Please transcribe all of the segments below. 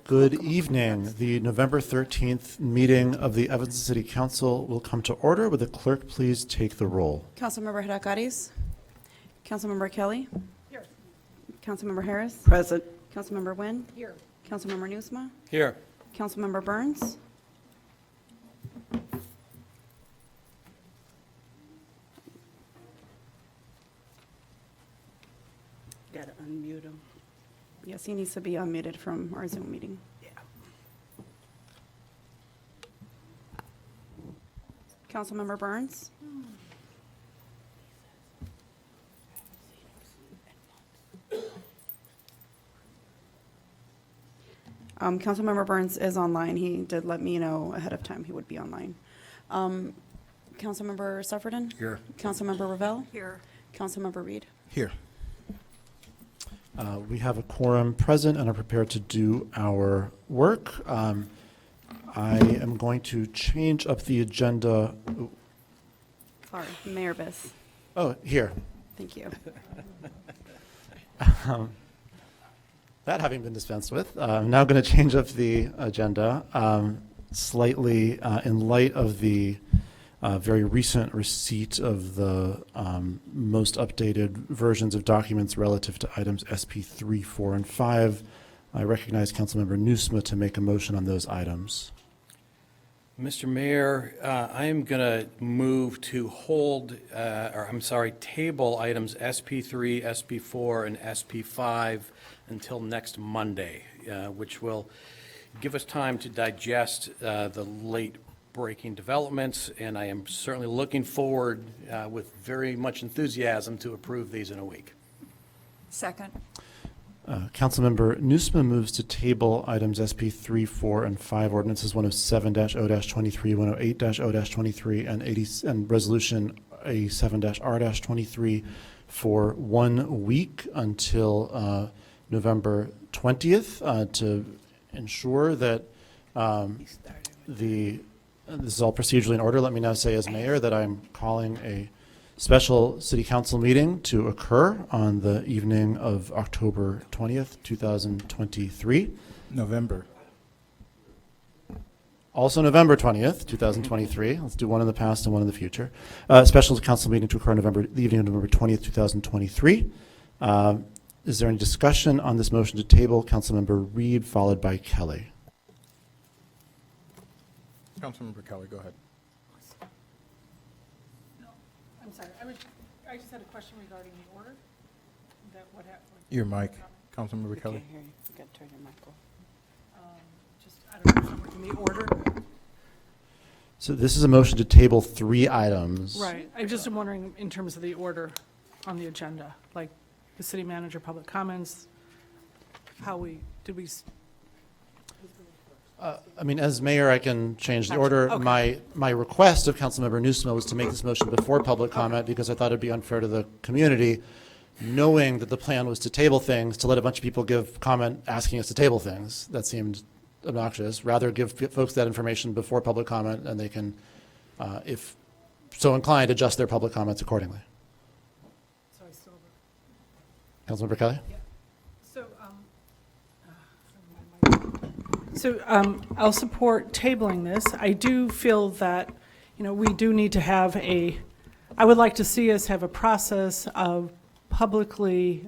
Good evening. The November 13th meeting of the Evanston City Council will come to order. Would the clerk please take the roll? Councilmember Hadakaris. Councilmember Kelly. Here. Councilmember Harris. Present. Councilmember Nguyen. Here. Councilmember Nusma. Here. Councilmember Burns. Gotta unmute him. Yes, he needs to be unmuted from our Zoom meeting. Yeah. Councilmember Burns. Councilmember Burns is online. He did let me know ahead of time he would be online. Councilmember Sufferton? Here. Councilmember Ravel? Here. Councilmember Reed? Here. We have a quorum present and are prepared to do our work. I am going to change up the agenda. Sorry, Mayor Biss. Oh, here. Thank you. That having been dispensed with, I'm now going to change up the agenda slightly in light of the very recent receipt of the most updated versions of documents relative to items SP 3, 4, and 5. I recognize Councilmember Nusma to make a motion on those items. Mr. Mayor, I am going to move to table items SP3, SP4, and SP5 until next Monday, which will give us time to digest the late-breaking developments, and I am certainly looking forward with very much enthusiasm to approve these in a week. Second. Councilmember Nusma moves to table items SP 3, 4, and 5, ordinances 107-0-23, 108-0-23, and Resolution 87-R-23 for 1 week until November 20th to ensure that this is all procedurally in order. Let me now say as mayor that I'm calling a special city council meeting to occur on the evening of October 20th, 2023. November. Also November 20th, 2023. Let's do one in the past and one in the future. Special council meeting to occur on the evening of November 20th, 2023. Is there any discussion on this motion to table? Councilmember Reed, followed by Kelly. Councilmember Kelly, go ahead. I'm sorry. I just had a question regarding the order. That what happened? Your mic, Councilmember We Kelly. can't hear you. You gotta turn your mic off. Just I don't know in the order. So this is a motion to table 3 items. Right. I just am wondering in terms of the order on the agenda, like the city manager, public comments. I mean, as mayor, I can change the Gotcha. order. Okay. My request of Councilmember Nusma was to make this motion before public comment because I thought it'd be unfair to the community, knowing that the plan was to table things, to let a bunch of people give comment asking us to table things. That seemed obnoxious. Rather give folks that information before public comment, and they can, if so inclined, adjust their public comments accordingly. So I still. Councilmember Kelly? So I'll support tabling this. I do feel that, we do need to have I would like to see us have a process of publicly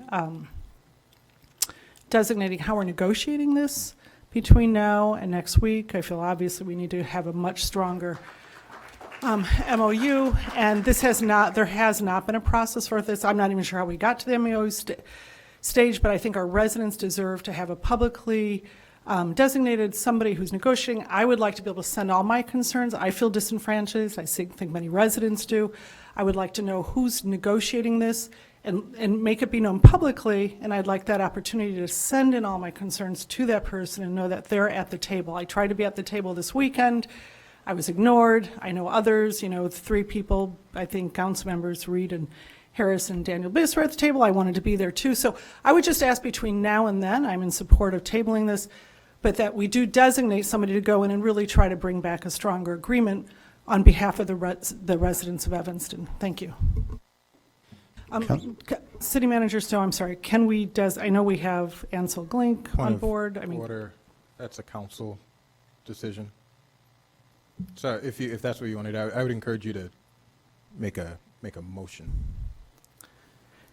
designating how we're negotiating this between now and next week. I feel obviously we need to have a much stronger MOU, and there has not been a process for this. I'm not even sure how we got to the MOU stage, but I think our residents deserve to have a publicly designated somebody who's negotiating. I would like to be able to send all my concerns. I feel disenfranchised. I think many residents do. I would like to know who's negotiating this and make it be known publicly, and I'd like that opportunity to send in all my concerns to that person and know that they're at the table. I tried to be at the table this weekend. I was ignored. I know others, 3 people, I think council members, Reed and Harris and Daniel Biss were at the table. I wanted to be there too. So I would just ask between now and then, I'm in support of tabling this, but that we do designate somebody to go in and really try to bring back a stronger agreement on behalf of the residents of Evanston. Thank you. City Manager Stowe, I'm sorry, can we, I know we have Ansel Glink on board. Order. That's a council decision. So if that's what you wanted, I would encourage you to make a motion.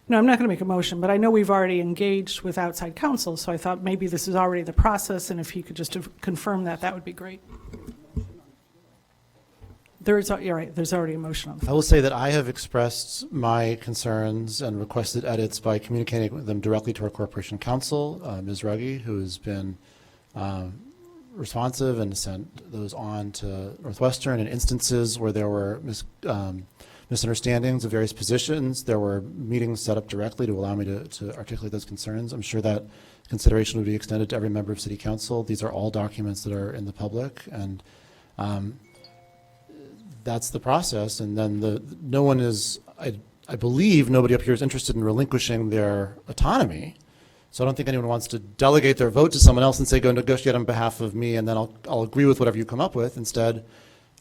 No, I'm not going to make a motion, but I know we've already engaged with outside counsel, so I thought maybe this is already the process, and if he could just confirm that, that would be great. You're right, there's already a motion on the I will say that I have expressed my concerns and requested edits by communicating with them directly to our corporation counsel, Ms. Ruggie, who has been responsive and sent those on to Northwestern in instances where there were misunderstandings of various positions. There were meetings set up directly to allow me to articulate those concerns. I'm sure that consideration would be extended to every member of City Council. These are all documents that are in the public, and that's the process. And then no one is, I believe nobody up here is interested in relinquishing their autonomy. So I don't think anyone wants to delegate their vote to someone else and say, go negotiate on behalf of me, and then I'll agree with whatever you come up with. Instead,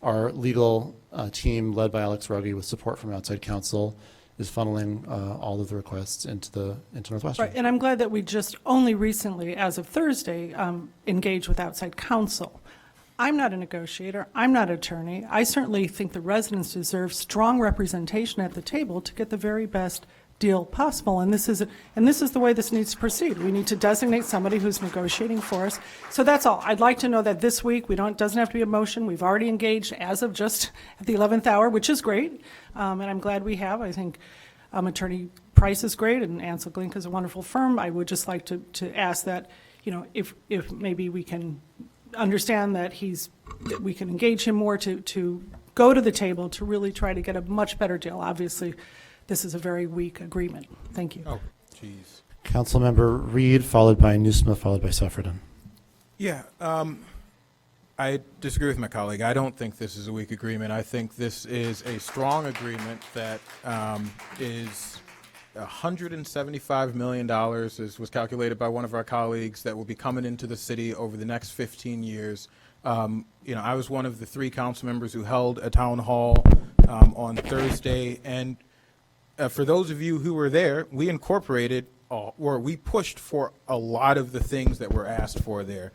our legal team, led by Alex Ruggie with support from outside counsel, is funneling all of the requests into Northwestern. Right, and I'm glad that we just only recently, as of Thursday, engaged with outside counsel. I'm not a negotiator. I'm not an attorney. I certainly think the residents deserve strong representation at the table to get the very best deal possible. And this is the way this needs to proceed. We need to designate somebody who's negotiating for us. So that's all. I'd like to know that this week it doesn't have to be a motion. We've already engaged as of just at the 11th hour, which is great. And I'm glad we have. I think Attorney Price is great, and Ansel Glink is a wonderful firm. I would just like to ask that, if maybe we can understand that we can engage him more to go to the table to really try to get a much better deal. Obviously, this is a very weak agreement. Thank you. Oh, jeez. Councilmember Reed, followed by Nusma, followed by Sefferden. Yeah, I disagree with my colleague. I don't think this is a weak agreement. I think this is a strong agreement that is $175 million, as was calculated by one of our colleagues, that will be coming into the city over the next 15 years. I was one of the 3 council members who held a town hall on Thursday, and for those of you who were there, we incorporated or we pushed for a lot of the things that were asked for there.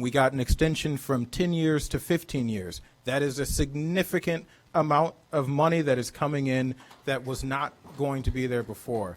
We got an extension from 10 years to 15 years. That is a significant amount of money that is coming in that was not going to be there before.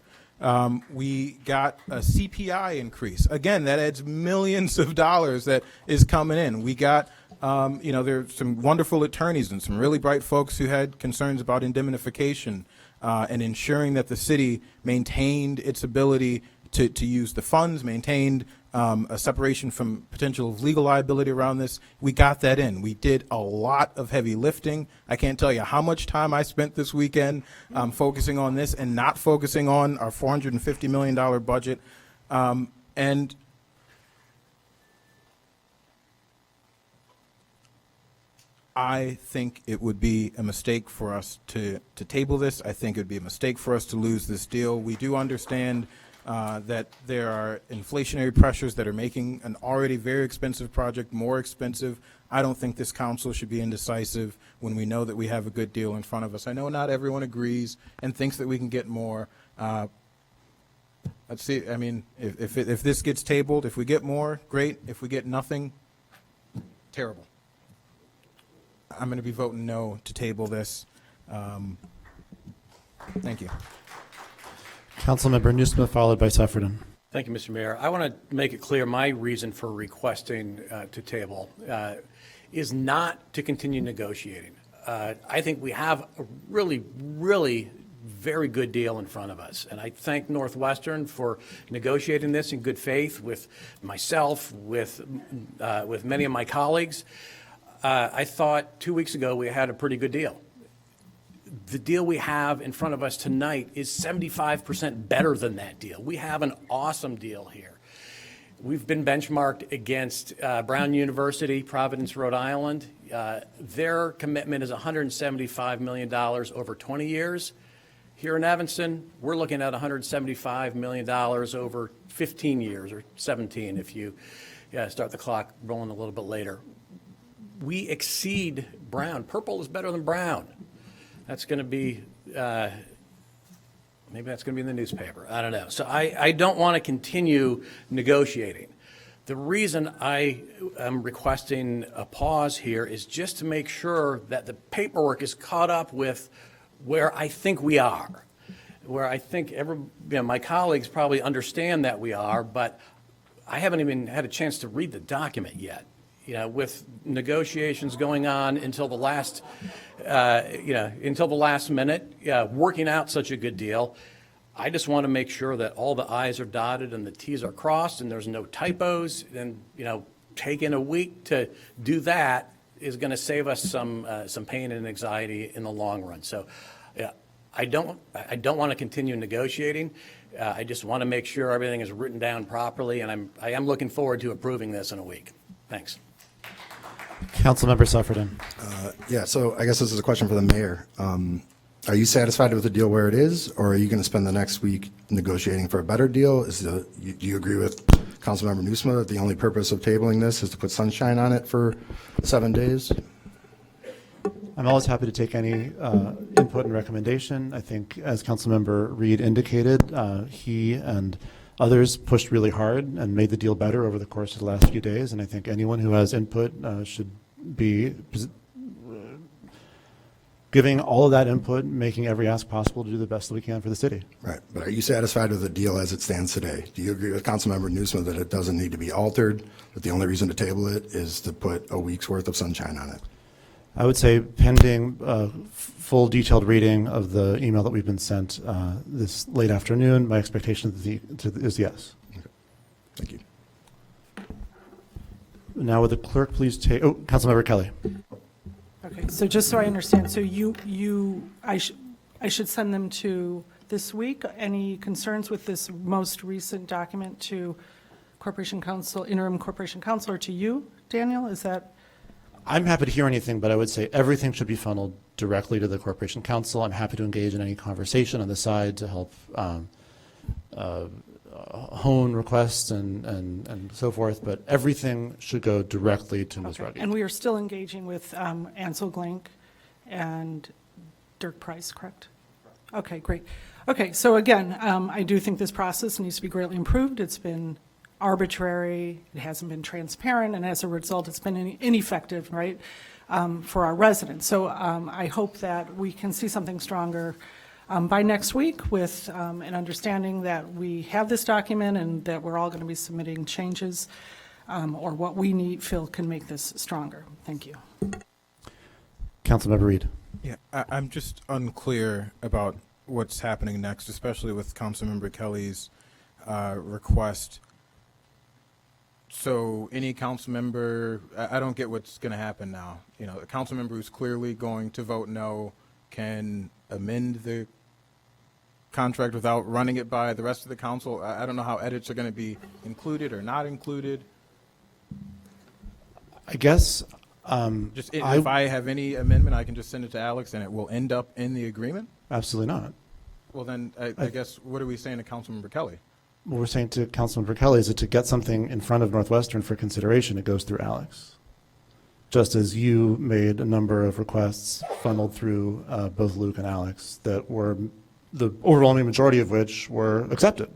We got a CPI increase. Again, that adds millions of dollars that is coming in. We got, there's some wonderful attorneys and some really bright folks who had concerns about indemnification and ensuring that the city maintained its ability to use the funds, maintained a separation from potential legal liability around this. We got that in. We did a lot of heavy lifting. I can't tell you how much time I spent this weekend focusing on this and not focusing on our $450 million budget. And I think it would be a mistake for us to table this. I think it would be a mistake for us to lose this deal. We do understand that there are inflationary pressures that are making an already very expensive project more expensive. I don't think this council should be indecisive when we know that we have a good deal in front of us. I know not everyone agrees and thinks that we can get more. Let's see. I mean, if this gets tabled, if we get more, great. If we get nothing, terrible. I'm going to be voting no to table this. Thank you. Councilmember Nusma, followed by Sefferden. Thank you, Mr. Mayor. I want to make it clear my reason for requesting to table is not to continue negotiating. I think we have a really, really very good deal in front of us. And I thank Northwestern for negotiating this in good faith with myself, with many of my colleagues. I thought 2 weeks ago we had a pretty good deal. The deal we have in front of us tonight is 75% better than that deal. We have an awesome deal here. We've been benchmarked against Brown University, Providence, Rhode Island. Their commitment is $175 million over 20 years. Here in Evanston, we're looking at $175 million over 15 years, or 17 if you start the clock rolling a little bit later. We exceed Brown. Purple is better than Brown. That's going to be, maybe that's going to be in the newspaper. I don't know. So I don't want to continue negotiating. The reason I am requesting a pause here is just to make sure that the paperwork is caught up with where I think we are, where I think my colleagues probably understand that we are, but I haven't even had a chance to read the document yet. With negotiations going on until the last, until the last minute, working out such a good deal. I just want to make sure that all the i's are dotted and the t's are crossed and there's no typos. And, taking a week to do that is going to save us some pain and anxiety in the long run. So, yeah, I don't want to continue negotiating. I just want to make sure everything is written down properly, and I am looking forward to approving this in a week. Thanks. Councilmember Sufferton. Yeah, so I guess this is a question for the mayor. Are you satisfied with the deal where it is, or are you going to spend the next week negotiating for a better deal? Do you agree with Councilmember Nusma that the only purpose of tabling this is to put sunshine on it for 7 days? I'm always happy to take any input and recommendation. I think, as Councilmember Reed indicated, he and others pushed really hard and made the deal better over the course of the last few days, and I think anyone who has input should be giving all of that input, making every ask possible to do the best that we can for the city. Right, but are you satisfied with the deal as it stands today? Do you agree with Councilmember Nusma that it doesn't need to be altered, that the only reason to table it is to put a week's worth of sunshine on it? I would say pending full detailed reading of the email that we've been sent this late afternoon, my expectation is yes. Okay. Thank you. Now would the clerk please take, Councilmember Kelly. Okay, so just so I understand, so I should send them to this week? Any concerns with this most recent document to Corporation Counsel, Interim Corporation Counsel, or to you, Daniel? Is that? I'm happy to hear anything, but I would say everything should be funneled directly to the Corporation Counsel. I'm happy to engage in any conversation on the side to help hone requests and so forth, but everything should go directly to Ms. Okay. Ruggie. And we are still engaging with Ansel Glink and Dirk Price, correct? Okay, great. Okay, so again, I do think this process needs to be greatly improved. It's been arbitrary, it hasn't been transparent, and as a result, it's been ineffective, right, for our residents. So I hope that we can see something stronger by next week with an understanding that we have this document and that we're all going to be submitting changes or what we feel can make this stronger. Thank you. Councilmember Reed. Yeah, I'm just unclear about what's happening next, especially with Councilmember Kelly's request. So any council member, I don't get what's going to happen now. A council member who's clearly going to vote no can amend the contract without running it by the rest of the council. I don't know how edits are going to be included or not included. I guess Just if I have any amendment, I can just send it to Alex and it will end up in the agreement? absolutely not. Well, then I guess what are we saying to Councilmember Kelly? What we're saying to Councilmember Kelly is that to get something in front of Northwestern for consideration, it goes through Alex. Just as you made a number of requests funneled through both Luke and Alex that were the overwhelming majority of which were accepted.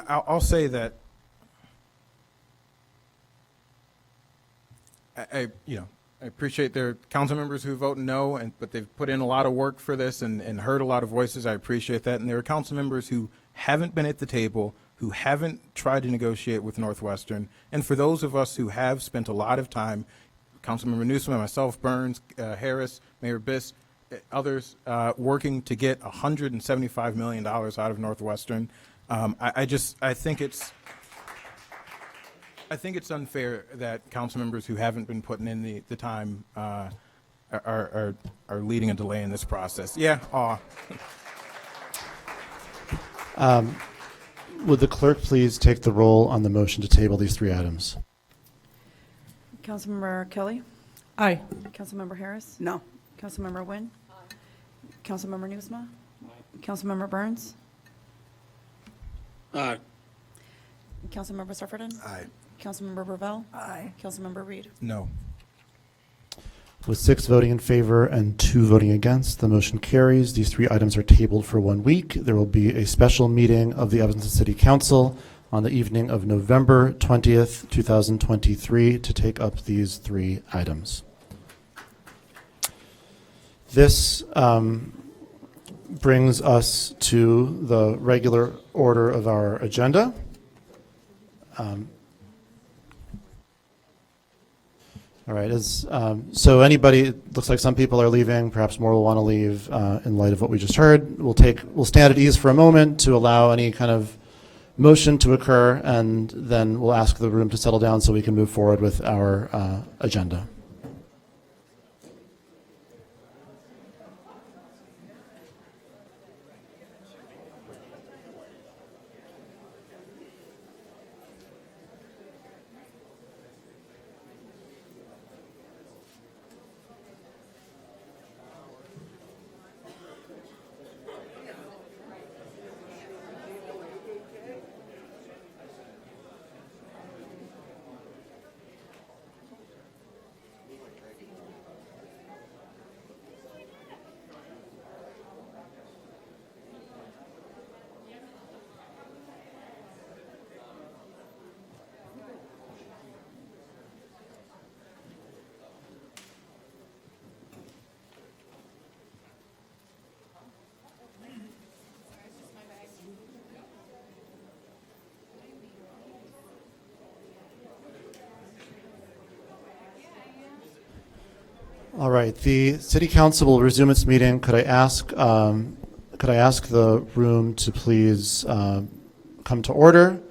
I'll say that I appreciate there are council members who vote no, but they've put in a lot of work for this and heard a lot of voices. I appreciate that. And there are council members who haven't been at the table, who haven't tried to negotiate with Northwestern. And for those of us who have spent a lot of time, Councilmember Newsom, myself, Burns, Harris, Mayor Biss, others, working to get $175 million out of Northwestern. I think it's unfair that council members who haven't been putting in the time are leading a delay in this process. Yeah. Would the clerk please take the roll on the motion to table these three items? Councilmember Kelly? Aye. Councilmember Harris? No. Councilmember Nguyen? Councilmember Nusma? Councilmember Burns? Aye. Councilmember Sufferton? Aye. Councilmember Gravel? Aye. Councilmember Reed? No. With 6 voting in favor and 2 voting against, the motion carries. These 3 items are tabled for 1 week. There will be a special meeting of the Evanston City Council on the evening of November 20th, 2023 to take up these 3 items. This brings us to the regular order of our agenda. All right, so anybody, it looks like some people are leaving, perhaps more will want to leave in light of what we just heard. We'll stand at ease for a moment to allow any kind of motion to occur, and then we'll ask the room to settle down so we can move forward with our agenda. All right, the City Council will resume its meeting. Could I ask the room to please come to order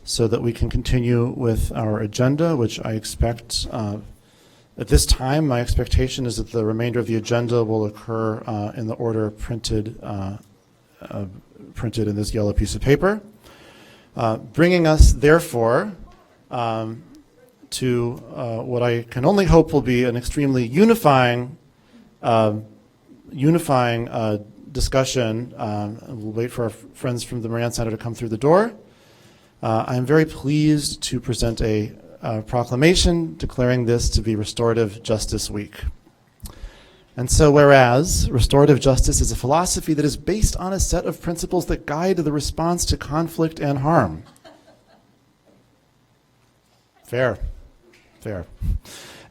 so that we can continue with our agenda, which I expect at this time, my expectation is that the remainder of the agenda will occur in the order printed in this yellow piece of paper. Bringing us, therefore, to what I can only hope will be an extremely unifying discussion. We'll wait for our friends from the Moran Center to come through the door. I am very pleased to present a proclamation declaring this to be Restorative Justice Week. And so, whereas restorative justice is a philosophy that is based on a set of principles that guide the response to conflict and harm. Fair.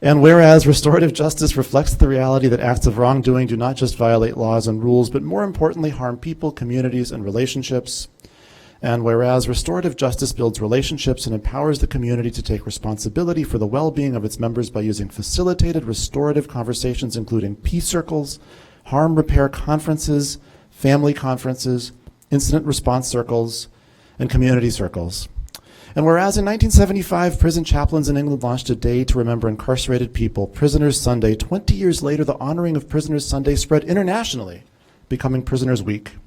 And whereas restorative justice reflects the reality that acts of wrongdoing do not just violate laws and rules, but more importantly harm people, communities, and relationships. And whereas restorative justice builds relationships and empowers the community to take responsibility for the well-being of its members by using facilitated restorative conversations, including peace circles, harm repair conferences, family conferences, incident response circles, and community circles. And whereas in 1975, prison chaplains in England launched a day to remember incarcerated people, Prisoners Sunday, 20 years later, the honoring of Prisoners Sunday spread internationally, becoming Prisoners Week.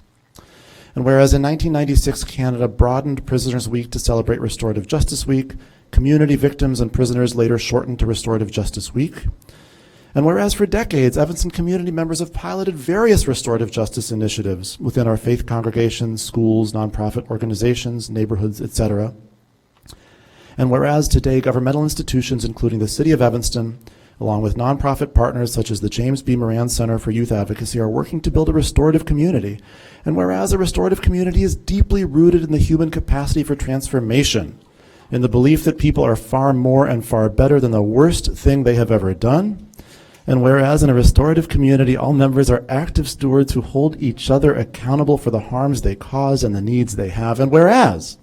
And whereas in 1996, Canada broadened Prisoners Week to celebrate Restorative Justice Week, community victims and prisoners later shortened to Restorative Justice Week. And whereas for decades, Evanston community members have piloted various restorative justice initiatives within our faith congregations, schools, nonprofit organizations, neighborhoods, etc. And whereas today governmental institutions, including the City of Evanston, along with nonprofit partners such as the James B. Moran Center for Youth Advocacy, are working to build a restorative community. And whereas a restorative community is deeply rooted in the human capacity for transformation, in the belief that people are far more and far better than the worst thing they have ever done. And whereas in a restorative community, all members are active stewards who hold each other accountable for the harms they cause and the needs they have. And whereas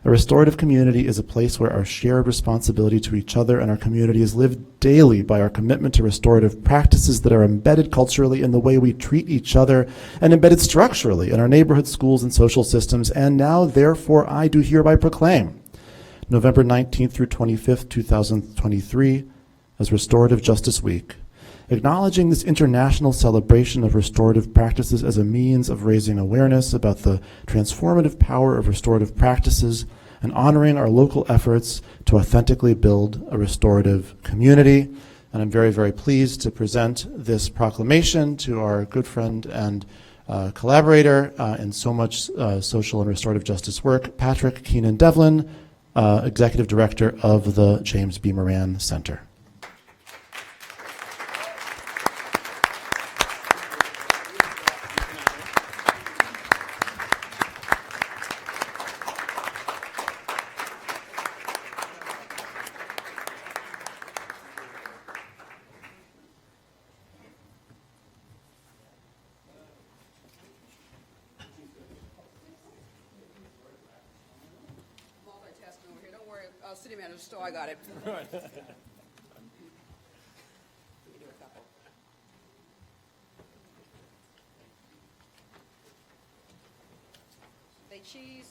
a restorative community is a place where our shared responsibility to each other and our community is lived daily by our commitment to restorative practices that are embedded culturally in the way we treat each other and embedded structurally in our neighborhood, schools, and social systems. And now, therefore, I do hereby proclaim November 19th through 25th, 2023 as Restorative Justice Week, acknowledging this international celebration of restorative practices as a means of raising awareness about the transformative power of restorative practices and honoring our local efforts to authentically build a restorative community. And I'm very, very pleased to present this proclamation to our good friend and collaborator in so much social and restorative justice work, Patrick Keenan Devlin, Executive Director of the James B. Moran Center. city manager store, I got it. Let me do a couple. They cheese.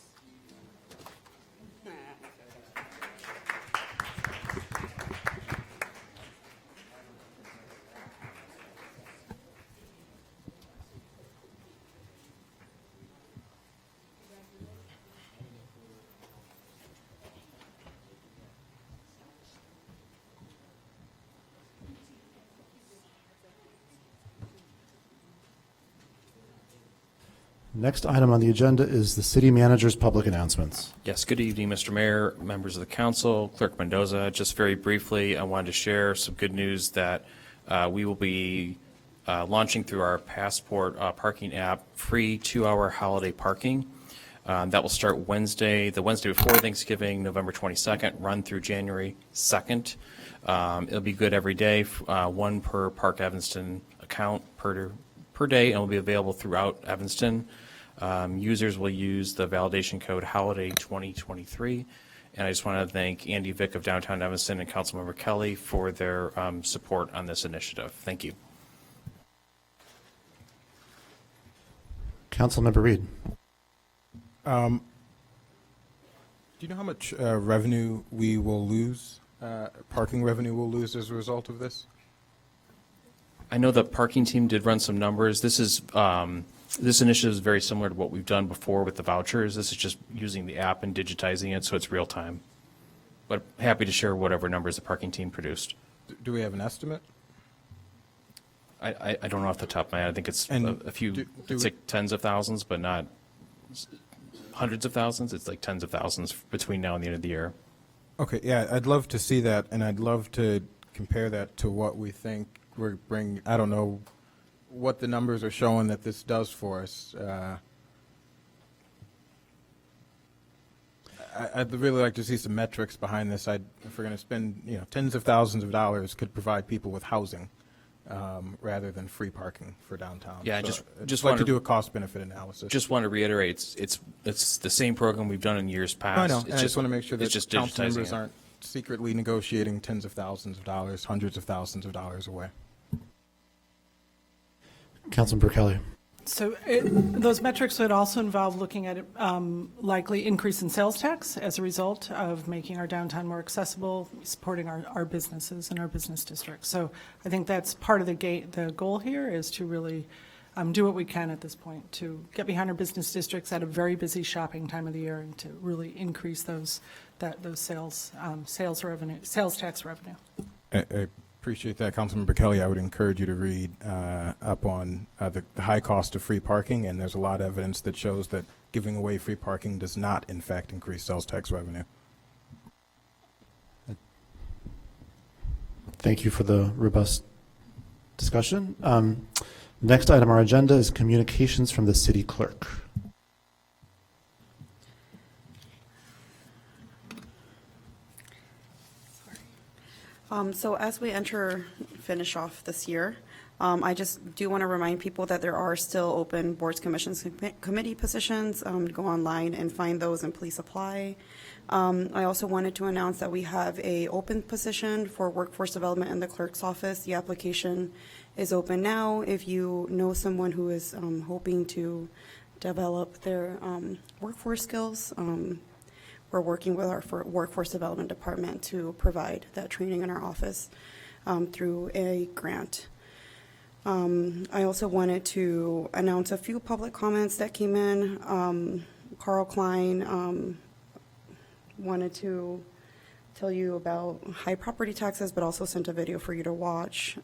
Next item on the agenda is the city manager's public announcements. Yes, good evening, Mr. Mayor, members of the council, Clerk Mendoza. Just very briefly, I wanted to share some good news that we will be launching through our Passport parking app, free 2-hour holiday parking. That will start Wednesday, the Wednesday before Thanksgiving, November 22nd, run through January 2nd. It'll be good every day, one per Park Evanston account per day, and will be available throughout Evanston. Users will use the validation code Holiday 2023. And I just want to thank Andy Vick of Downtown Evanston and Councilmember Kelly for their support on this initiative. Thank you. Councilmember Reed. Do you know how much revenue we will lose, parking revenue we'll lose as a result of this? I know the parking team did run some numbers. This is this initiative is very similar to what we've done before with the vouchers. This is just using the app and digitizing it, so it's real time. But happy to share whatever numbers the parking team produced. Do we have an estimate? I don't know off the top of my head. I think it's And a few, do it's we- like tens of thousands, but not hundreds of thousands. It's like tens of thousands between now and the end of the year. Okay, yeah, I'd love to see that, and I'd love to compare that to what we think we're bringing. I don't know what the numbers are showing that this does for us. I'd really like to see some metrics behind this. If we're going to spend, tens of thousands of dollars, could provide people with housing rather than free parking for downtown. Yeah, So just I'd like wanted- to do a cost-benefit analysis. Just want to reiterate, it's the same program we've done in years past. I know, It's and I just want to make sure that it's just council digitizing members it. aren't secretly negotiating tens of thousands of dollars, hundreds of thousands of dollars away. Councilmember Kelly. So those metrics would also involve looking at likely increase in sales tax as a result of making our downtown more accessible, supporting our businesses and our business districts. So I think that's part of the goal here is to really do what we can at this point to get behind our business districts at a very busy shopping time of the year and to really increase those sales tax revenue. I appreciate that, Councilmember Kelly. I would encourage you to read up on the high cost of free parking, and there's a lot of evidence that shows that giving away free parking does not, in fact, increase sales tax revenue. Thank you for the robust discussion. Next item on our agenda is communications from the city clerk. So as we finish off this year, I just do want to remind people that there are still open boards, commissions, committee positions. Go online and find those and please apply. I also wanted to announce that we have a open position for workforce development in the clerk's office. The application is open now. If you know someone who is hoping to develop their workforce skills, we're working with our workforce development department to provide that training in our office through a grant. I also wanted to announce a few public comments that came in. Carl Klein wanted to tell you about high property taxes, but also sent a video for you to watch.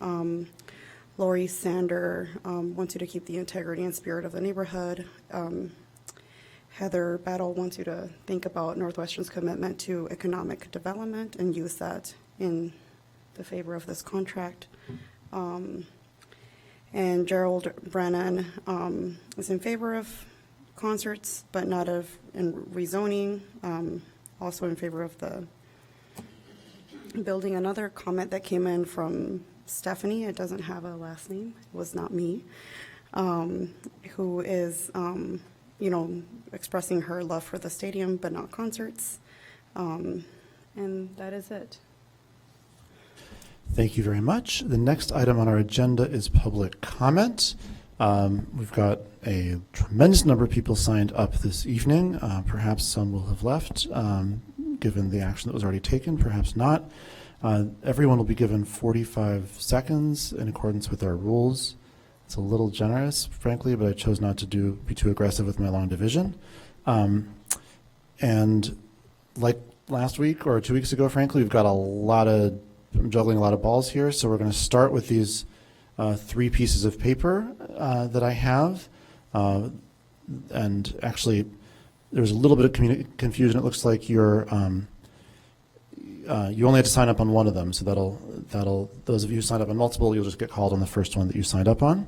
Lori Sander wants you to keep the integrity and spirit of the neighborhood. Heather Battle wants you to think about Northwestern's commitment to economic development and use that in the favor of this contract. And Gerald Brennan is in favor of concerts, but not in rezoning, also in favor of the building. Another comment that came in from Stephanie, it doesn't have a last name, it was not me, who is expressing her love for the stadium, but not concerts. And that is it. Thank you very much. The next item on our agenda is public comment. We've got a tremendous number of people signed up this evening. Perhaps some will have left, given the action that was already taken, perhaps not. Everyone will be given 45 seconds in accordance with our rules. It's a little generous, frankly, but I chose not to be too aggressive with my long division. And like last week or 2 weeks ago, frankly, we've got I'm juggling a lot of balls here, so we're going to start with these 3 pieces of paper that I have. And actually, there's a little bit of confusion. It looks like you only have to sign up on one of them, so those of you who signed up on multiple, you'll just get called on the first one that you signed up on.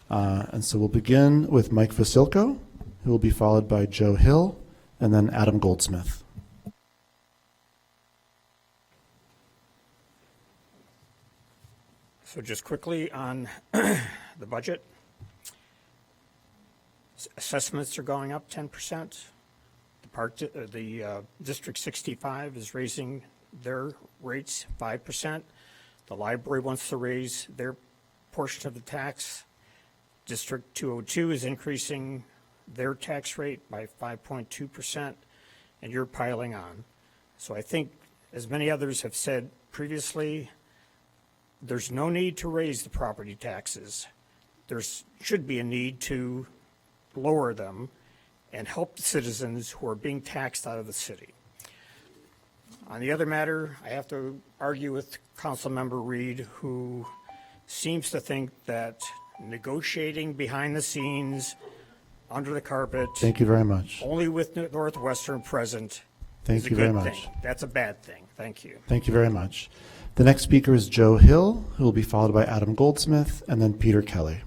And so we'll begin with Mike Vasilko, who will be followed by Joe Hill, and then Adam Goldsmith. So just quickly on the budget. Assessments are going up 10%. The District 65 is raising their rates 5%. The library wants to raise their portion of the tax. District 202 is increasing their tax rate by 5.2%, and you're piling on. So I think, as many others have said previously, there's no need to raise the property taxes. There should be a need to lower them and help the citizens who are being taxed out of the city. On the other matter, I have to argue with Councilmember Reed, who seems to think that negotiating behind the scenes, under the carpet, Thank you very much. only with Northwestern present, Thank is a you very good much. thing. That's a bad thing. Thank you. Thank you very much. The next speaker is Joe Hill, who will be followed by Adam Goldsmith, and then Peter Kelly.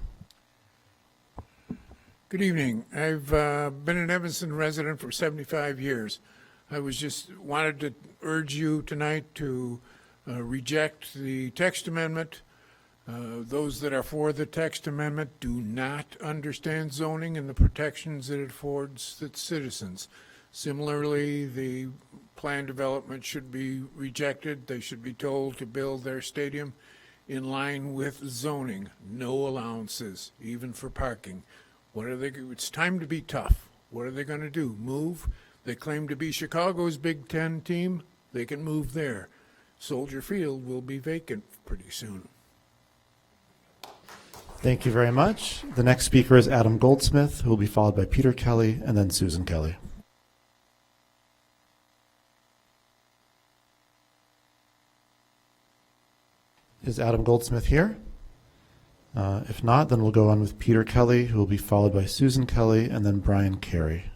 Good evening. I've been an Evanston resident for 75 years. I wanted to urge you tonight to reject the text amendment. Those that are for the text amendment do not understand zoning and the protections that it affords its citizens. Similarly, the plan development should be rejected. They should be told to build their stadium in line with zoning, no allowances, even for parking. It's time to be tough. What are they going to do? Move? They claim to be Chicago's Big Ten team. They can move there. Soldier Field will be vacant pretty soon. Thank you very much. The next speaker is Adam Goldsmith, who will be followed by Peter Kelly and then Susan Kelly. Is Adam Goldsmith here? If not, then we'll go on with Peter Kelly, who will be followed by Susan Kelly and then Brian Carey.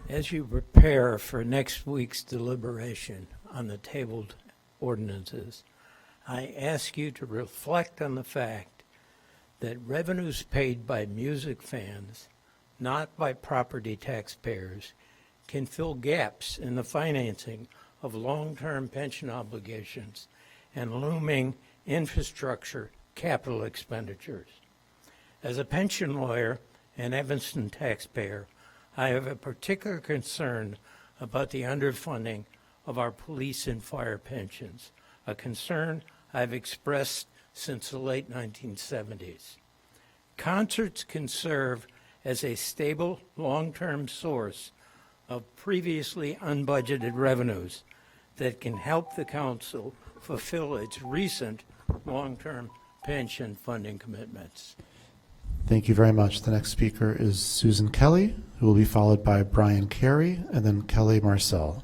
As you prepare for next week's deliberation on the tabled ordinances, I ask you to reflect on the fact that revenues paid by music fans, not by property taxpayers, can fill gaps in the financing of long-term pension obligations and looming infrastructure capital expenditures. As a pension lawyer and Evanston taxpayer, I have a particular concern about the underfunding of our police and fire pensions, a concern I've expressed since the late 1970s. Concerts can serve as a stable, long-term source of previously unbudgeted revenues that can help the council fulfill its recent long-term pension funding commitments. Thank you very much. The next speaker is Susan Kelly, who will be followed by Brian Carey and then Kelly Marcel.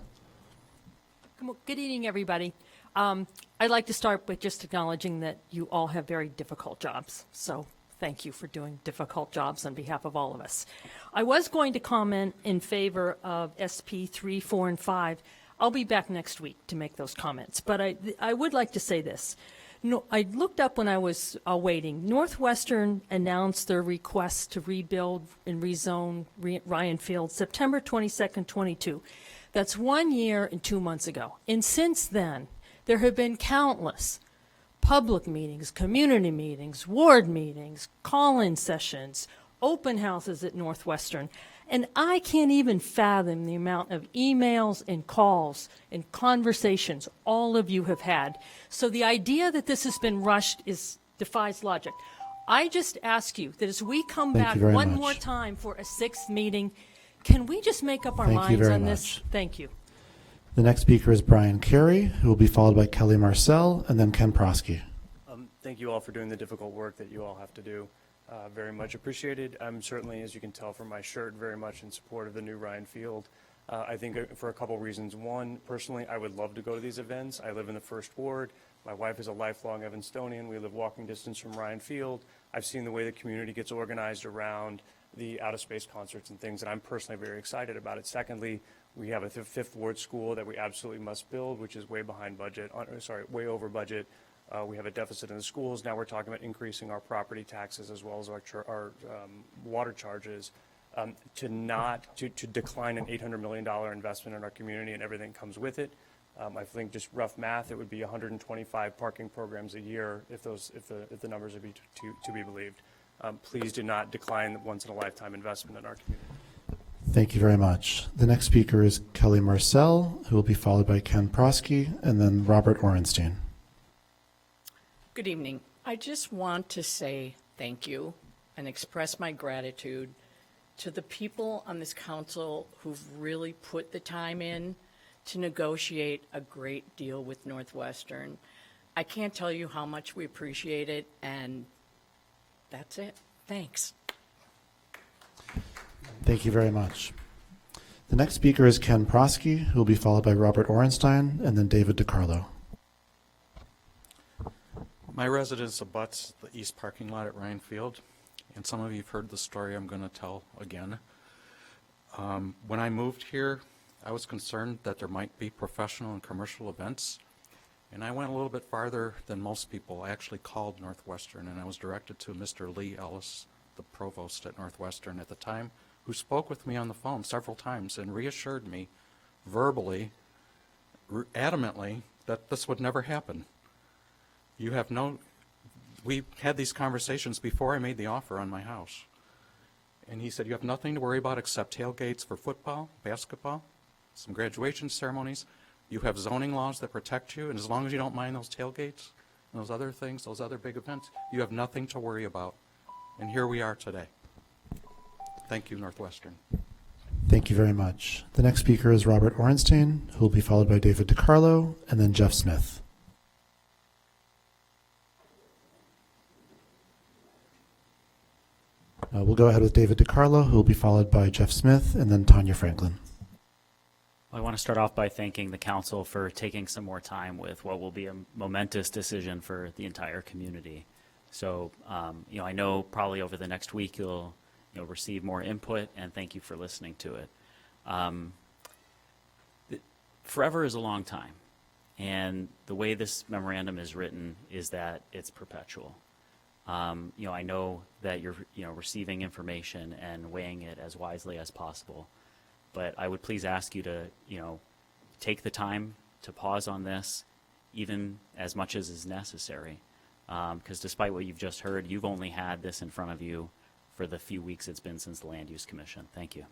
Good evening, everybody. I'd like to start with just acknowledging that you all have very difficult jobs. So thank you for doing difficult jobs on behalf of all of us. I was going to comment in favor of SP 3, 4, and 5. I'll be back next week to make those comments. But I would like to say this. No, I looked up when I was waiting. Northwestern announced their request to rebuild and rezone Ryan Field September 22nd, 22. That's 1 year and 2 months ago. And since then, there have been countless public meetings, community meetings, ward meetings, call-in sessions, open houses at Northwestern. And I can't even fathom the amount of emails and calls and conversations all of you have had. So the idea that this has been rushed defies logic. I just ask you that as we come Thank back you very one much. more time for a sixth meeting, can we just make up our Thank you minds very on this? much. Thank you. The next speaker is Brian Carey, who will be followed by Kelly Marcel and then Ken Prosky. Thank you all for doing the difficult work that you all have to do. Very much appreciated. I'm certainly, as you can tell from my shirt, very much in support of the new Ryan Field. I think for a couple reasons. One, personally, I would love to go to these events. I live in the First Ward. My wife is a lifelong Evanstonian. We live walking distance from Ryan Field. I've seen the way the community gets organized around the out-of-space concerts and things, and I'm personally very excited about it. Secondly, we have a Fifth Ward school that we absolutely must build, which is way behind budget, way over budget. We have a deficit in the schools. Now we're talking about increasing our property taxes as well as our water charges. To decline an $800 million investment in our community and everything comes with it. I think just rough math, it would be 125 parking programs a year if the numbers are to be believed. Please do not decline the once-in-a-lifetime investment in our community. Thank you very much. The next speaker is Kelly Marcel, who will be followed by Ken Prosky and then Robert Orenstein. Good evening. I just want to say thank you and express my gratitude to the people on this council who've really put the time in to negotiate a great deal with Northwestern. I can't tell you how much we appreciate it, and that's it. Thanks. Thank you very much. The next speaker is Ken Prosky, who will be followed by Robert Orenstein and then David DiCarlo. My residence abuts the east parking lot at Ryan Field, and some of you have heard the story I'm going to tell again. When I moved here, I was concerned that there might be professional and commercial events, and I went a little bit farther than most people. I actually called Northwestern, and I was directed to Mr. Lee Ellis, the provost at Northwestern at the time, who spoke with me on the phone several times and reassured me verbally, adamantly, that this would never happen. We had these conversations before I made the offer on my house. And he said, you have nothing to worry about except tailgates for football, basketball, some graduation ceremonies. You have zoning laws that protect you, and as long as you don't mind those tailgates and those other things, those other big events, you have nothing to worry about. And here we are today. Thank you, Northwestern. Thank you very much. The next speaker is Robert Orenstein, who will be followed by David DiCarlo and then Jeff Smith. We'll go ahead with David DiCarlo, who will be followed by Jeff Smith and then Tanya Franklin. I want to start off by thanking the council for taking some more time with what will be a momentous decision for the entire community. So, I know probably over the next week you'll receive more input, and thank you for listening to it. Forever is a long time, and the way this memorandum is written is that it's perpetual. I know that you're receiving information and weighing it as wisely as possible, but I would please ask you to take the time to pause on this, even as much as is necessary, because despite what you've just heard, you've only had this in front of you for the few weeks it's been since the Land Use Commission. Thank you.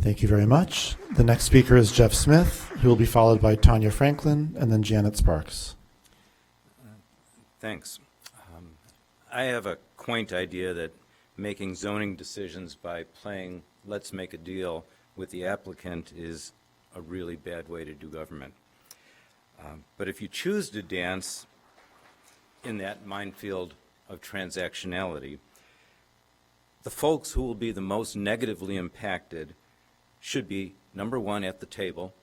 Thank you very much. The next speaker is Jeff Smith, who will be followed by Tanya Franklin and then Janet Sparks. Thanks. I have a quaint idea that making zoning decisions by playing let's make a deal with the applicant is a really bad way to do government. But if you choose to dance in that minefield of transactionality, the folks who will be the most negatively impacted should be, number one, at the table,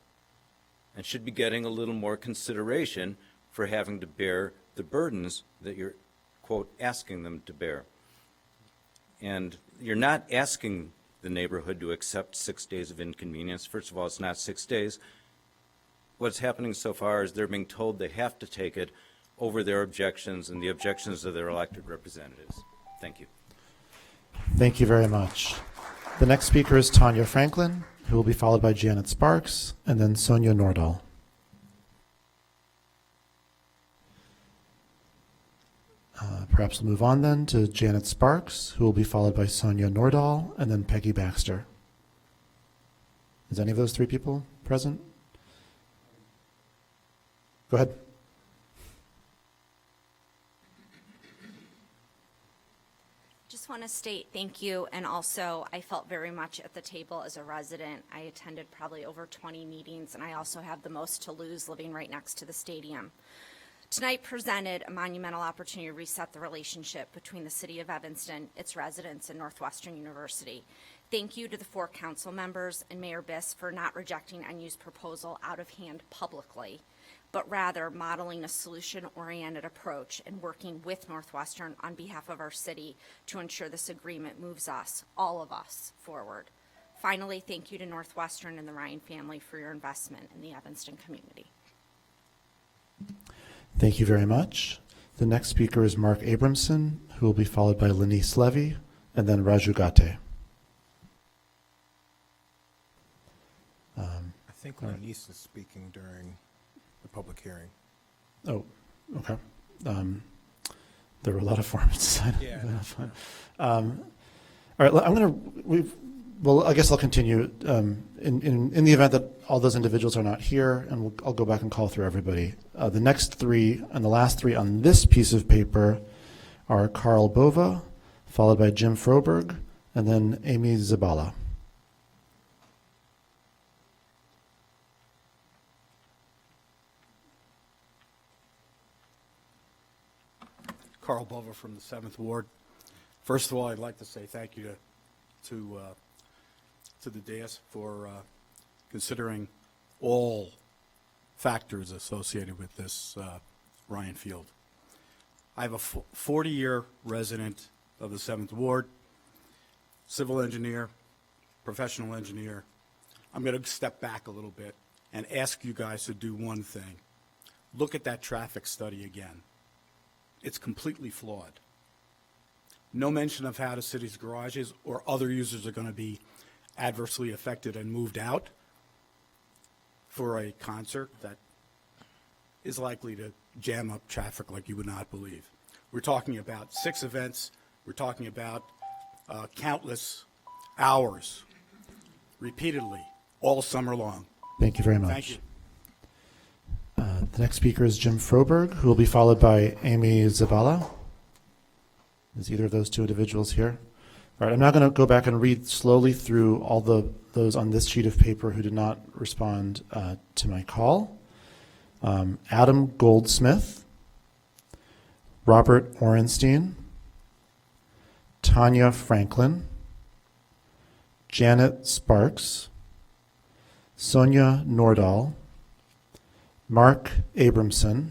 and should be getting a little more consideration for having to bear the burdens that you're, quote, asking them to bear. And you're not asking the neighborhood to accept 6 days of inconvenience. First of all, it's not 6 days. What's happening so far is they're being told they have to take it over their objections and the objections of their elected representatives. Thank you. Thank you very much. The next speaker is Tanya Franklin, who will be followed by Janet Sparks and then Sonia Nordahl. Perhaps we'll move on then to Janet Sparks, who will be followed by Sonia Nordahl, and then Peggy Baxter. Is any of those three people present? Go ahead. Just want to state thank you, and also I felt very much at the table as a resident. I attended probably over 20 meetings, and I also have the most to lose living right next to the stadium. Tonight presented a monumental opportunity to reset the relationship between the city of Evanston, its residents, and Northwestern University. Thank you to the 4 council members and Mayor Biss for not rejecting unused proposal out of hand publicly, but rather modeling a solution-oriented approach and working with Northwestern on behalf of our city to ensure this agreement moves us, all of us, forward. Finally, thank you to Northwestern and the Ryan family for your investment in the Evanston community. Thank you very much. The next speaker is Mark Abramson, who will be followed by Lenice Levy, and then Raju Gate. I think Lenice is speaking during the public hearing. Oh, okay. There were a lot of forms to sign. Yeah. All right, I'm going to, well, I guess I'll continue. In the event that all those individuals are not here, and I'll go back and call through everybody. The next 3 and the last 3 on this piece of paper are Carl Bova, followed by Jim Froberg, and then Amy Zabala. Carl Bova from the 7th Ward. First of all, I'd like to say thank you to the dais for considering all factors associated with this Ryan Field. I have a 40-year resident of the 7th Ward, civil engineer, professional engineer. I'm going to step back a little bit and ask you guys to do one thing. Look at that traffic study again. It's completely flawed. No mention of how the city's garages or other users are going to be adversely affected and moved out for a concert that is likely to jam up traffic like you would not believe. We're talking about 6 events. We're talking about countless hours, repeatedly, all summer long. Thank you very much. Thank you. The next speaker is Jim Froberg, who will be followed by Amy Zabala. Is either of those 2 individuals here? All right, I'm now going to go back and read slowly through all those on this sheet of paper who did not respond to my call. Adam Goldsmith, Robert Orenstein, Tanya Franklin, Janet Sparks, Sonia Nordahl, Mark Abramson,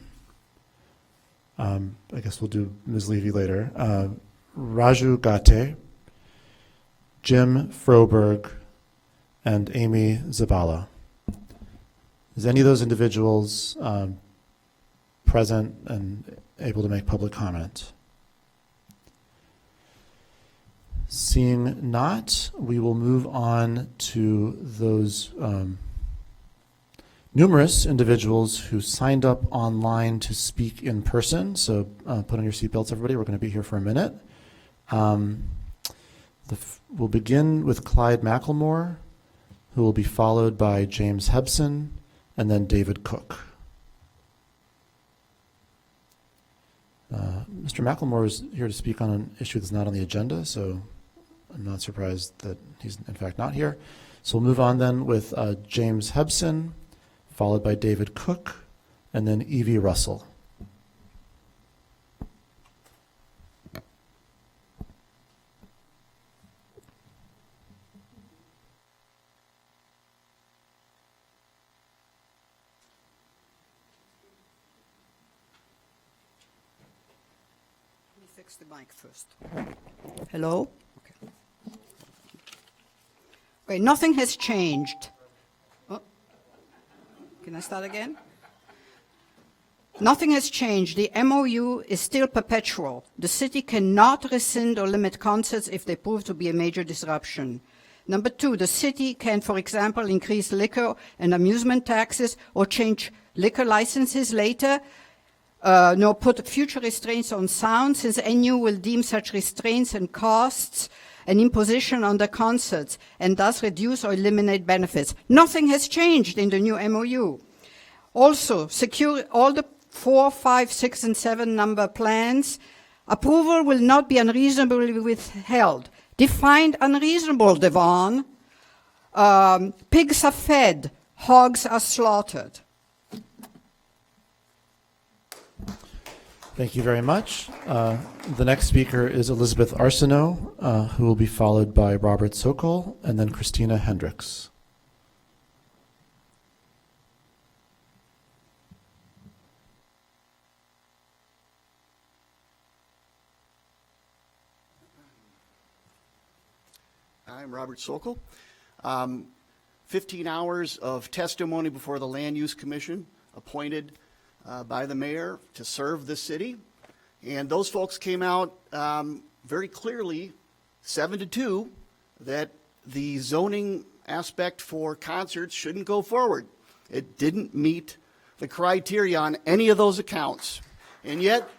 I guess we'll do Ms. Levy later, Raju Gate, Jim Froberg, and Amy Zabala. Is any of those individuals present and able to make public comment? Seeing not, we will move on to those numerous individuals who signed up online to speak in person. So put on your seatbelts, everybody. We're going to be here for a minute. We'll begin with Clyde McElmore, who will be followed by James Hebson, and then David Cook. Mr. McElmore is here to speak on an issue that's not on the agenda, so I'm not surprised that he's in fact not here. So we'll move on then with James Hebson, followed by David Cook, and then Evie Russell. Let me fix the mic first. Hello? Okay, nothing has changed. Can I start again? Nothing has changed. The MOU is still perpetual. The city cannot rescind or limit concerts if they prove to be a major disruption. Number 2, the city can, for example, increase liquor and amusement taxes or change liquor licenses later nor put future restraints on sound, since NU will deem such restraints and costs an imposition on the concerts and thus reduce or eliminate benefits. Nothing has changed in the new MOU. Also, secure all the 4, 5, 6, and 7 number plans. Approval will not be unreasonably withheld. Defined unreasonable, Devon. Pigs are fed, hogs are slaughtered. Thank you very much. The next speaker is Elizabeth Arsenault, who will be followed by Robert Sokol and then Christina Hendricks. I'm Robert Sokol. 15 hours of testimony before the Land Use Commission appointed by the mayor to serve the city. And those folks came out very clearly, 7-2, that the zoning aspect for concerts shouldn't go forward. It didn't meet the criteria on any of those accounts. And yet,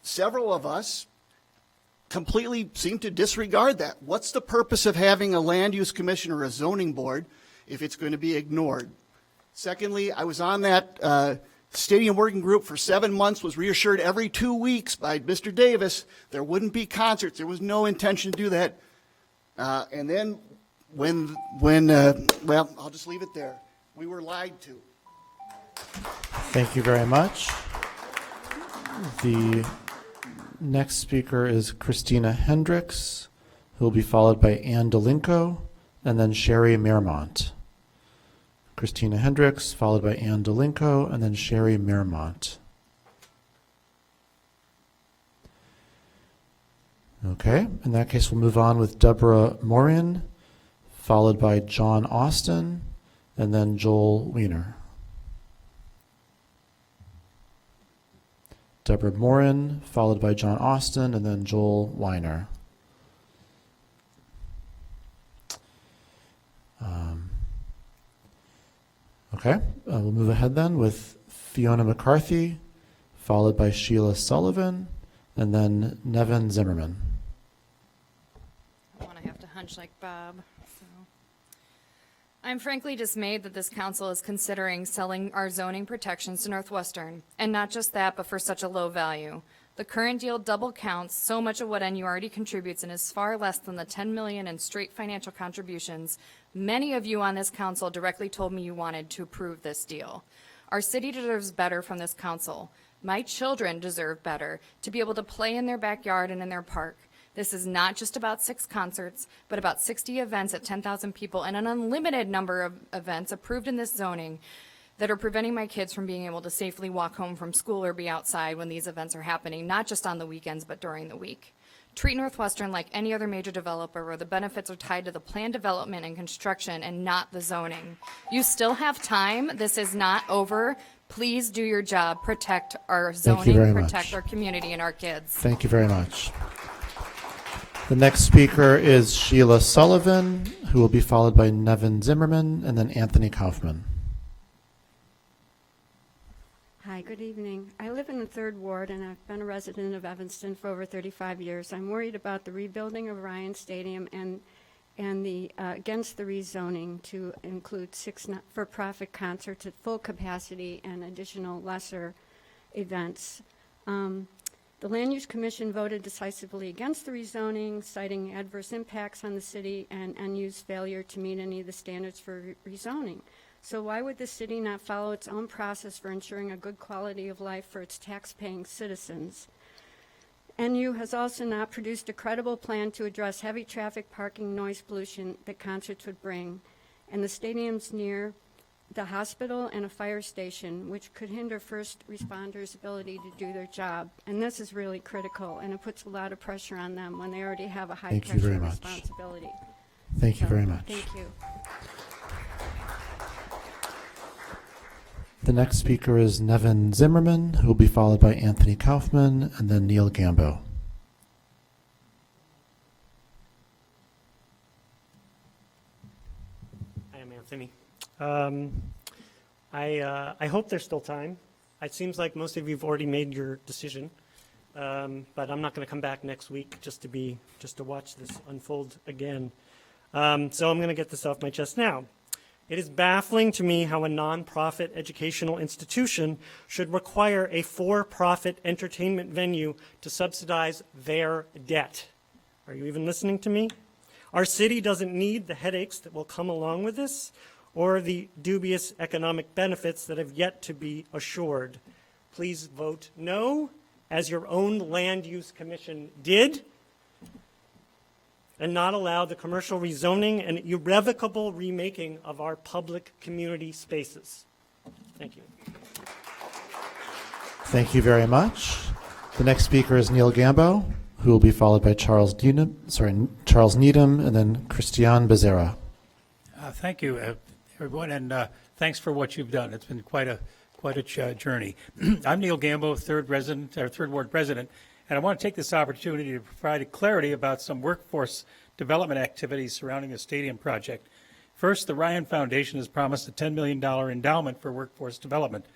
several of us completely seem to disregard that. What's the purpose of having a land use commission or a zoning board if it's going to be ignored? Secondly, I was on that stadium working group for 7 months, was reassured every 2 weeks by Mr. Davis there wouldn't be concerts. There was no intention to do that. And then when well, I'll just leave it there. We were lied to. Thank you very much. The next speaker is Christina Hendricks, who will be followed by Ann Dolinko and then Sherry Merrimont. Christina Hendricks, followed by Ann Dolinko, and then Sherry Merrimont. Okay, in that case, we'll move on with Deborah Morin, followed by John Austin, and then Joel Wiener. Deborah Morin, followed by John Austin, and then Joel Weiner. Okay, we'll move ahead then with Fiona McCarthy, followed by Sheila Sullivan, and then Nevin Zimmerman. I want to have to hunch like Bob. So. I'm frankly dismayed that this council is considering selling our zoning protections to Northwestern, and not just that, but for such a low value. The current deal double counts so much of what NU already contributes and is far less than the $10 million in straight financial contributions. Many of you on this council directly told me you wanted to approve this deal. Our city deserves better from this council. My children deserve better, to be able to play in their backyard and in their park. This is not just about 6 concerts, but about 60 events at 10,000 people and an unlimited number of events approved in this zoning that are preventing my kids from being able to safely walk home from school or be outside when these events are happening, not just on the weekends, but during the week. Treat Northwestern like any other major developer where the benefits are tied to the planned development and construction and not the zoning. You still have time. This is not over. Please do your job. Protect our zoning, protect our community and our kids. Thank you very much. The next speaker is Sheila Sullivan, who will be followed by Nevin Zimmerman and then Anthony Kaufman. Hi, good evening. I live in the 3rd Ward, and I've been a resident of Evanston for over 35 years. I'm worried about the rebuilding of Ryan Stadium and the against the rezoning to include 6 for-profit concerts at full capacity and additional lesser events. The Land Use Commission voted decisively against the rezoning, citing adverse impacts on the city and NU's failure to meet any of the standards for rezoning. So why would the city not follow its own process for ensuring a good quality of life for its tax-paying citizens? NU has also not produced a credible plan to address heavy traffic, parking, noise pollution that concerts would bring, and the stadium's near the hospital and a fire station, which could hinder first responders' ability to do their job. And this is really critical, and it puts a lot of pressure on them when they already have a high-pressure responsibility. Thank you very much. Thank you. The next speaker is Nevin Zimmerman, who will be followed by Anthony Kaufman and then Neil Gambo. Hi, I'm Anthony. I hope there's still time. It seems like most of you have already made your decision, but I'm not going to come back next week just to watch this unfold again. So I'm going to get this off my chest now. It is baffling to me how a nonprofit educational institution should require a for-profit entertainment venue to subsidize their debt. Are you even listening to me? Our city doesn't need the headaches that will come along with this, or the dubious economic benefits that have yet to be assured. Please vote no, as your own Land Use Commission did, and not allow the commercial rezoning and irrevocable remaking of our public community spaces. Thank you. Thank you very much. The next speaker is Neil Gambo, who will be followed by Charles Needham, and then Christian Becerra. Thank you, everyone, and thanks for what you've done. It's been quite a journey. I'm Neil Gambo, third ward president, and I want to take this opportunity to provide clarity about some workforce development activities surrounding the stadium project. First, the Ryan Foundation has promised a $10 million endowment for workforce development.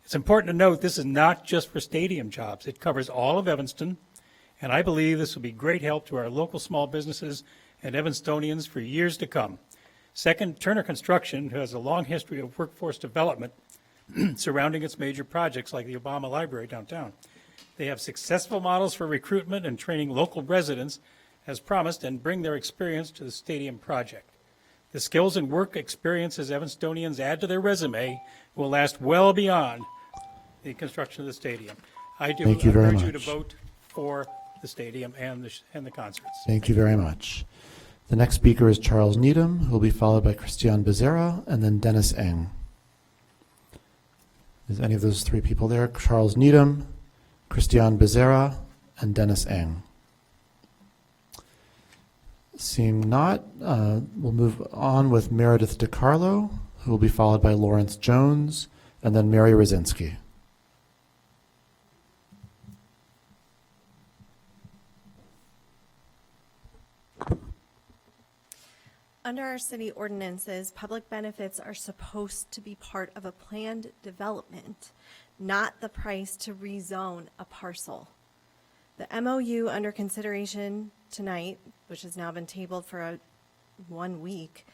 It's important to note this is not just for stadium jobs. It covers all of Evanston, and I believe this will be great help to our local small businesses and Evanstonians for years to come. Second, Turner Construction, who has a long history of workforce development surrounding its major projects like the Obama Library downtown. They have successful models for recruitment and training local residents as promised and bring their experience to the stadium project. The skills and work experiences Evanstonians add to their resume will last well beyond the construction of the stadium. I do urge you to vote for the stadium and the concerts. Thank you very much. The next speaker is Charles Needham, who will be followed by Christian Becerra and then Dennis Eng. Is any of those three people there? Charles Needham, Christian Becerra, and Dennis Eng. Seeing not, we'll move on with Meredith DiCarlo, who will be followed by Lawrence Jones, and then Mary Rosinski. Under our city ordinances, public benefits are supposed to be part of a planned development, not the price to rezone a parcel. The MOU under consideration tonight, which has now been tabled for 1 week,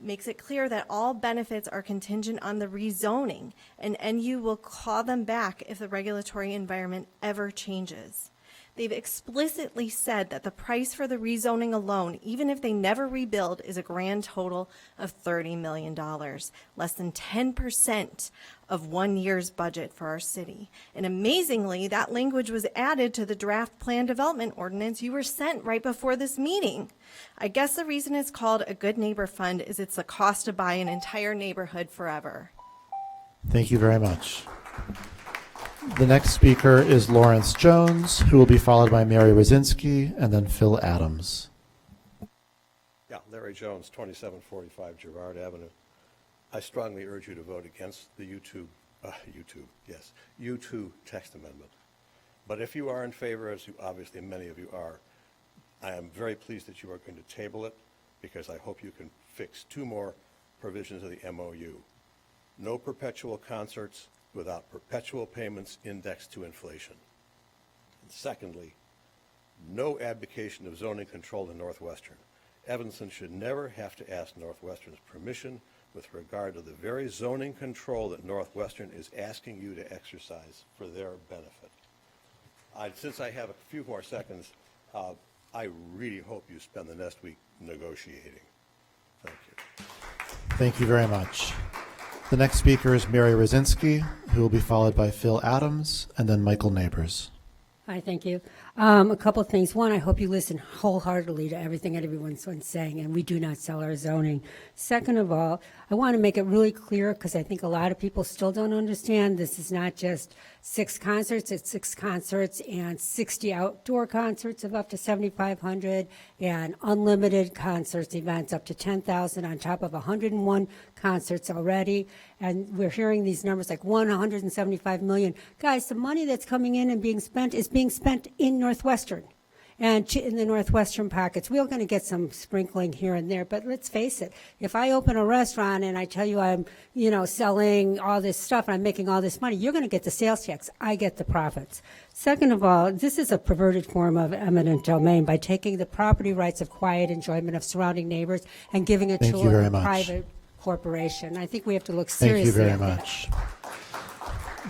makes it clear that all benefits are contingent on the rezoning, and NU will claw them back if the regulatory environment ever changes. They've explicitly said that the price for the rezoning alone, even if they never rebuild, is a grand total of $30 million, less than 10% of 1 year's budget for our city. And amazingly, that language was added to the draft plan development ordinance you were sent right before this meeting. I guess the reason it's called a good neighbor fund is it's the cost to buy an entire neighborhood forever. Thank you very much. The next speaker is Lawrence Jones, who will be followed by Mary Rosinski and then Phil Adams. Yeah, Larry Jones, 2745 Girard Avenue. I strongly urge you to vote against the U2 text amendment. But if you are in favor, as you, obviously many of you are, I am very pleased that you are going to table it because I hope you can fix 2 more provisions of the MOU. No perpetual concerts without perpetual payments indexed to inflation. And secondly, no abdication of zoning control to Northwestern. Evanston should never have to ask Northwestern's permission with regard to the very zoning control that Northwestern is asking you to exercise for their benefit. Since I have a few more seconds, I really hope you spend the next week negotiating. Thank you. Thank you very much. The next speaker is Mary Rosinski, who will be followed by Phil Adams and then Michael Neighbors. Hi, thank you. A couple of things. One, I hope you listen wholeheartedly to everything that everyone's saying, and we do not sell our zoning. Second of all, I want to make it really clear, because I think a lot of people still don't understand, this is not just 6 concerts, it's 6 concerts and 60 outdoor concerts of up to 7,500 and unlimited concerts events up to 10,000 on top of 101 concerts already. And we're hearing these numbers like 175 million. Guys, the money that's coming in and being spent is being spent in Northwestern. And in the Northwestern pockets, we're going to get some sprinkling here and there. But let's face it, if I open a restaurant and I tell you I'm, selling all this stuff and I'm making all this money, you're going to get the sales tax. I get the profits. Second of all, this is a perverted form of eminent domain by taking the property rights of quiet enjoyment of surrounding neighbors and giving it Thank to you very a much. private corporation. I think we have to look Thank seriously you very at that. much.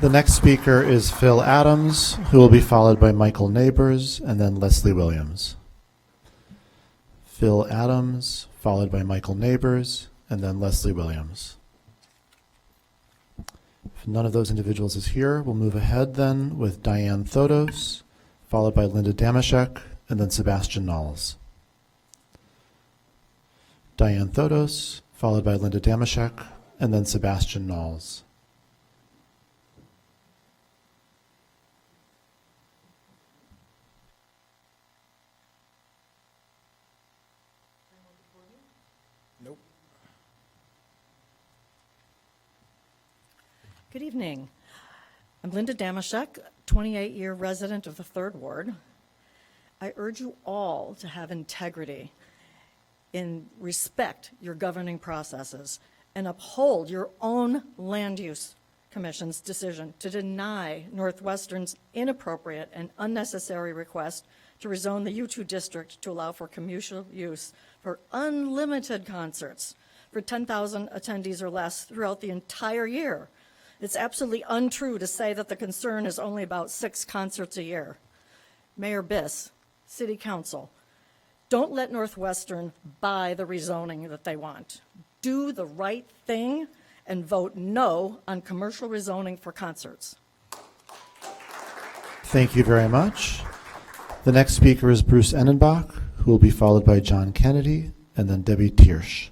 The next speaker is Phil Adams, who will be followed by Michael Neighbors and then Leslie Williams. Phil Adams, followed by Michael Neighbors, and then Leslie Williams. If none of those individuals is here, we'll move ahead then with Diane Thodos, followed by Linda Damashek, and then Sebastian Knowles. Diane Thodos, followed by Linda Damashek, and then Sebastian Knowles. Nope. Good evening. I'm Linda Damashek, 28-year resident of the 3rd Ward. I urge you all to have integrity and respect your governing processes and uphold your own land use commission's decision to deny Northwestern's inappropriate and unnecessary request to rezone the U2 district to allow for commercial use for unlimited concerts for 10,000 attendees or less throughout the entire year. It's absolutely untrue to say that the concern is only about 6 concerts a year. Mayor Biss, City Council, don't let Northwestern buy the rezoning that they want. Do the right thing and vote no on commercial rezoning for concerts. Thank you very much. The next speaker is Bruce Enenbach, who will be followed by John Kennedy and then Debbie Tiersch.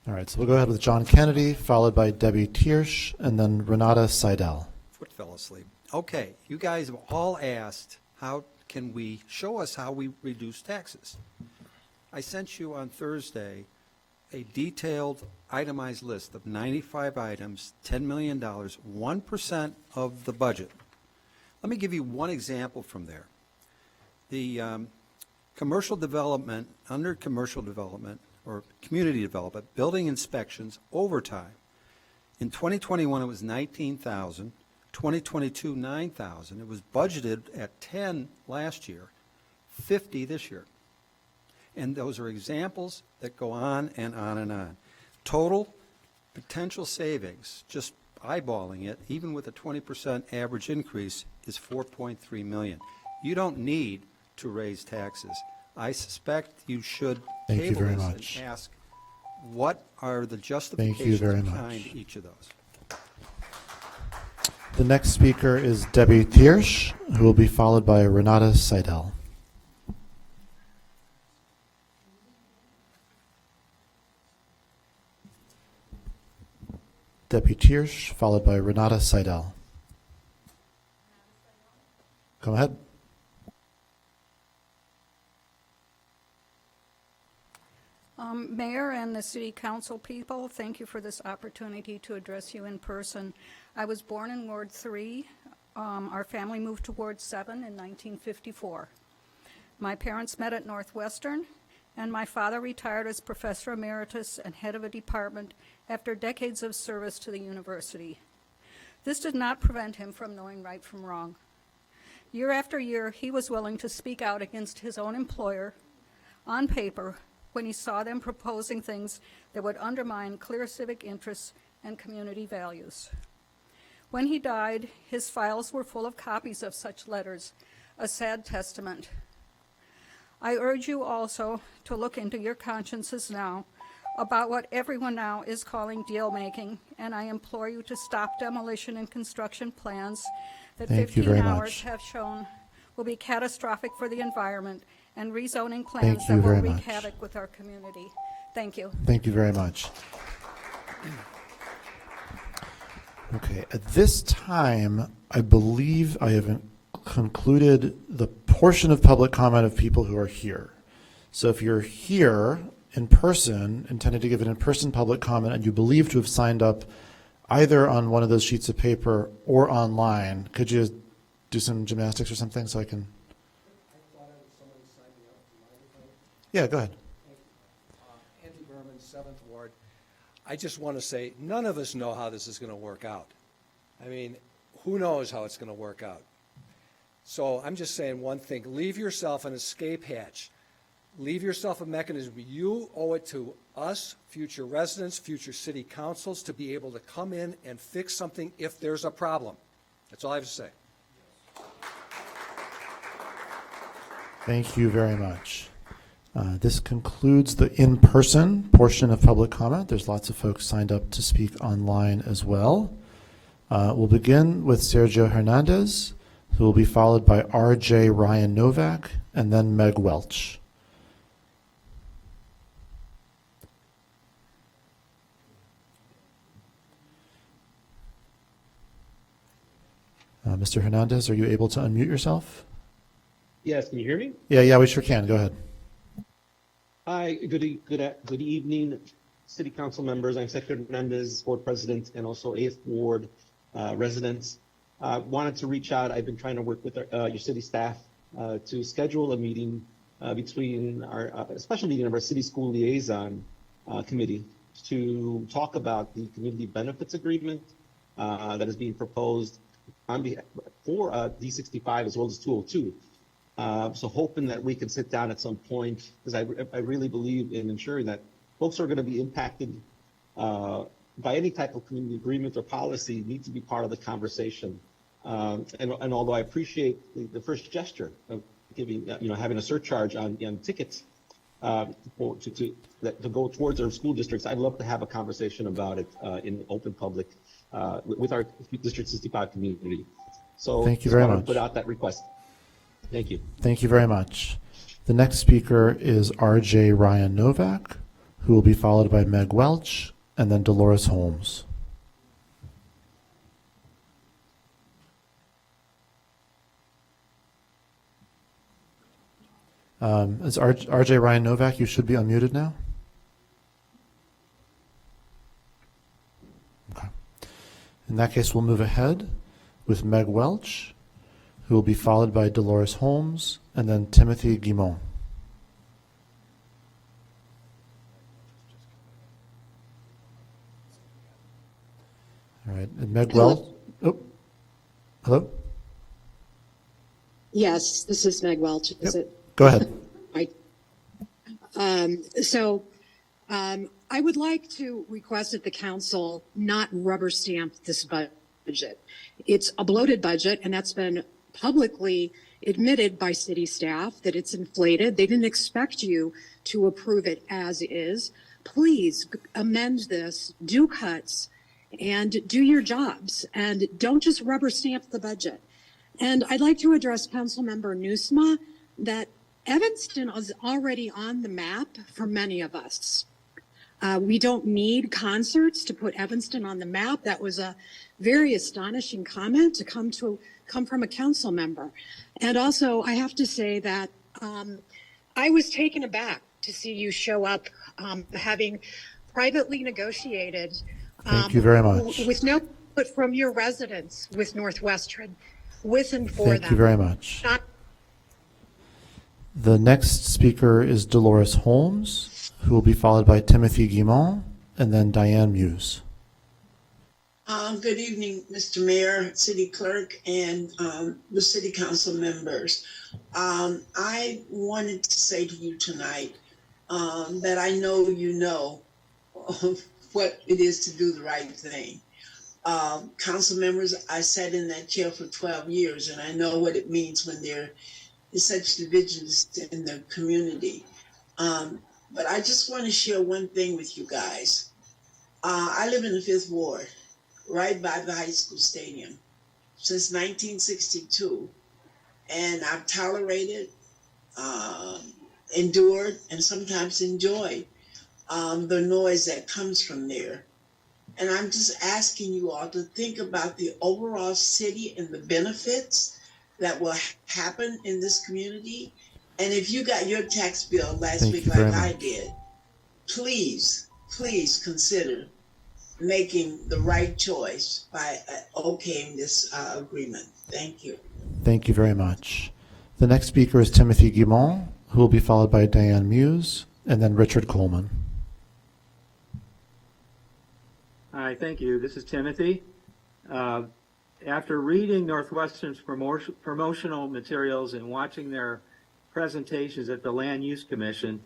All right, so we'll go ahead with John Kennedy, followed by Debbie Tiersch, and then Renata Seidel. Foot fell asleep. Okay, you guys have all asked, how can we show us how we reduce taxes? I sent you on Thursday a detailed itemized list of 95 items, $10 million, 1% of the budget. Let me give you one example from there. The commercial development, under commercial development, or community development, building inspections, overtime. In 2021, it was 19,000. 2022, 9,000. It was budgeted at 10 last year, 50 this year. And those are examples that go on and on and on. Total potential savings, just eyeballing it, even with a 20% average increase, is $4.3 million. You don't need to raise taxes. I suspect you should Thank you table very this much. and ask what are the Thank you justifications very behind much. each of those. The next speaker is Debbie Tiersch, who will be followed by Renata Seidel. Debbie Tiersch, followed by Renata Seidel. Go ahead. Mayor and the City Council people, thank you for this opportunity to address you in person. I was born in Ward 3. Our family moved to Ward 7 in 1954. My parents met at Northwestern, and my father retired as professor emeritus and head of a department after decades of service to the university. This did not prevent him from knowing right from wrong. Year after year, he was willing to speak out against his own employer on paper when he saw them proposing things that would undermine clear civic interests and community values. When he died, his files were full of copies of such letters, a sad testament. I urge you also to look into your consciences now about what everyone now is calling deal-making, and I implore you to stop demolition and construction plans that Thank you 15 very hours much. have shown will be catastrophic for the environment, and rezoning plans Thank you that will very wreak much. havoc with our community. Thank you. Thank you very much. Okay, at this time, I believe I have concluded the portion of public comment of people who are here. So if you're here in person, intending to give an in-person public comment, and you believe to have signed up either on one of those sheets of paper or online. Could you do some gymnastics or something so I can? Yeah, go ahead. Andy Berman, 7th Ward. I just want to say, none of us know how this is going to work out. I mean, who knows how it's going to work out? So I'm just saying one thing. Leave yourself an escape hatch. Leave yourself a mechanism. You owe it to us, future residents, future city councils, to be able to come in and fix something if there's a problem. That's all I have to say. Thank you very much. This concludes the in-person portion of public comment. There's lots of folks signed up to speak online as well. We'll begin with Sergio Hernandez, who will be followed by R.J. Ryan Novak, and then Meg Welch. Mr. Hernandez, are you able to unmute yourself? Yes, can you hear me? Yeah, we sure can. Go ahead. Hi, good evening, City Council members. I'm Secretary Hernandez, Board President, and also 8th Ward residents. Wanted to reach out. I've been trying to work with your city staff to schedule a meeting between a special meeting of our City School Liaison Committee to talk about the Community Benefits Agreement that is being proposed on behalf for D65 as well as 202. So hoping that we can sit down at some point, because I really believe in ensuring that folks who are going to be impacted by any type of community agreement or policy need to be part of the conversation. And although I appreciate the first gesture of giving, having a surcharge on tickets to go towards our school districts, I'd love to have a conversation about it in open public with our District 65 community. So Thank you very much. Put out that request. Thank you. Thank you very much. The next speaker is R.J. Ryan Novak, who will be followed by Meg Welch and then Dolores Holmes. Is R.J. Ryan Novak, you should be unmuted now. Okay. In that case, we'll move ahead with Meg Welch, who will be followed by Dolores Holmes and then Timothy Guimont. All right, and Meg Welch. Oh, hello? Yes, this is Meg Welch. Is it? Go ahead. Right. I would like to request that the council not rubber stamp this budget. It's a bloated budget, and that's been publicly admitted by city staff that it's inflated. They didn't expect you to approve it as is. Please amend this, do cuts, and do your jobs, and don't just rubber stamp the budget. And I'd like to address Councilmember Nusma that Evanston is already on the map for many of us. We don't need concerts to put Evanston on the map. That was a very astonishing comment to come from a council member. And also, I have to say that I was taken aback to see you show up having privately negotiated. Thank you very much. With no input from your residents with Northwestern, with and for them. Thank you very much. The next speaker is Dolores Holmes, who will be followed by Timothy Guimont and then Diane Muse. Good evening, Mr. Mayor, City Clerk, and the City Council members. I wanted to say to you tonight that I know you know what it is to do the right thing. Council members, I sat in that chair for 12 years, and I know what it means when there is such divisions in the community. But I just want to share one thing with you guys. I live in the 5th Ward, right by the high school stadium, since 1962. And I've tolerated, endured, and sometimes enjoyed the noise that comes from there. And I'm just asking you all to think about the overall city and the benefits that will happen in this community. And if you got your tax bill last week like I did, please consider making the right choice by okaying this agreement. Thank you. Thank you very much. The next speaker is Timothy Guimont, who will be followed by Diane Muse, and then Richard Coleman. Hi, thank you. This is Timothy. After reading Northwestern's promotional materials and watching their presentations at the Land Use Commission,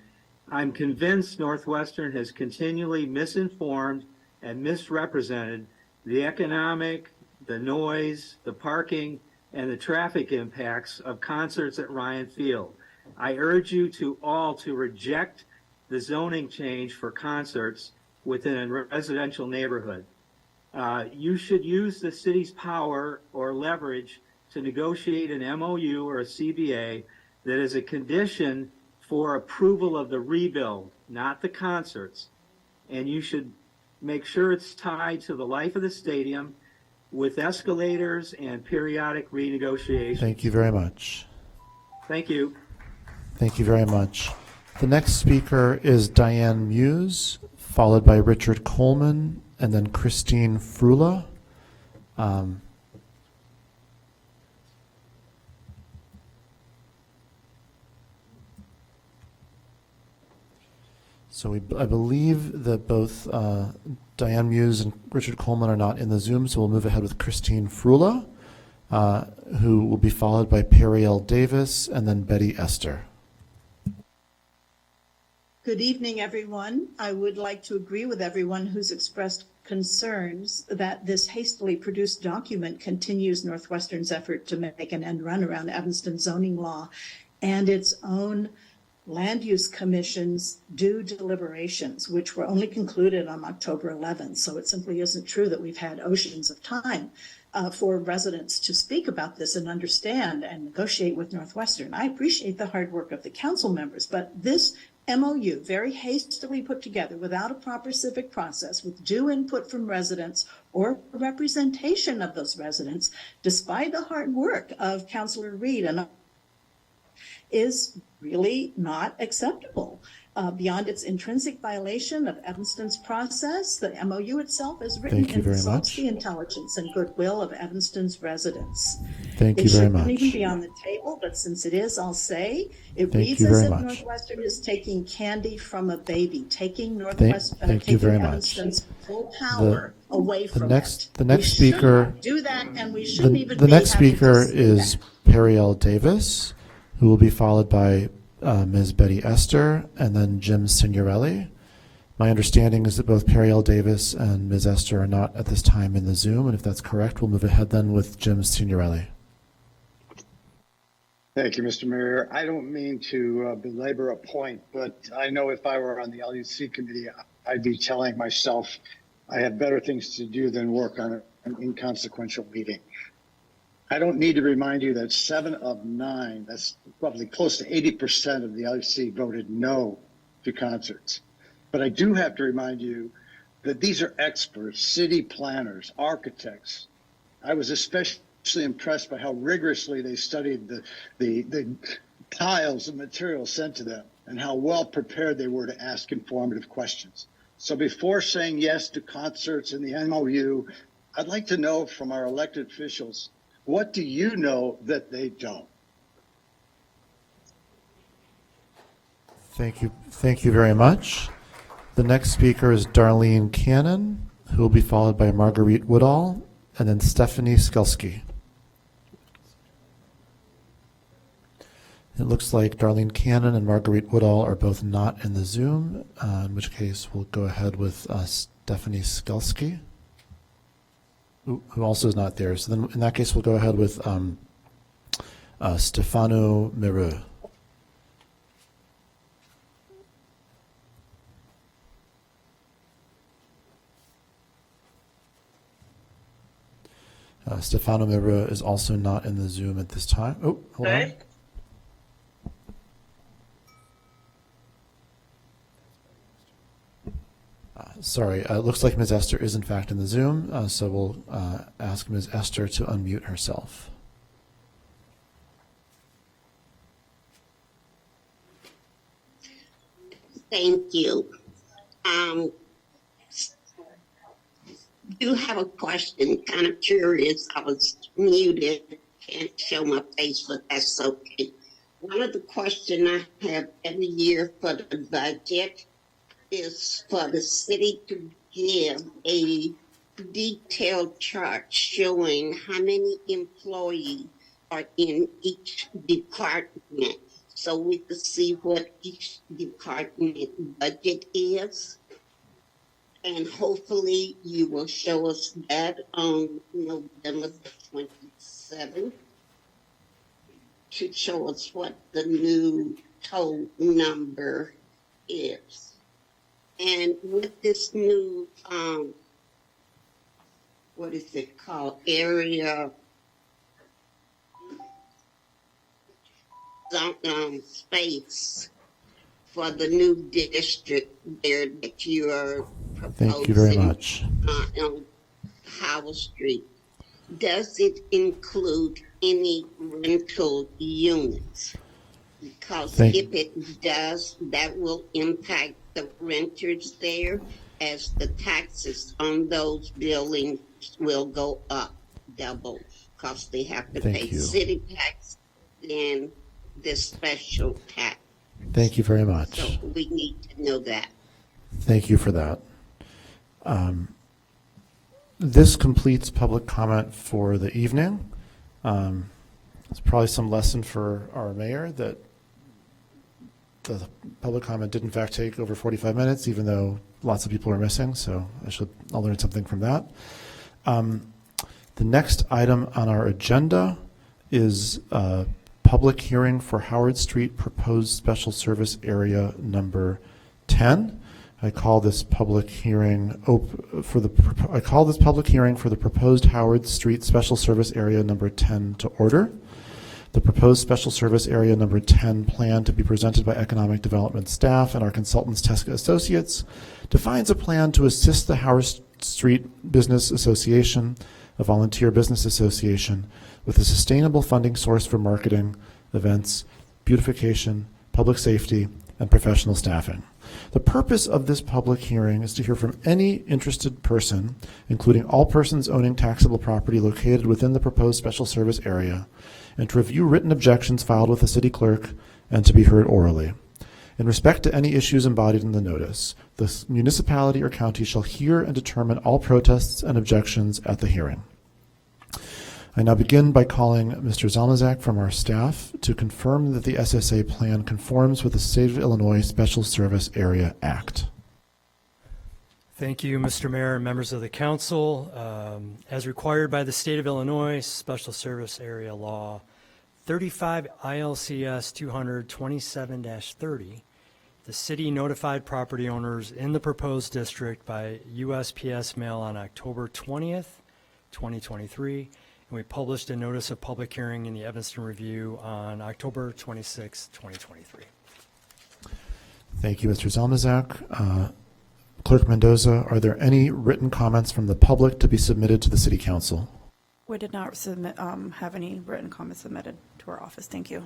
I'm convinced Northwestern has continually misinformed and misrepresented the economic, the noise, the parking, and the traffic impacts of concerts at Ryan Field. I urge you all to reject the zoning change for concerts within a residential neighborhood. You should use the city's power or leverage to negotiate an MOU or a CBA that is a condition for approval of the rebuild, not the concerts. And you should make sure it's tied to the life of the stadium with escalators and periodic renegotiations. Thank you very much. Thank you. Thank you very much. The next speaker is Diane Muse, followed by Richard Coleman, and then Christine Frula. So I believe that both Diane Muse and Richard Coleman are not in the Zoom, so we'll move ahead with Christine Frula, who will be followed by Periel Davis and then Betty Esther. Good evening, everyone. I would like to agree with everyone who's expressed concerns that this hastily produced document continues Northwestern's effort to make an end run around Evanston zoning law and its own Land Use Commission's due deliberations, which were only concluded on October 11th. So it simply isn't true that we've had oceans of time for residents to speak about this and understand and negotiate with Northwestern. I appreciate the hard work of the council members, but this MOU, very hastily put together without a proper civic process, with due input from residents or representation of those residents, despite the hard work of Councilor Reed, and is really not acceptable. Beyond its intrinsic violation of Evanston's process, the MOU itself is written Thank you and very insults much. the intelligence and goodwill of Evanston's residents. Thank you very much. It shouldn't even be on the table, but since it is, I'll say, it Thank reads you as very if much. Northwestern is taking candy from a baby, taking Thank you very much. Evanston's full power away The from next it. the next We should speaker not do that, and we shouldn't even the be next having to speaker say is that. Periel Davis, who will be followed by Ms. Betty Esther and then Jim Signorelli. My understanding is that both Periel Davis and Ms. Esther are not at this time in the Zoom, and if that's correct, we'll move ahead then with Jim Signorelli. Thank you, Mr. Mayor. I don't mean to belabor a point, but I know if I were on the LUC committee, I'd be telling myself I have better things to do than work on an inconsequential meeting. I don't need to remind you that 7 of 9, that's roughly close to 80% of the LUC voted no to concerts. But I do have to remind you that these are experts, city planners, architects. I was especially impressed by how rigorously they studied the piles of material sent to them and how well prepared they were to ask informative questions. So before saying yes to concerts in the MOU, I'd like to know from our elected officials, what do you know that they don't? Thank you very much. The next speaker is Darlene Cannon, who will be followed by Marguerite Woodall and then Stephanie Skelski. It looks like Darlene Cannon and Marguerite Woodall are both not in the Zoom, in which case we'll go ahead with Stephanie Skelski, who also is not there. So then in that case, we'll go ahead with Stefano Mereux. Stefano Mereux is also not in the Zoom at this time. Oh, hold on. Sorry, it looks like Ms. Esther is in fact in the Zoom, so we'll ask Ms. Esther to unmute herself. Thank you. do have a question, kind of curious. I was muted, can't show my face, but that's okay. One of the questions I have every year for the budget is for the city to give a detailed chart showing how many employees are in each department, so we could see what each department budget is. And hopefully you will show us that on November 27th to show us what the new total number is. And with this new, what is it called, area space for the new district there that you are proposing. Thank you very much. On Howard Street. Does it include any rental units? Because if it does, that will impact the renters there, as the taxes on those buildings will go up double, because they have to pay city tax and this special tax. Thank you very much. So we need to know that. Thank you for that. This completes public comment for the evening. It's probably some lesson for our mayor that the public comment did in fact take over 45 minutes, even though lots of people are missing, so I'll learn something from that. The next item on our agenda is a public hearing for Howard Street proposed special service area number 10. I call this public hearing for the proposed Howard Street special service area number 10 to order. The proposed special service area number 10 plan to be presented by Economic Development staff and our consultants Tesca Associates defines a plan to assist the Howard Street Business Association, a volunteer business association, with a sustainable funding source for marketing, events, beautification, public safety, and professional staffing. The purpose of this public hearing is to hear from any interested person, including all persons owning taxable property located within the proposed special service area, and to review written objections filed with the city clerk and to be heard orally. In respect to any issues embodied in the notice, the municipality or county shall hear and determine all protests and objections at the hearing. I now begin by calling Mr. Zalmazak from our staff to confirm that the SSA plan conforms with the State of Illinois Special Service Area Act. Thank you, Mr. Mayor and members of the council. As required by the State of Illinois Special Service Area Law 35 ILCS 200-27-30, the city notified property owners in the proposed district by USPS mail on October 20th, 2023, and we published a notice of public hearing in the Evanston Review on October 26, 2023. Thank you, Mr. Zalmazak. Clerk Mendoza, are there any written comments from the public to be submitted to the City Council? We did not have any written comments submitted to our office. Thank you.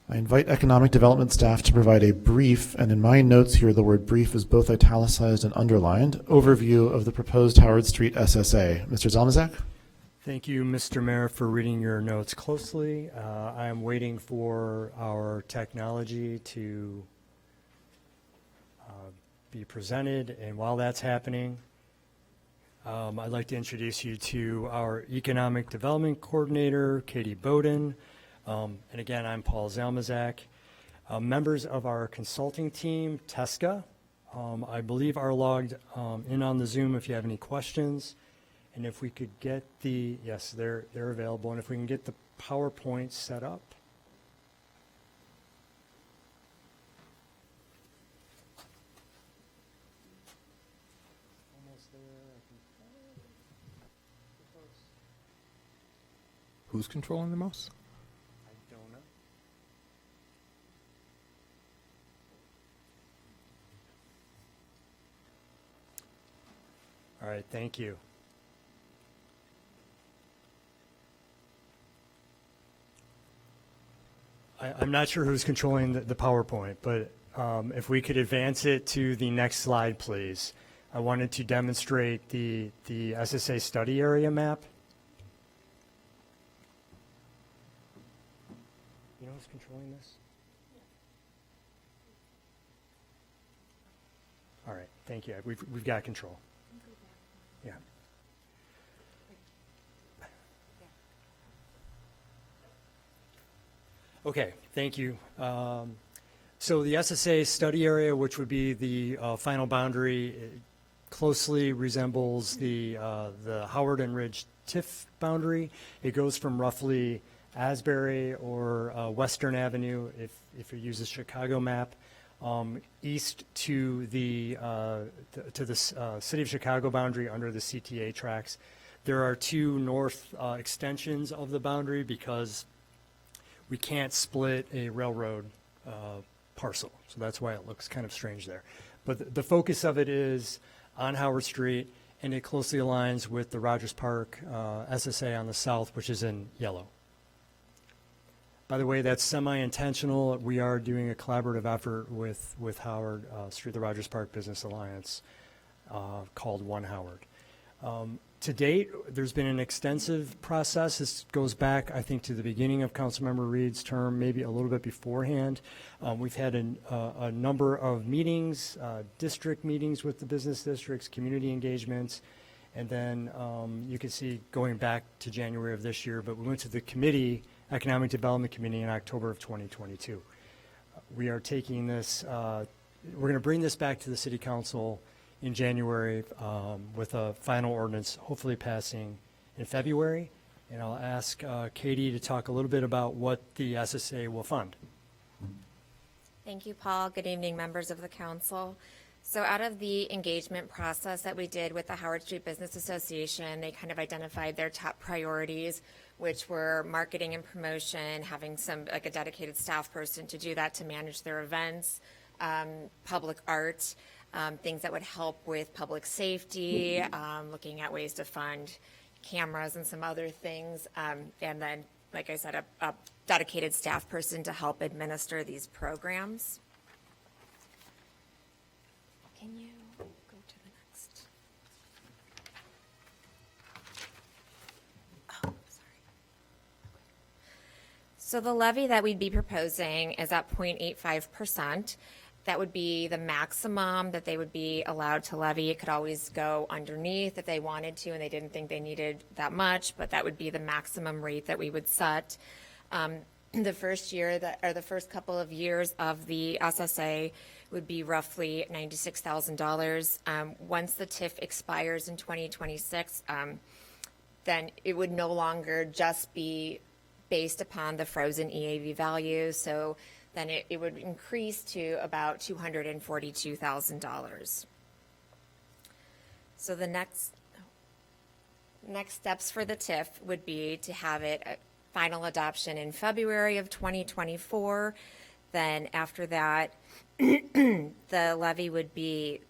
I invite Economic Development staff to provide a brief, and in my notes here the word brief is both italicized and underlined, overview of the proposed Howard Street SSA. Mr. Zalmazak? Thank you, Mr. Mayor, for reading your notes closely. I am waiting for our technology to be presented, and while that's happening, I'd like to introduce you to our Economic Development Coordinator, Katie Bowden, and again, I'm Paul Zalmazak. Members of our consulting team, Tesca, I believe are logged in on the Zoom if you have any questions, and if we could get yes, they're available, and if we can get the PowerPoint set up. Who's controlling the mouse? I don't know. All right, thank you. I'm not sure who's controlling the PowerPoint, but if we could advance it to the next slide, please. I wanted to demonstrate the SSA study area map. You know who's controlling this? All right, thank you. We've got control. Yeah. Okay, thank you. So the SSA study area, which would be the final boundary, closely resembles the Howard and Ridge TIF boundary. It goes from roughly Asbury or Western Avenue, if you use the Chicago map, east to the City of Chicago boundary under the CTA tracks. There are two north extensions of the boundary because we can't split a railroad parcel. So that's why it looks kind of strange there. But the focus of it is on Howard Street, and it closely aligns with the Rogers Park SSA on the south, which is in yellow. By the way, that's semi-intentional. We are doing a collaborative effort with Howard Street, the Rogers Park Business Alliance, called One Howard. To date, there's been an extensive process. This goes back, I think, to the beginning of Councilmember Reed's term, maybe a little bit beforehand. We've had a number of meetings, district meetings with the business districts, community engagements, and then you can see going back to January of this year, but we went to the committee, Economic Development Committee, in October of 2022. We are taking this, we're going to bring this back to the City Council in January with a final ordinance hopefully passing in February. And I'll ask Katie to talk a little bit about what the SSA will fund. Thank you, Paul. Good evening, members of the council. So out of the engagement process that we did with the Howard Street Business Association, they kind of identified their top priorities, which were marketing and promotion, having like a dedicated staff person to do that, to manage their events, public art, things that would help with public safety, looking at ways to fund cameras and some other things. And then, like I said, a dedicated staff person to help administer these programs. Can you go to the next? Oh, sorry. So the levy that we'd be proposing is at 0.85%. That would be the maximum that they would be allowed to levy. It could always go underneath if they wanted to and they didn't think they needed that much, but that would be the maximum rate that we would set. The first year or the first couple of years of the SSA would be roughly $96,000. Once the TIF expires in 2026, then it would no longer just be based upon the frozen EAV value. So then it would increase to about $242,000. So the next steps for the TIF would be to have it final adoption in February of 2024. Then after that, the levy would be,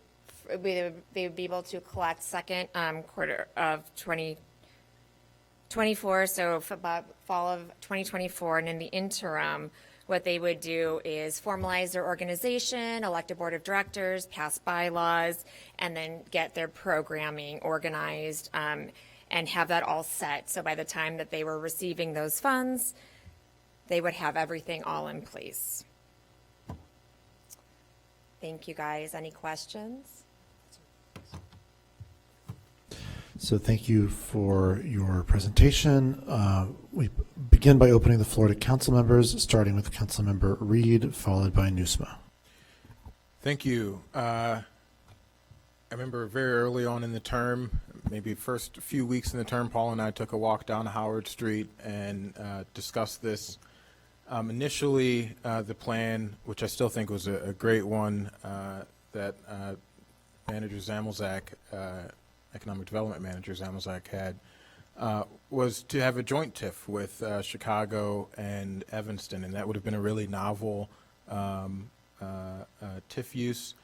they would be able to collect second quarter of 2024, so about fall of 2024. And in the interim, what they would do is formalize their organization, elect a board of directors, pass bylaws, and then get their programming organized and have that all set. So by the time that they were receiving those funds, they would have everything all in place. Thank you, guys. Any questions? So thank you for your presentation. We begin by opening the floor to council members, starting with Councilmember Reed, followed by Nusma. Thank you. I remember very early on in the term, maybe first few weeks in the term, Paul and I took a walk down Howard Street and discussed this. Initially, the plan, which I still think was a great one, that Manager Zamelzak, Economic Development Manager Zamelzak had, was to have a joint TIF with Chicago and Evanston, and that would have been a really novel TIF use.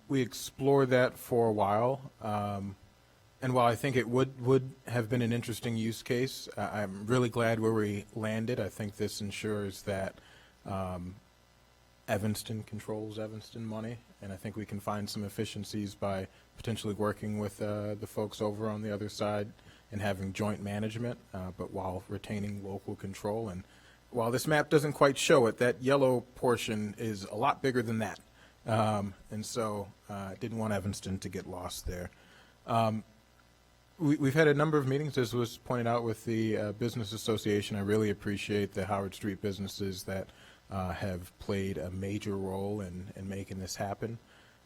We explored that for a while, and while I think it would have been an interesting use case, I'm really glad where we landed. I think this ensures that Evanston controls Evanston money, and I think we can find some efficiencies by potentially working with the folks over on the other side and having joint management, but while retaining local control. And while this map doesn't quite show it, that yellow portion is a lot bigger than that. And so I didn't want Evanston to get lost there. We've had a number of meetings, as was pointed out, with the Business Association. I really appreciate the Howard Street businesses that have played a major role in making this happen.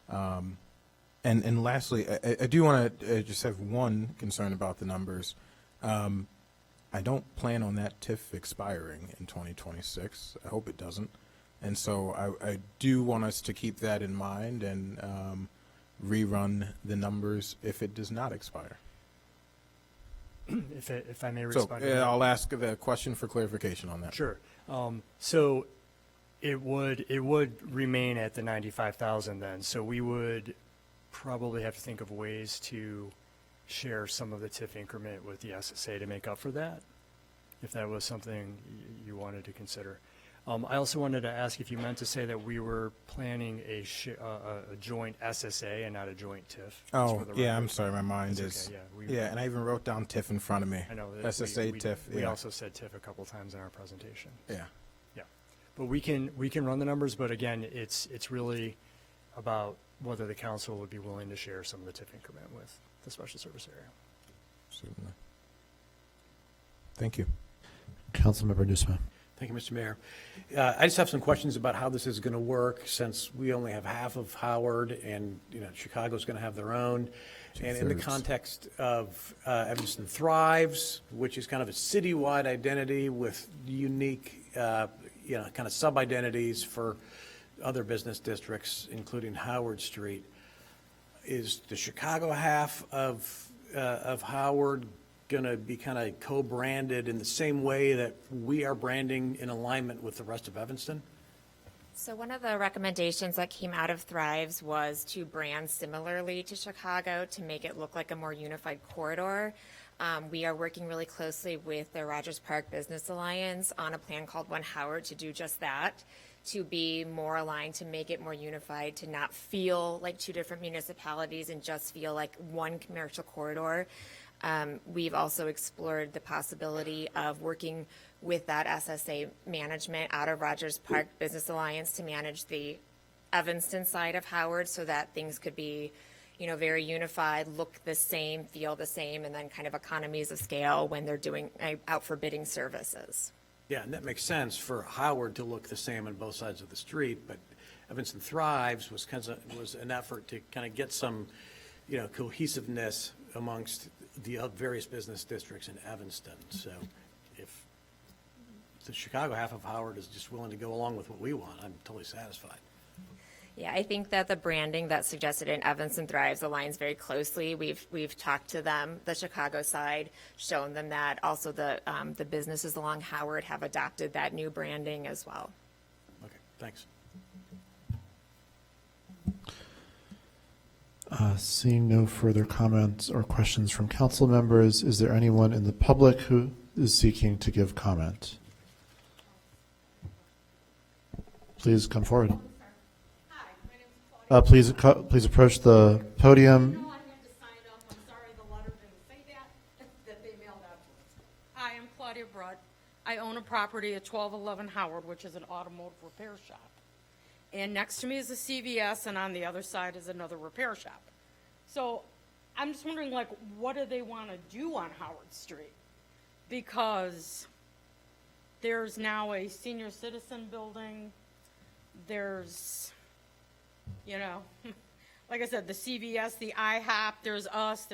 And lastly, I do want to just have one concern about the numbers. I don't plan on that TIF expiring in 2026. I hope it doesn't. And so I do want us to keep that in mind and rerun the numbers if it does not expire. If I may respond. So I'll ask the question for clarification on that. Sure. So it would remain at the 95,000 then. So we would probably have to think of ways to share some of the TIF increment with the SSA to make up for that, if that was something you wanted to consider. I also wanted to ask if you meant to say that we were planning a joint SSA and not a joint TIF. Oh, yeah, I'm sorry, my mind That's is. okay, yeah, Yeah, and I even wrote down TIF in front of me. I know. that SSA, TIF. We Yeah. also said TIF a couple times in our presentation. Yeah. Yeah. But we can run the numbers, but again, it's really about whether the council would be willing to share some of the TIF increment with the special service area. Certainly. Thank you. Councilmember Newsome. Thank you, Mr. Mayor. I just have some questions about how this is going to work, since we only have half of Howard, and Chicago's going to have their own. And in the context of Evanston Thrives, which is kind of a citywide identity with unique, kind of sub-identities for other business districts, including Howard Street, is the Chicago half of Howard going to be kind of co-branded in the same way that we are branding in alignment with the rest of Evanston? So one of the recommendations that came out of Thrives was to brand similarly to Chicago to make it look like a more unified corridor. We are working really closely with the Rogers Park Business Alliance on a plan called One Howard to do just that, to be more aligned, to make it more unified, to not feel like two different municipalities and just feel like one commercial corridor. We've also explored the possibility of working with that SSA management out of Rogers Park Business Alliance to manage the Evanston side of Howard, so that things could be, very unified, look the same, feel the same, and then kind of economies of scale when they're doing out for bidding services. Yeah, and that makes sense for Howard to look the same on both sides of the street, but Evanston Thrives was an effort to kind of get some, cohesiveness amongst the various business districts in Evanston. So if the Chicago half of Howard is just willing to go along with what we want, I'm totally satisfied. Yeah, I think that the branding that's suggested in Evanston Thrives aligns very closely. We've talked to them, the Chicago side, shown them that. Also, the businesses along Howard have adopted that new branding as well. Okay, thanks. Seeing no further comments or questions from council members, is there anyone in the public who is seeking to give comment? Please come forward. Please approach the podium. Hi, I'm Claudia Brutt. I own a property at 1211 Howard, which is an automotive repair shop. And next to me is a CVS, and on the other side is another repair shop. So I'm just wondering, what do they want to do on Howard Street? Because there's now a senior citizen building. There's, like I said, the CVS, the IHOP, there's us.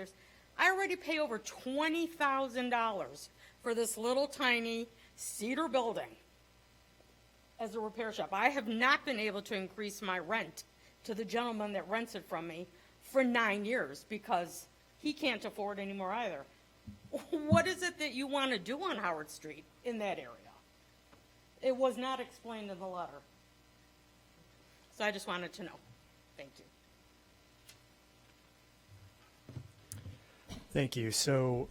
I already pay over $20,000 for this little tiny cedar building as a repair shop. I have not been able to increase my rent to the gentleman that rents it from me for 9 years because he can't afford anymore either. What is it that you want to do on Howard Street in that area? It was not explained in the letter. So I just wanted to know. Thank you. Thank you. So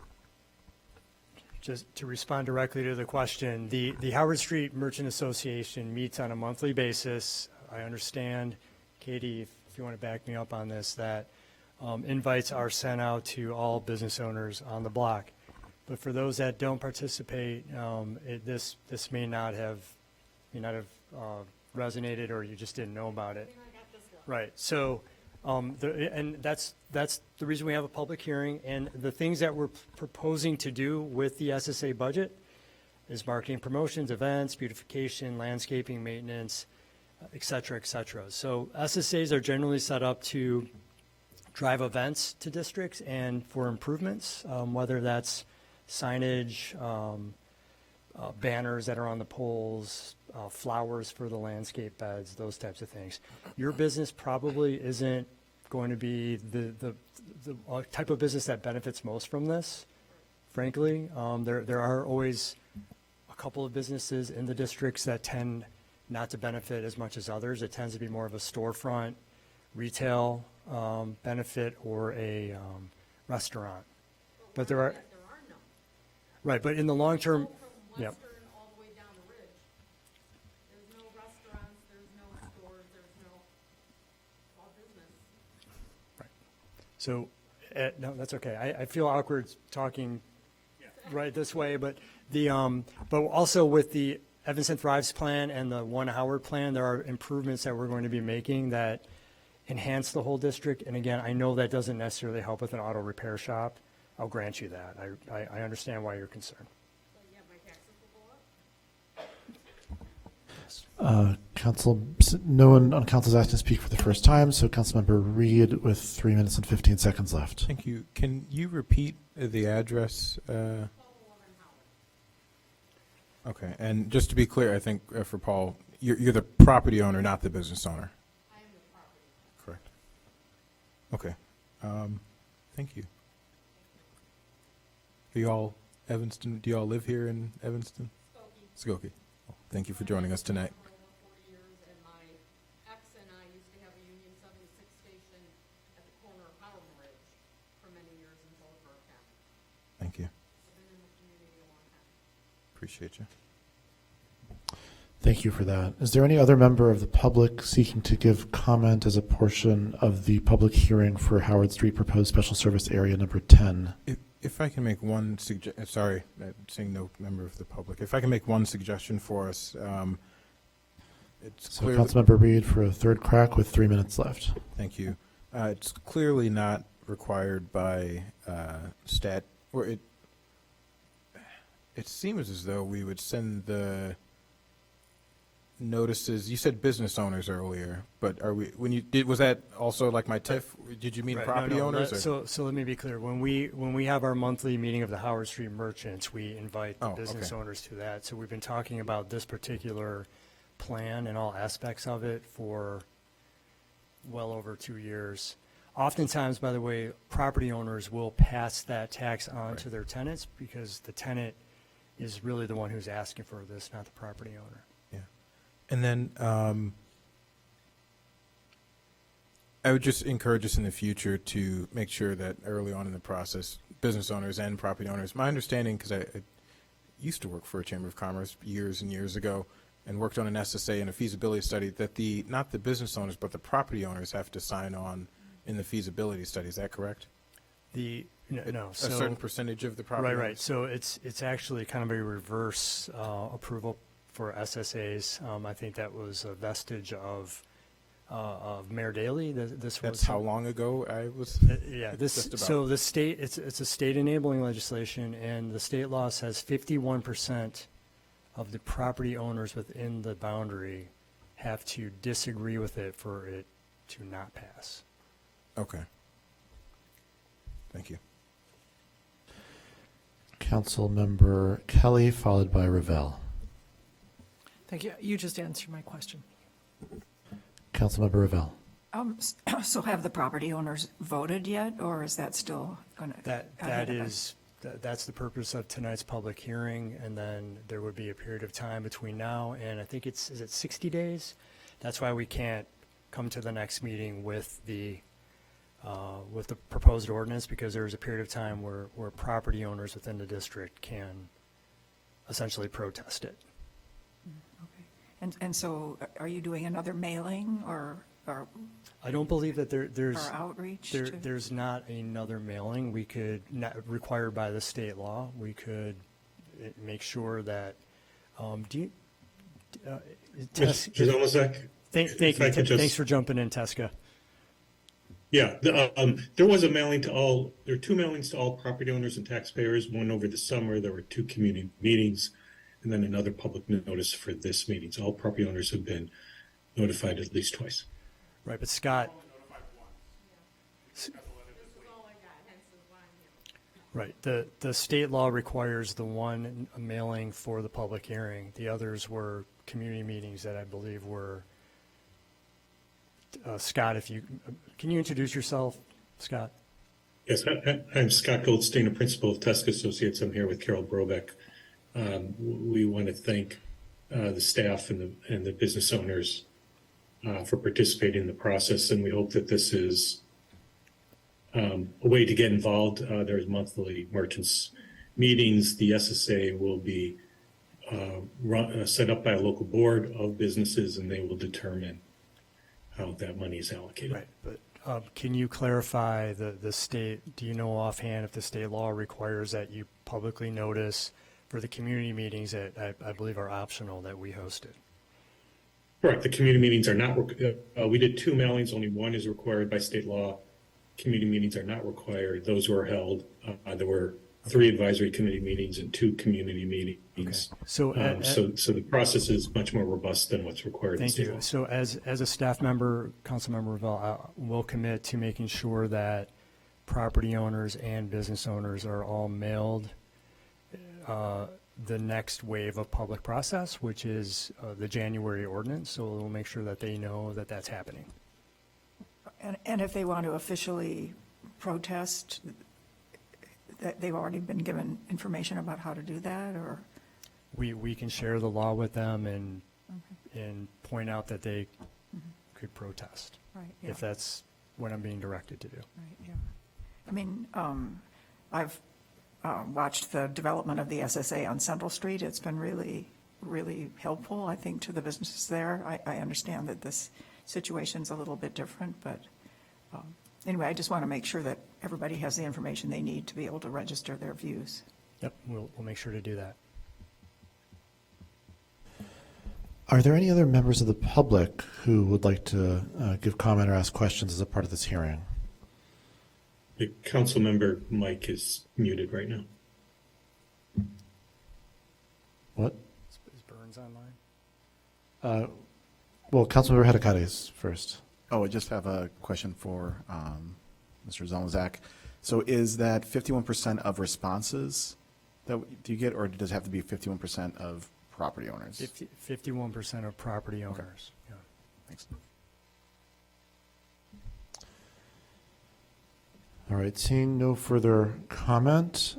just to respond directly to the question, the Howard Street Merchant Association meets on a monthly basis. I understand, Katie, if you want to back me up on this, that invites are sent out to all business owners on the block. But for those that don't participate, this may not have resonated, or you just didn't know about it. Right. So, and that's the reason we have a public hearing. And the things that we're proposing to do with the SSA budget is marketing, promotions, events, beautification, landscaping, maintenance, et cetera, et cetera. So SSAs are generally set up to drive events to districts and for improvements, whether that's signage, banners that are on the poles, flowers for the landscape beds, those types of things. Your business probably isn't going to be the type of business that benefits most from this, frankly. There are always a couple of businesses in the districts that tend not to benefit as much as others. It tends to be more of a storefront, retail benefit, or a restaurant. But there are none. Right, but in the long term, yeah. All the way down the ridge. There's no restaurants, there's no stores, there's no small business. Right. So, no, that's okay. I feel awkward talking right this way, but but also with the Evanston Thrives plan and the One Howard plan, there are improvements that we're going to be making that enhance the whole district. And again, I know that doesn't necessarily help with an auto repair shop. I'll grant you that. I understand why you're concerned. Council, no one on council is asking to speak for the first time, so Councilmember Reed with 3 minutes and 15 seconds left. Thank you. Can you repeat the address? Okay, and just to be clear, I think for Paul, you're the property owner, not the business owner. I am the property. Correct. Okay. Thank you. Are you all Evanston? Do you all live here in Evanston? Skokie. Well, thank you for joining us tonight. For over 40 years, and my ex and I used to have a Union 76 station at the corner of Howard Ridge for many years in Goldsboro County. Thank you. I've been in the community a long time. Appreciate you. Thank you for that. Is there any other member of the public seeking to give comment as a portion of the public hearing for Howard Street proposed special service area number 10? If I can make one sorry, seeing no member of the public. If I can make one suggestion for us, it's So clear. Councilmember Reed for a third crack with 3 minutes left. Thank you. It's clearly not required by stat, or it seems as though we would send the notices. You said business owners earlier, but are we, when you did, was that also like my TIF? Did you mean Right, property no, owners? So let me be clear. When we have our monthly meeting of the Howard Street merchants, we invite the business owners to that. So we've been talking about this particular plan and all aspects of it for well over 2 years. Oftentimes, by the way, property owners will pass that tax on to their tenants because the tenant is really the one who's asking for this, not the property owner. And then I would just encourage us in the future to make sure that early on in the process, business owners and property owners, my understanding, because I used to work for a Chamber of Commerce years and years ago and worked on an SSA and a feasibility study, that not the business owners, but the property owners have to sign on in the feasibility study. Is that correct? No. A certain percentage of the property Right. owners? So it's actually kind of a reverse approval for SSAs. I think that was a vestige of Mayor Daley. That's how long ago I was? Yeah. Just about. So the state, it's a state enabling legislation, and the state law says 51% of the property owners within the boundary have to disagree with it for it to not pass. Okay. Thank you. Councilmember Kelly, followed by Ravel. Thank you. You just answered my question. Councilmember Ravel. So have the property owners voted yet, or is that still going to? That's the purpose of tonight's public hearing, and then there would be a period of time between now and I think is it 60 days? That's why we can't come to the next meeting with the proposed ordinance, because there is a period of time where property owners within the district can essentially protest it. And so are you doing another mailing or I don't believe that there's. or outreach? There's not another mailing. We could, not required by the state law, we could make sure that, do you? Mr. Zelazek? Thank if I you. could just- Thanks for jumping in, Teska. Yeah, there was a mailing to all, there were 2 mailings to all property owners and taxpayers, one over the summer, there were 2 community meetings, and then another public notice for this meeting. So all property owners have been notified at least twice. Right, but Scott. Right, the state law requires the one mailing for the public hearing. The others were community meetings that I believe were, Scott, can you introduce yourself, Scott? Yes, I'm Scott Goldstein, a principal of Teska Associates. I'm here with Carol Brobeck. We want to thank the staff and the business owners for participating in the process, and we hope that this is a way to get involved. There's monthly merchants meetings. The SSA will be set up by a local board of businesses, and they will determine how that money is allocated. Right, but can you clarify the state, do you know offhand if the state law requires that you publicly notice for the community meetings that I believe are optional that we hosted? Correct. The community meetings are not, we did 2 mailings, only one is required by state law. Community meetings are not required. Those were held. There were 3 advisory committee meetings and 2 community meetings. Okay. So the process is much more robust than what's required in thank state you. law. So as a staff member, Councilmember Revelle, will commit to making sure that property owners and business owners are all mailed the next wave of public process, which is the January ordinance. So we'll make sure that they know that that's happening. And if they want to officially protest, that they've already been given information about how to do that, or? We can share the law with them and point out that they could protest. Right, yeah. If that's what I'm being directed to do. Right, yeah. I mean, I've watched the development of the SSA on Central Street. It's been really, really helpful, I think, to the businesses there. I understand that this situation's a little bit different, but anyway, I just want to make sure that everybody has the information they need to be able to register their views. Yep, we'll make sure to do that. Are there any other members of the public who would like to give comment or ask questions as a part of this hearing? The council member mic is muted right now. What? Is Burns online? Well, Councilmember Hedekades first. Oh, I just have a question for Mr. Zelazak. So is that 51% of responses that do you get, or does it have to be 51% of property owners? 51% of property owners. Okay. Yeah. Thanks. All right, seeing no further comment,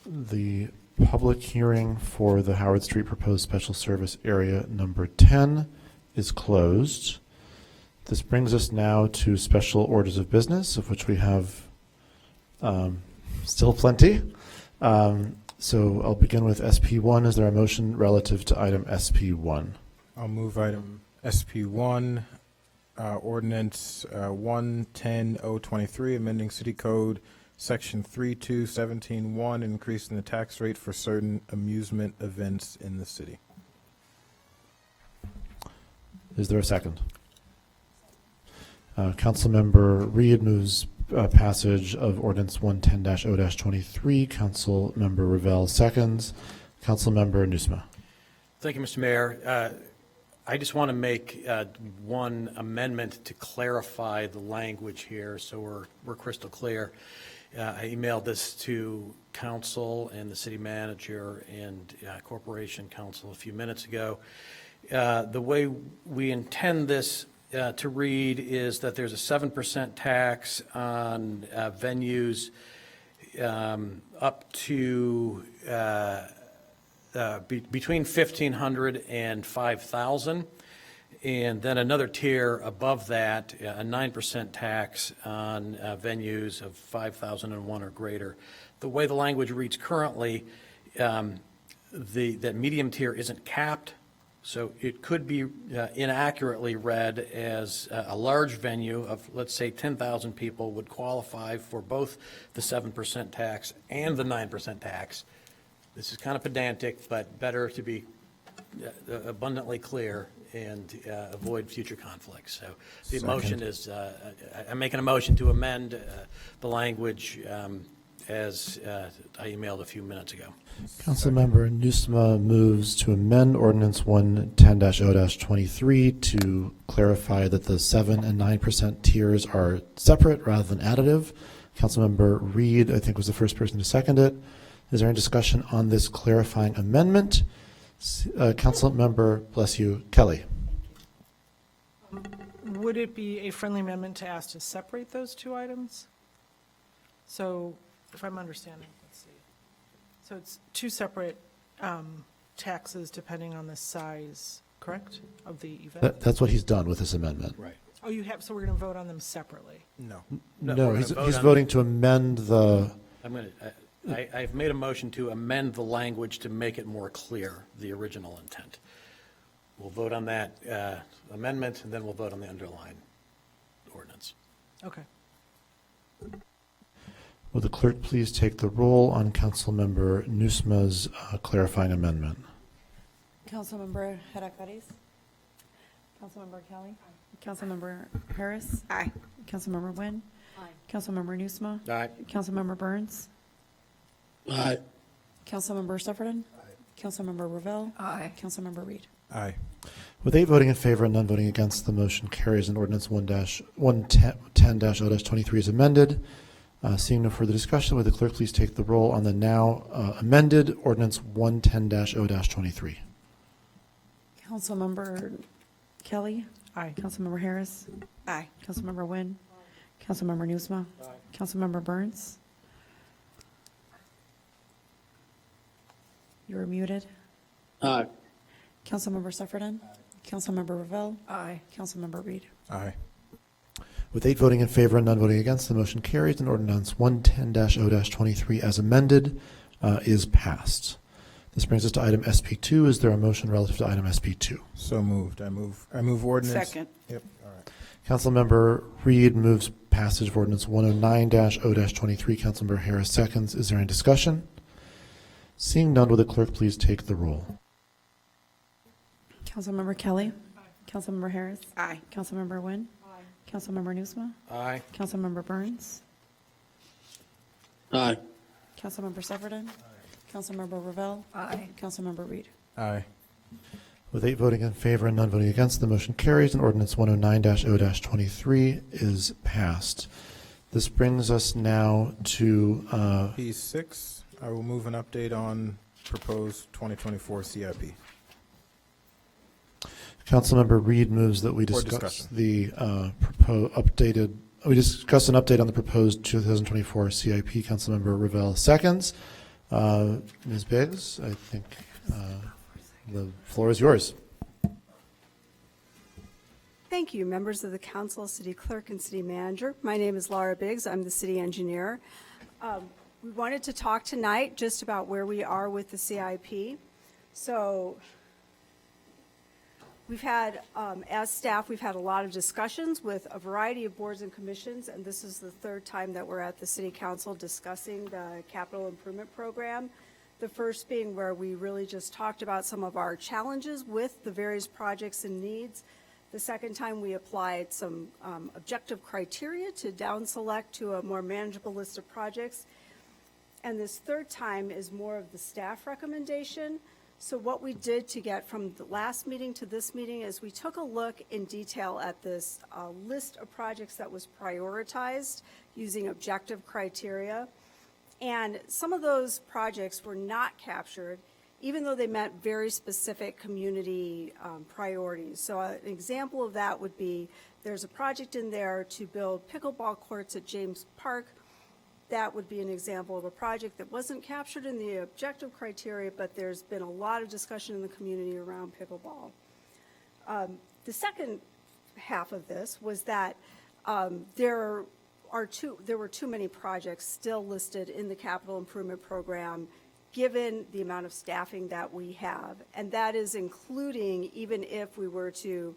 the public hearing for the Howard Street Proposed Special Service Area number 10 is closed. This brings us now to special orders of business, of which we have still plenty. So I'll begin with SP1. Is there a motion relative to item SP1? I'll move item SP1, ordinance 110-023, amending City Code Section 3217-1, increasing the tax rate for certain amusement events in the city. Is there a second? Councilmember Reed moves passage of ordinance 110-0-23. Councilmember Revelle seconds. Councilmember Nusma. Thank you, Mr. Mayor. I just want to make one amendment to clarify the language here so we're crystal clear. I emailed this to council and the city manager and corporation council a few minutes ago. The way we intend this to read is that there's a 7% tax on venues up to between 1,500 and 5,000, and then another tier above that, a 9% tax on venues of 5,001 or greater. The way the language reads currently, that medium tier isn't capped So it could be inaccurately read as a large venue of, let's say, 10,000 people would qualify for both the 7% tax and the 9% tax. This is kind of pedantic, but better to be abundantly clear and avoid future conflicts. So the motion is, I'm making a motion to amend the language as I emailed a few minutes ago. Councilmember Nusma moves to amend ordinance 110-0-23 to clarify that the 7 and 9% tiers are separate rather than additive. Councilmember Reed, I think, was the first person to second it. Is there any discussion on this clarifying amendment? Councilmember, bless you, Kelly. Would it be a friendly amendment to ask to separate those two items? So, if I'm understanding, let's see. So it's two separate taxes depending on the size, correct, of the event? That's what he's done with this amendment. Right. Oh, you have, so we're going to vote on them separately? No. No, he's voting to amend the, I've made a motion to amend the language to make it more clear, the original intent. We'll vote on that amendment, and then we'll vote on the underlying ordinance. Okay. will the clerk please take the roll on Councilmember Nusma's clarifying amendment? Councilmember Heracles. Councilmember Kelly. Councilmember Harris. Aye. Councilmember Nguyen. Aye. Councilmember Nusma. Aye. Councilmember Burns. Aye. Councilmember Sufferton. Councilmember Ravel. Aye. Councilmember Reed. Aye. With 8 voting in favor and none voting against, the motion carries and ordinance 110-0-23 is amended. Seeing no further discussion, would the clerk please take the roll on the now amended ordinance 110-0-23? Councilmember Kelly. Aye. Councilmember Harris. Aye. Councilmember Nguyen. Councilmember Nusma. Aye. Councilmember Burns. You are muted. Aye. Councilmember Sufferton. Councilmember Ravel. Aye. Councilmember Reed. Aye. With 8 voting in favor and none voting against, the motion carries and ordinance 110-0-23 as amended is passed. This brings us to item SP2. Is there a motion relative to item SP2? So moved. I move ordinance. Second. Yep, all right. Councilmember Reed moves passage of ordinance 109-0-23. Councilmember Harris seconds. Is there any discussion? Seeing none, will the clerk please take the roll? Councilmember Kelly. Councilmember Harris. Aye. Councilmember Nguyen. Councilmember Nusma. Aye. Councilmember Burns. Aye. Councilmember Sufferton. Councilmember Ravel. Aye. Councilmember Reed. Aye. With 8 voting in favor and none voting against, the motion carries and ordinance 109-0-23 is passed. This brings us now to P6, I will move an update on proposed 2024 CIP. Councilmember Reed moves that we discuss the updated. We discuss an update on the proposed 2024 CIP. Councilmember Ravel seconds. Ms. Biggs, I think the floor is yours. Thank you, members of the council, city clerk, and city manager. My name is Laura Biggs. I'm the city engineer. We wanted to talk tonight just about where we are with the CIP. So we've had, as staff, we've had a lot of discussions with a variety of boards and commissions, and this is the third time that we're at the city council discussing the capital improvement program. The first being where we really just talked about some of our challenges with the various projects and needs. The second time we applied some objective criteria to down select to a more manageable list of projects. And this third time is more of the staff recommendation. So what we did to get from the last meeting to this meeting is we took a look in detail at this list of projects that was prioritized using objective criteria. And some of those projects were not captured, even though they met very specific community priorities. So an example of that would be, there's a project in there to build pickleball courts at James Park. That would be an example of a project that wasn't captured in the objective criteria, but there's been a lot of discussion in the community around pickleball. The second half of this was that there were too many projects still listed in the capital improvement program given the amount of staffing that we have. And that is including even if we were to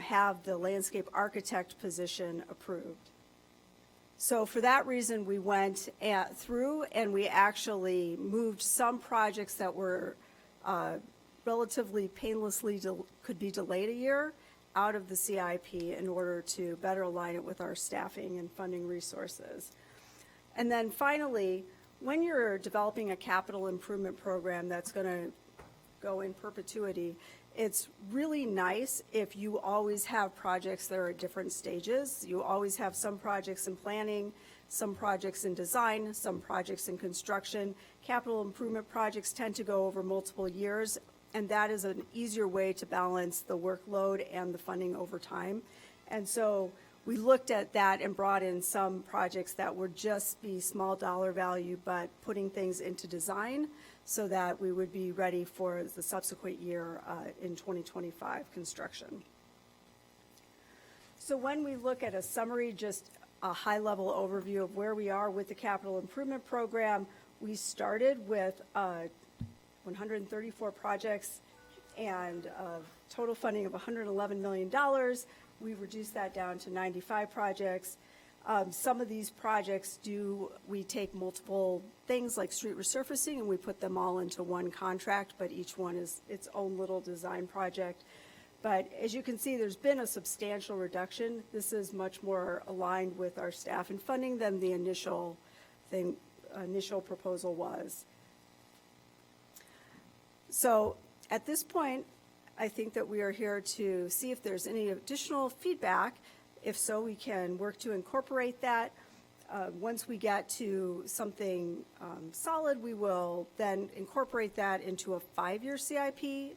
have the landscape architect position approved. So for that reason, we went through and we actually moved some projects that were relatively painlessly could be delayed a year out of the CIP in order to better align it with our staffing and funding resources. And then finally, when you're developing a capital improvement program that's going to go in perpetuity, it's really nice if you always have projects that are at different stages. You always have some projects in planning, some projects in design, some projects in construction. Capital improvement projects tend to go over multiple years, and that is an easier way to balance the workload and the funding over time. And so we looked at that and brought in some projects that would just be small dollar value, but putting things into design so that we would be ready for the subsequent year in 2025 construction. So when we look at a summary, just a high-level overview of where we are with the capital improvement program, we started with 134 projects and total funding of $111 million. We reduced that down to 95 projects. Some of these projects we take multiple things like street resurfacing and we put them all into one contract, but each one is its own little design project. But as you can see, there's been a substantial reduction. This is much more aligned with our staff and funding than the initial proposal was. So at this point, I think that we are here to see if there's any additional feedback. If so, we can work to incorporate that. Once we get to something solid, we will then incorporate that into a 5-year CIP.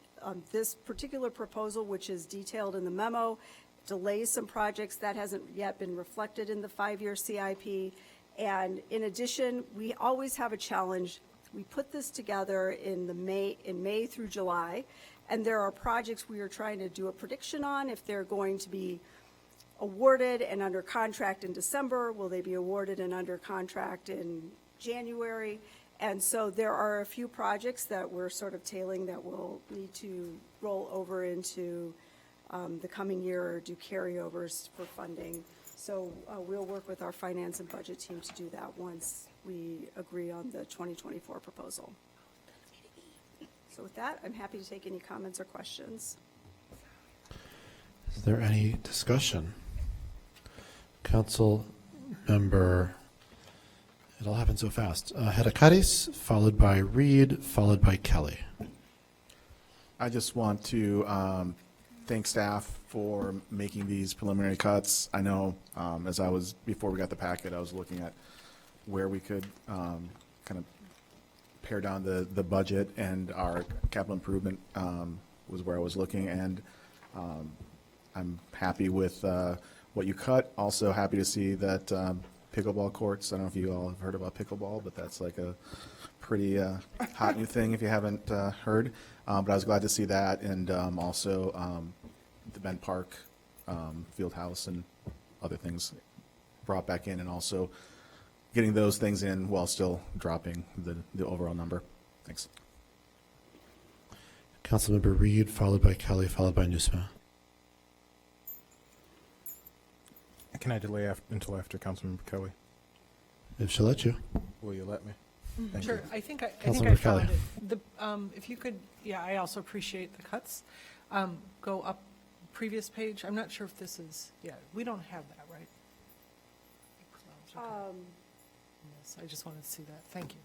This particular proposal, which is detailed in the memo, delays some projects that hasn't yet been reflected in the 5-year CIP. And in addition, we always have a challenge. We put this together in May through July, and there are projects we are trying to do a prediction on if they're going to be awarded and under contract in December. Will they be awarded and under contract in January? And so there are a few projects that we're sort of tailing that will need to roll over into the coming year or do carryovers for funding. So we'll work with our finance and budget team to do that once we agree on the 2024 proposal. So with that, I'm happy to take any comments or questions. Is there any discussion? Council member, it all happened so fast. Hedekaris, followed by Reed, followed by Kelly. I just want to thank staff for making these preliminary cuts. I know before we got the packet, I was looking at where we could kind of pare down the budget, and our capital improvement was where I was looking, and I'm happy with what you cut. Also happy to see that pickleball courts, I don't know if you all have heard about pickleball, but that's like a pretty hot new thing if you haven't heard. But I was glad to see that, and also the Bend Park field house and other things brought back in, and also getting those things in while still dropping the overall number. Thanks. Councilmember Reed, followed by Kelly, followed by Nusma. Can I delay until after Councilmember Kelly? If she'll let you. Will you let me? Thank Sure, you. I think I Councilmember found Kelly. it. If you could, I also appreciate the cuts. Go up previous page. I'm not sure if this is, we don't have that, right? Yes, I just wanted to see that. Thank you.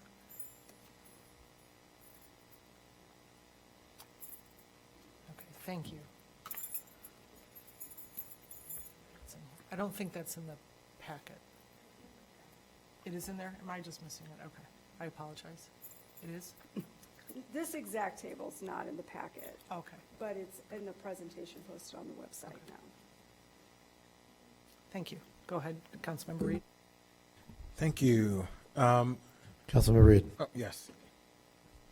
Okay, thank you. I don't think that's in the packet. It is in there? Am I just missing it? Okay, I apologize. It is? This exact table is not in the packet. Okay. But it's in the presentation posted on the website now. Thank you. Go ahead, Councilmember Reed. Thank you. Councilmember Reed. Oh, yes.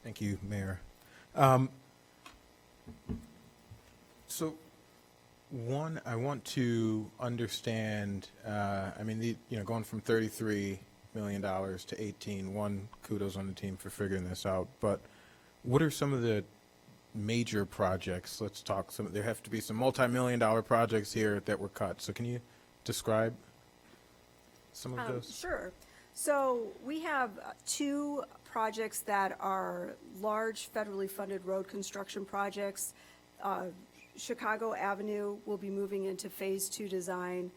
Thank you, Mayor. So, I want to understand, going from 33 million to 18. One, kudos on the team for figuring this out. But what are some of the major projects? Let's talk some. There have to be some multi-million-dollar projects here that were cut. So can you describe some of those? Sure. So we have two projects that are large federally funded road construction projects. Chicago Avenue will be moving into Phase 2 design,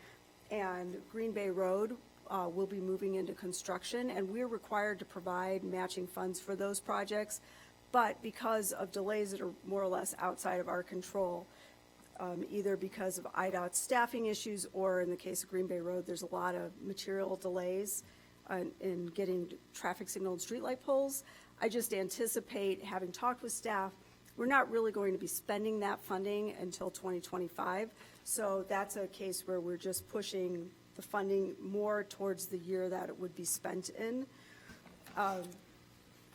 and Green Bay Road will be moving into construction, and we're required to provide matching funds for those projects. But because of delays that are more or less outside of our control, either because of IDOT staffing issues or in the case of Green Bay Road, there's a lot of material delays in getting traffic signal and streetlight poles. I just anticipate, having talked with staff, we're not really going to be spending that funding until 2025. So that's a case where we're just pushing the funding more towards the year that it would be spent in.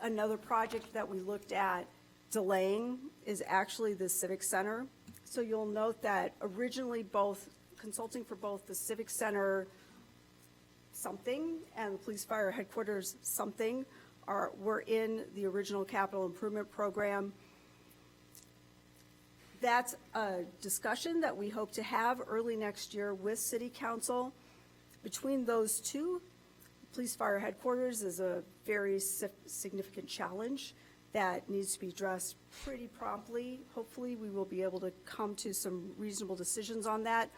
Another project that we looked at delaying is actually the Civic Center. So you'll note that originally consulting for both the Civic Center something and the Police Fire Headquarters something were in the original capital improvement program. That's a discussion that we hope to have early next year with City Council. Between those two, Police Fire Headquarters is a very significant challenge that needs to be addressed pretty promptly. Hopefully, we will be able to come to some reasonable decisions on that.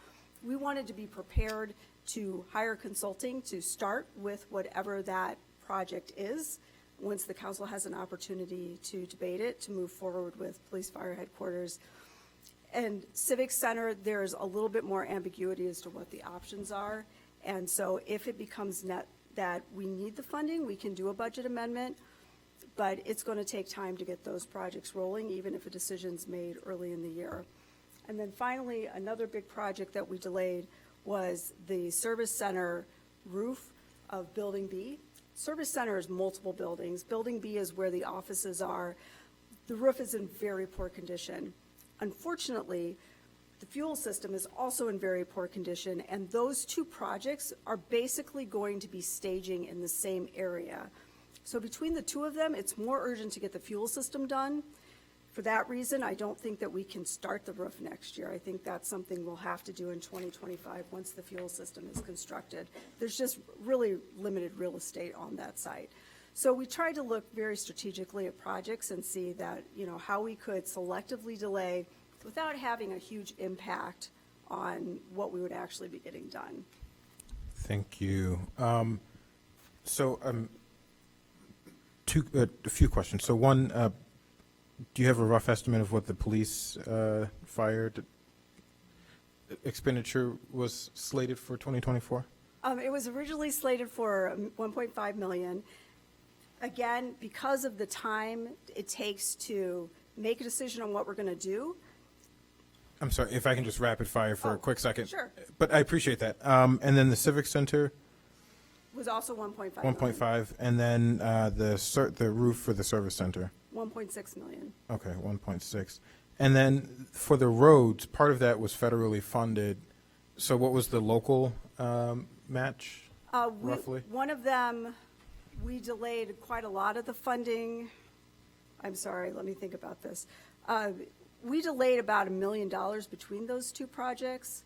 We wanted to be prepared to hire consulting to start with whatever that project is. Once the council has an opportunity to debate it, to move forward with Police Fire Headquarters. And Civic Center, there's a little bit more ambiguity as to what the options are. And so if it becomes net that we need the funding, we can do a budget amendment, but it's going to take time to get those projects rolling, even if a decision's made early in the year. And then finally, another big project that we delayed was the Service Center roof of Building B. Service Center is multiple buildings. Building B is where the offices are. The roof is in very poor condition. Unfortunately, the fuel system is also in very poor condition, and those two projects are basically going to be staging in the same area. So between the two of them, it's more urgent to get the fuel system done. For that reason, I don't think that we can start the roof next year. I think that's something we'll have to do in 2025 once the fuel system is constructed. There's just really limited real estate on that site. So we tried to look very strategically at projects and see that, how we could selectively delay without having a huge impact on what we would actually be getting done. Thank you. A few questions. So one, do you have a rough estimate of what the police fire expenditure was slated for 2024? It was originally slated for $1.5 million. Again, because of the time it takes to make a decision on what we're going to do. I'm sorry, if I can just rapid fire for a quick second. Sure. But I appreciate that. And then the Civic Center? Was also 1.5 1.5, and then the roof for the Service Center? 1.6 million. Okay, 1.6. And then for the roads, part of that was federally funded. So what was the local match, roughly? One of them, we delayed quite a lot of the funding. I'm sorry, let me think about this. We delayed about $1 million between those two projects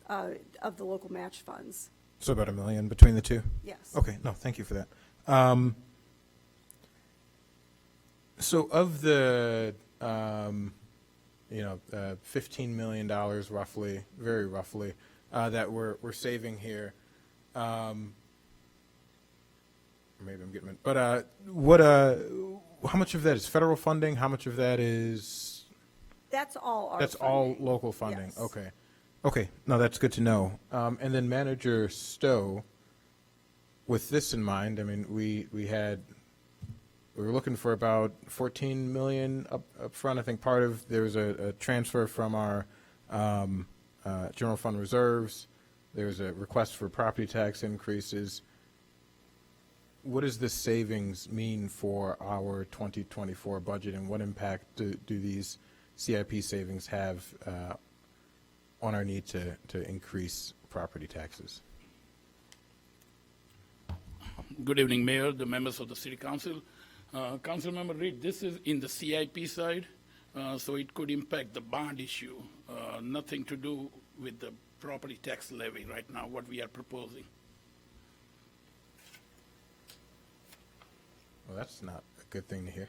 of the local match funds. So about $1 million between the two? Yes. Okay, no, thank you for that. So of the, $15 million roughly, very roughly, that we're saving here, maybe I'm getting it, but how much of that is federal funding? How much of that is? That's all our That's funding. all local funding? Yes. Okay. Okay, no, that's good to know. And then Manager Stowe, with this in mind, I mean, we were looking for about 14 million up front. I think part of, there was a transfer from our general fund reserves. There's a request for property tax increases. What does this savings mean for our 2024 budget, and what impact do these CIP savings have on our need to increase property taxes? Good evening, Mayor, the members of the City Council. Councilmember Reed, this is in the CIP side, so it could impact the bond issue. Nothing to do with the property tax levy right now, what we are proposing. Well, that's not a good thing to hear.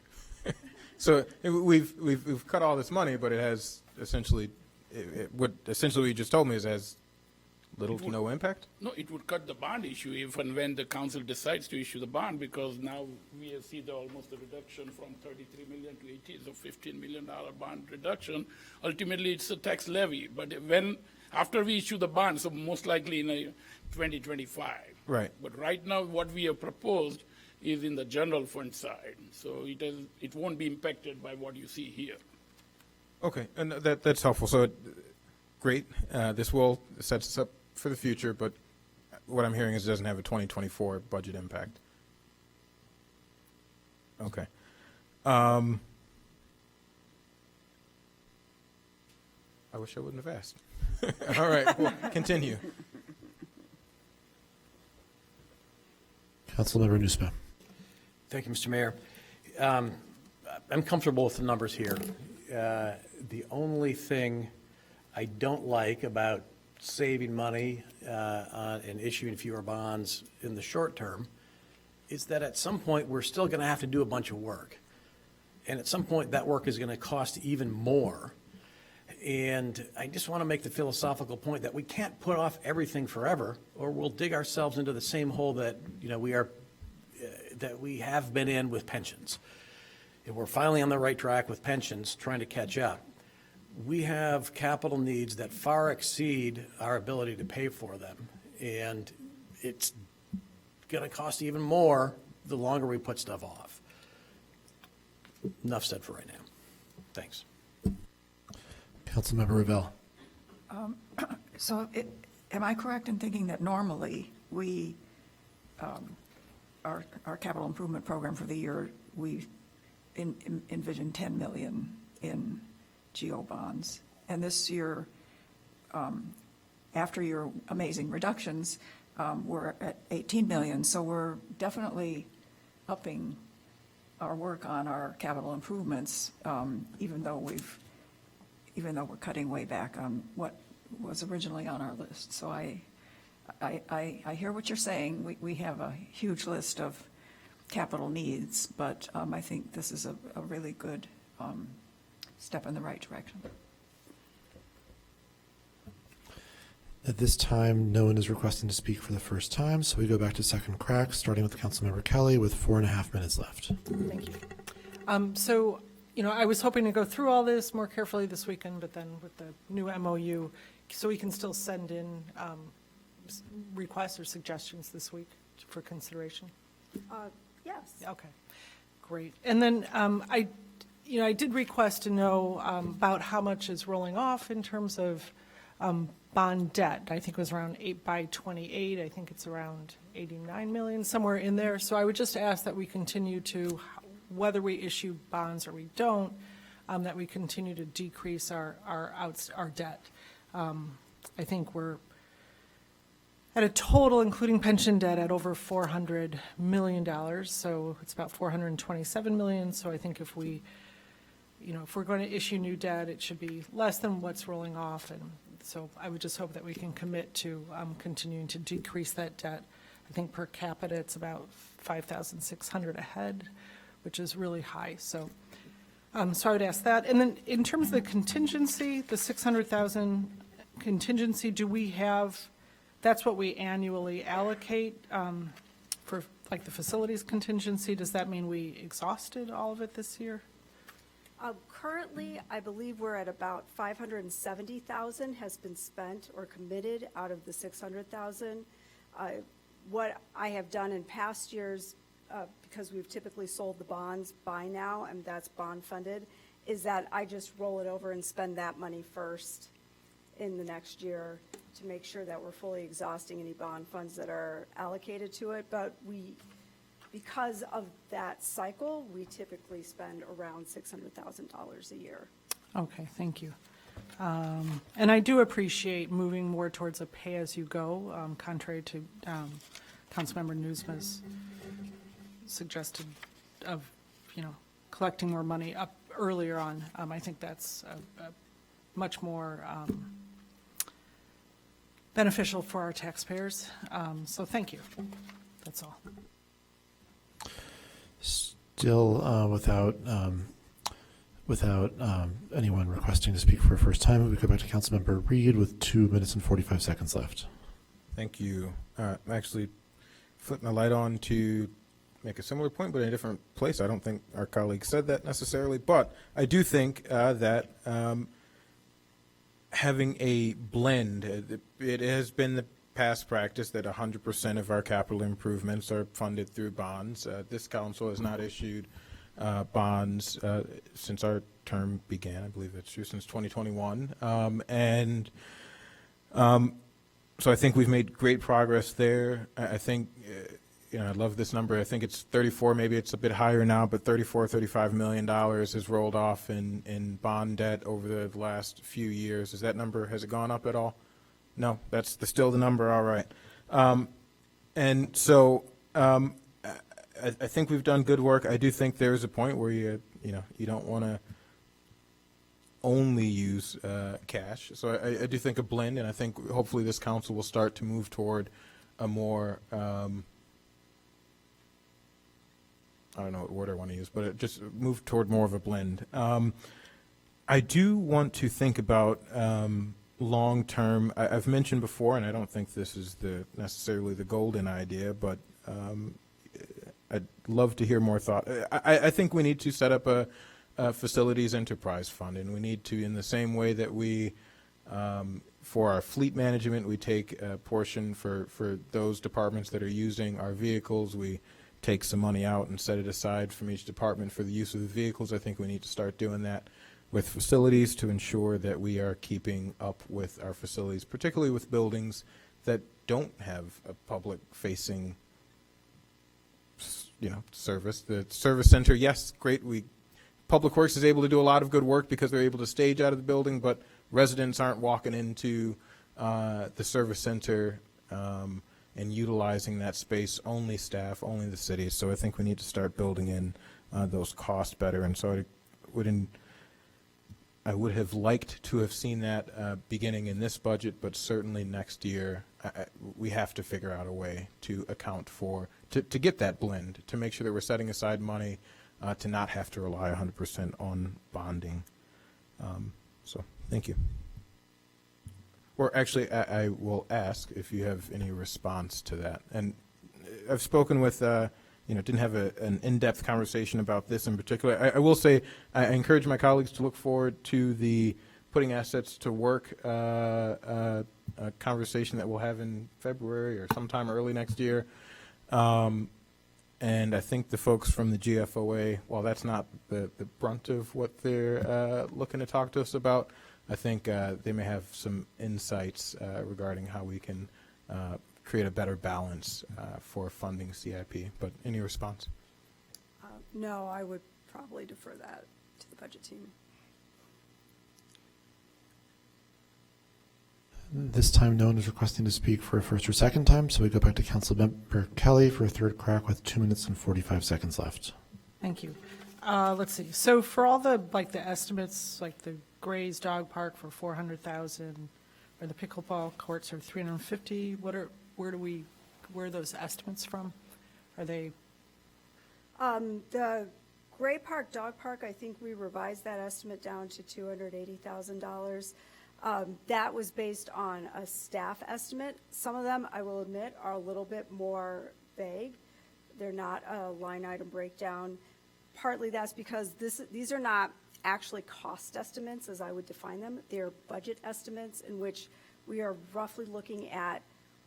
So we've cut all this money, but it has essentially, what essentially you just told me is it has little to no impact? No, it would cut the bond issue if and when the council decides to issue the bond, because now we see almost a reduction from 33 million to 18, so $15 million bond reduction. Ultimately, it's a tax levy, but after we issue the bond, so most likely in 2025. Right. But right now, what we have proposed is in the general fund side, so it won't be impacted by what you see here. Okay, and that's helpful. So, great. This will set us up for the future, but what I'm hearing is it doesn't have a 2024 budget impact. Okay. I wish I wouldn't have asked. All right, well, continue. Councilmember Nusma. Thank you, Mr. Mayor. I'm comfortable with the numbers here. The only thing I don't like about saving money and issuing fewer bonds in the short term is that at some point, we're still going to have to do a bunch of work. And at some point, that work is going to cost even more. And I just want to make the philosophical point that we can't put off everything forever, or we'll dig ourselves into the same hole that, that we have been in with pensions. And we're finally on the right track with pensions, trying to catch up. We have capital needs that far exceed our ability to pay for them. And it's going to cost even more the longer we put stuff off. Enough said for right now. Thanks. Councilmember Revelle. So am I correct in thinking that normally we, our capital improvement program for the year, we envision 10 million in GO bonds? And this year, after your amazing reductions, we're at 18 million. So we're definitely upping our work on our capital improvements, even though we're cutting way back on what was originally on our list. So I hear what you're saying. We have a huge list of capital needs, but I think this is a really good step in the right direction. At this time, no one is requesting to speak for the first time, so we go back to second crack, starting with Councilmember Kelly with 4.5 minutes left. Thank you. So, I was hoping to go through all this more carefully this weekend, but then with the new MOU, so we can still send in requests or suggestions this week for consideration? Yes. Okay, great. And then I did request to know about how much is rolling off in terms of bond debt. I think it was around 8 by 28. I think it's around 89 million, somewhere in there. So I would just ask that we continue to, whether we issue bonds or we don't, that we continue to decrease our debt. I think we're at a total, including pension debt, at over $400 million. So it's about $427 million. So I think if we, if we're going to issue new debt, it should be less than what's rolling off. And so I would just hope that we can commit to continuing to decrease that debt. I think per capita, it's about $5,600 a head, which is really high. So I would ask that. And then in terms of the contingency, the $600,000 contingency, do we have, that's what we annually allocate for like the facilities contingency? Does that mean we exhausted all of it this year? Currently, I believe we're at about 570,000 has been spent or committed out of the 600,000. What I have done in past years, because we've typically sold the bonds by now, and that's bond funded, is that I just roll it over and spend that money first in the next year to make sure that we're fully exhausting any bond funds that are allocated to it. But because of that cycle, we typically spend around $600,000 a year. Okay, thank you. And I do appreciate moving more towards a pay-as-you-go, contrary to Councilmember Nusma's suggested of, collecting more money up earlier on. I think that's a much more beneficial for our taxpayers. So thank you. That's all. Still without anyone requesting to speak for a first time, we go back to Councilmember Reed with 2 minutes and 45 seconds left. Thank you. I'm actually flipping the light on to make a similar point, but in a different place. I don't think our colleague said that necessarily, but I do think that having a blend, it has been the past practice that 100% of our capital improvements are funded through bonds. This council has not issued bonds since our term began. I believe that's true, since 2021. So I think we've made great progress there. I think, I love this number. I think it's 34, maybe it's a bit higher now, but $35 million has rolled off in bond debt over the last few years. Is that number, has it gone up at all? No, that's still the number, all right. And so I think we've done good work. I do think there is a point where you don't want to only use cash. So I do think a blend, and I think hopefully this council will start to move toward a more, I don't know what word I want to use, but just move toward more of a blend. I do want to think about long-term. I've mentioned before, and I don't think this is necessarily the golden idea, but I'd love to hear more thought. I think we need to set up a facilities enterprise fund, and we need to, in the same way that we, for our fleet management, we take a portion for those departments that are using our vehicles. We take some money out and set it aside from each department for the use of the vehicles. I think we need to start doing that with facilities to ensure that we are keeping up with our facilities, particularly with buildings that don't have a public-facing service. The service center, yes, great. Public Works is able to do a lot of good work because they're able to stage out of the building, but residents aren't walking into the service center and utilizing that space. Only staff, only the city. So I think we need to start building in those costs better. And so I would have liked to have seen that beginning in this budget, but certainly next year we have to figure out a way to account for, to get that blend, to make sure that we're setting aside money to not have to rely 100% on bonding. So thank you. Or actually, I will ask if you have any response to that. And I've spoken with, didn't have an in-depth conversation about this in particular. I will say I encourage my colleagues to look forward to the putting assets to work a conversation that we'll have in February or sometime early next year. And I think the folks from the GFOA, while that's not the brunt of what they're looking to talk to us about, I think they may have some insights regarding how we can create a better balance for funding CIP. But any response? No, I would probably defer that to the budget team. This time, no one is requesting to speak for a first or second time, so we go back to Councilmember Kelly for a third crack with 2 minutes and 45 seconds left. Thank you. Let's see. So for all the estimates, like the Gray's Dog Park for 400,000, or the pickleball courts are 350. Where are those estimates from? Are they? The Gray Park Dog Park, I think we revised that estimate down to $280,000. That was based on a staff estimate. Some of them, I will admit, are a little bit more vague. They're not a line item breakdown. Partly that's because these are not actually cost estimates as I would define them. They're budget estimates in which we are roughly looking at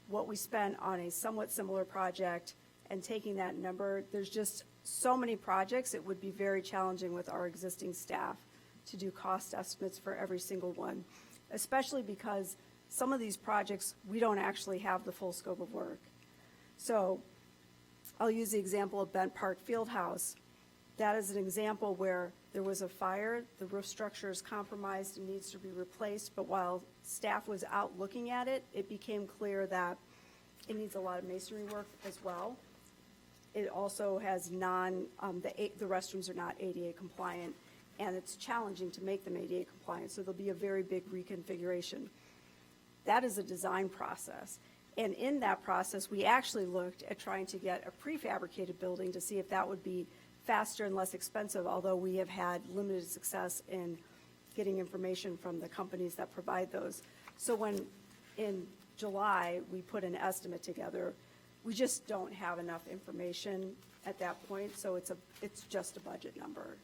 what we spent on a somewhat similar project and taking that number. There's just so many projects, it would be very challenging with our existing staff to do cost estimates for every single one, especially because some of these projects, we don't actually have the full scope of work. So I'll use the example of Bent Park Fieldhouse. That is an example where there was a fire, the roof structure is compromised and needs to be replaced, but while staff was out looking at it, it became clear that it needs a lot of masonry work as well. it also has the restrooms are not ADA compliant, and it's challenging to make them ADA compliant, so there'll be a very big reconfiguration. That is a design process. And in that process, we actually looked at trying to get a prefabricated building to see if that would be faster and less expensive, although we have had limited success in getting information from the companies that provide those. So when, in July, we put an estimate together, we just don't have enough information at that point, so it's just a budget number.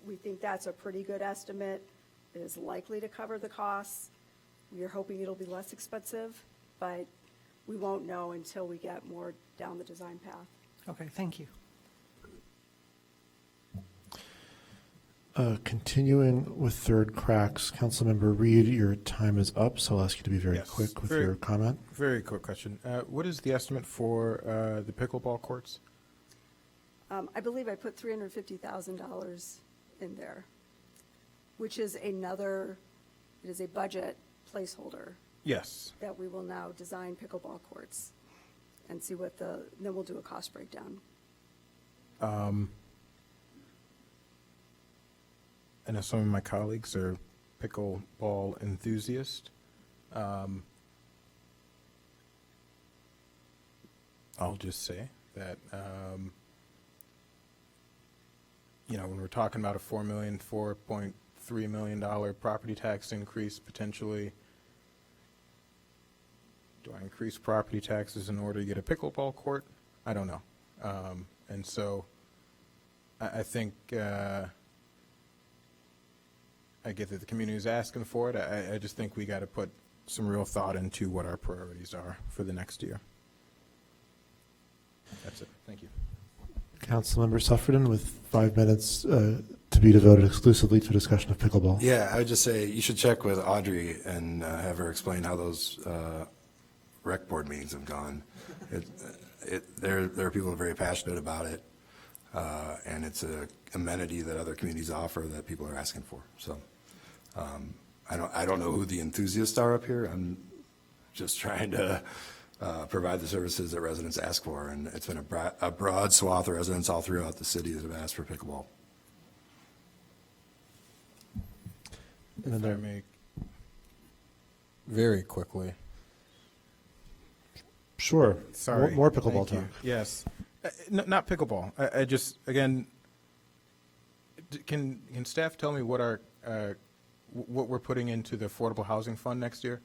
We think that's a pretty good estimate. It is likely to cover the costs. We are hoping it'll be less expensive, but we won't know until we get more down the design path. Okay, thank you. Continuing with third cracks, Councilmember Reed, your time is up, so I'll ask you to be very quick with your comment. Very quick question. What is the estimate for the pickleball courts? I believe I put $350,000 in there, which is it is a budget placeholder. Yes. That we will now design pickleball courts and see then we'll do a cost breakdown. I know some of my colleagues are pickleball enthusiasts. I'll just say that, when we're talking about a $4.3 million property tax increase potentially, do I increase property taxes in order to get a pickleball court? I don't know. And so I think I get that the community is asking for it. I just think we got to put some real thought into what our priorities are for the next year. That's it. Thank you. Councilmember Suffredin with 5 minutes to be devoted exclusively to discussion of pickleball. Yeah, I would just say you should check with Audrey and have her explain how those rec board meetings have gone. There are people who are very passionate about it, and it's a amenity that other communities offer that people are asking for. So I don't know who the enthusiasts are up here. I'm just trying to provide the services that residents ask for, and it's been a broad swath of residents all throughout the city that have asked for pickleball. If I may, very quickly. Sure. Sorry. More pickleball Thank you. talk. Yes. Not pickleball. I just, again, can staff tell me what what we're putting into the Affordable Housing Fund next year?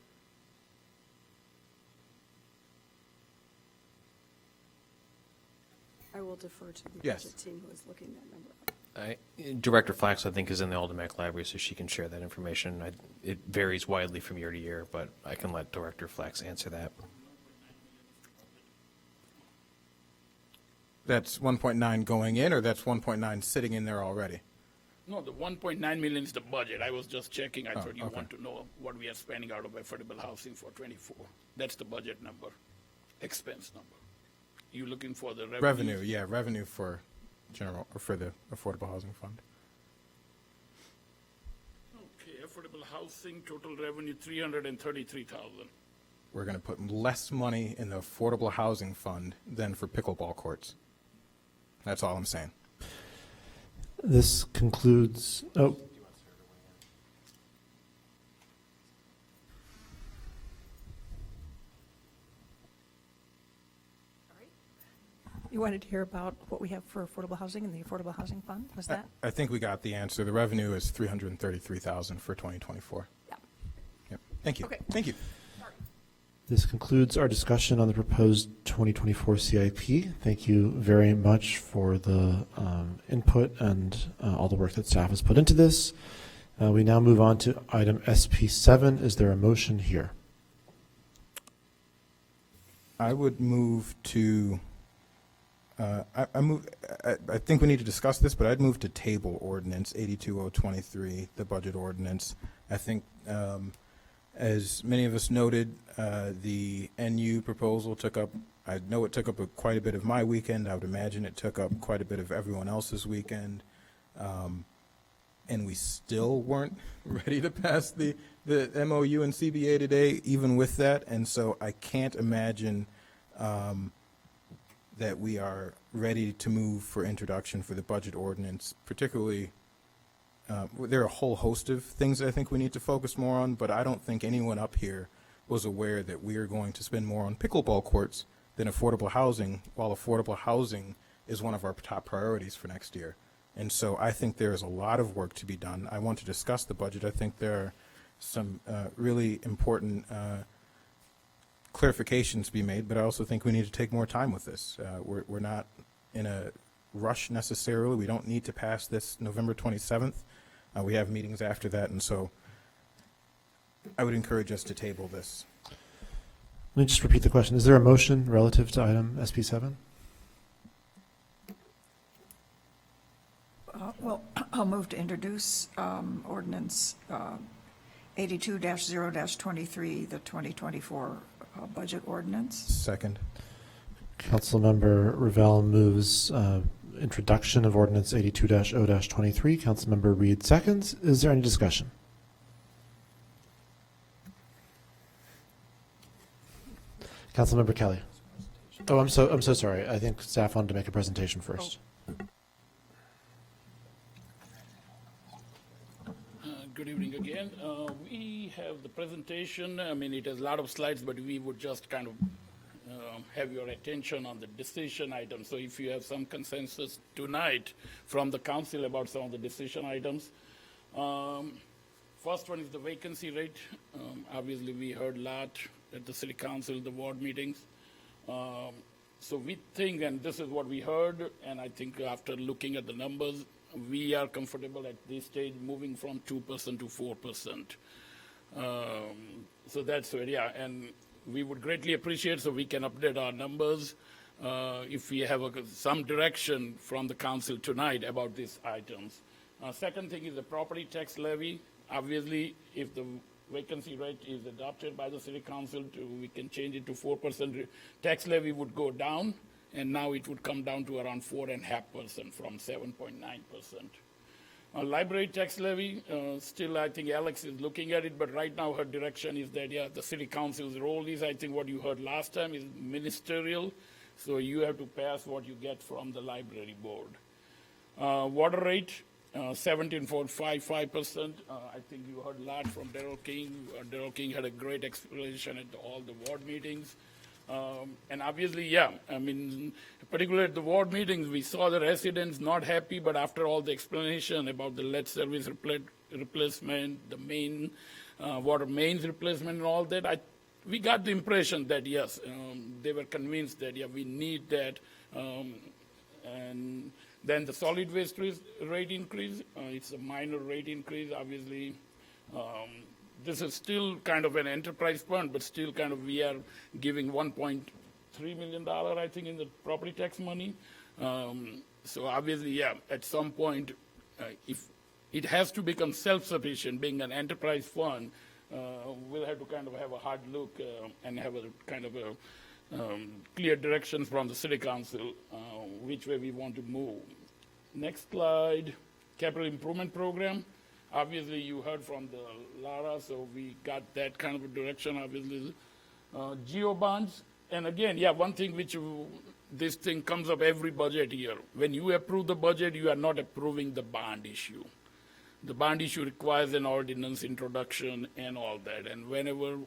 I will defer to the Yes. budget team who is looking that number up. Director Flax, I think, is in the Aldermac Library, so she can share that information. It varies widely from year to year, but I can let Director Flax answer that. That's 1.9 going in, or that's 1.9 sitting in there already? No, the 1.9 million is the budget. I was just checking. I thought you okay. want to know what we are spending out of affordable housing for 24. That's the budget number, expense number. You looking for the revenue? Revenue, yeah, revenue for for the Affordable Housing Fund. Okay, affordable housing, total revenue 333,000. We're going to put less money in the Affordable Housing Fund than for pickleball courts. That's all I'm saying. This concludes. Oh. You wanted to hear about what we have for affordable housing and the Affordable Housing Fund? Was that? I think we got the answer. The revenue is $333,000 for 2024. Yeah. Yep. Thank you. Okay. Thank you. This concludes our discussion on the proposed 2024 CIP. Thank you very much for the input and all the work that staff has put into this. We now move on to item SP7. Is there a motion here? I would move to, I think we need to discuss this, but I'd move to table ordinance 82023, the budget ordinance. I think, as many of us noted, the NU proposal I know it took up quite a bit of my weekend. I would imagine it took up quite a bit of everyone else's weekend. And we still weren't ready to pass the MOU and CBA today, even with that. And so I can't imagine that we are ready to move for introduction for the budget ordinance, particularly there are a whole host of things I think we need to focus more on, but I don't think anyone up here was aware that we are going to spend more on pickleball courts than affordable housing, while affordable housing is one of our top priorities for next year. And so I think there is a lot of work to be done. I want to discuss the budget. I think there are some really important clarifications to be made, but I also think we need to take more time with this. We're not in a rush necessarily. We don't need to pass this November 27th. We have meetings after that, and so I would encourage us to table this. Let me just repeat the question. Is there a motion relative to item SP7? Well, I'll move to introduce ordinance 82-0-23, the 2024 budget ordinance. Second. Councilmember Ravel moves introduction of ordinance 82-0-23. Councilmember Reed seconds. Is there any discussion? Councilmember Kelly. Oh, I'm so sorry. I think staff wanted to make a presentation first. Good evening again. We have the presentation. I mean, it has a lot of slides, but we would just kind of have your attention on the decision items. So if you have some consensus tonight from the council about some of the decision items. First one is the vacancy rate. Obviously, we heard a lot at the city council, the ward meetings. So we think, and this is what we heard, and I think after looking at the numbers, we are comfortable at this stage moving from 2% to 4%. So that's it, yeah. And we would greatly appreciate so we can update our numbers if we have some direction from the council tonight about these items. Second thing is the property tax levy. Obviously, if the vacancy rate is adopted by the city council, we can change it to 4%. Tax levy would go down, and now it would come down to around 4.5% from 7.9%. Library tax levy, still I think Alex is looking at it, but right now her direction is that, yeah, the city council's role is, I think what you heard last time is ministerial, so you have to pass what you get from the library board. Water rate, 17.55%. I think you heard a lot from Darrell King. Darrell King had a great explanation at all the ward meetings. And obviously, yeah, I mean, particularly at the ward meetings, we saw the residents not happy, but after all the explanation about the lead service replacement, the main water mains replacement and all that, we got the impression that, yes, they were convinced that, yeah, we need that. And then the solid waste rate increase, it's a minor rate increase, obviously. This is still kind of an enterprise fund, but still kind of we are giving $1.3 million, I think, in the property tax money. So obviously, yeah, at some point, if it has to become self-sufficient, being an enterprise fund, we'll have to kind of have a hard look and have a kind of a clear direction from the city council which way we want to move. Next slide, capital improvement program. Obviously, you heard from the Lara, so we got that kind of a direction, obviously. Geo bonds, and again, yeah, one thing which this thing comes up every budget year. When you approve the budget, you are not approving the bond issue. The bond issue requires an ordinance introduction and all that. And whenever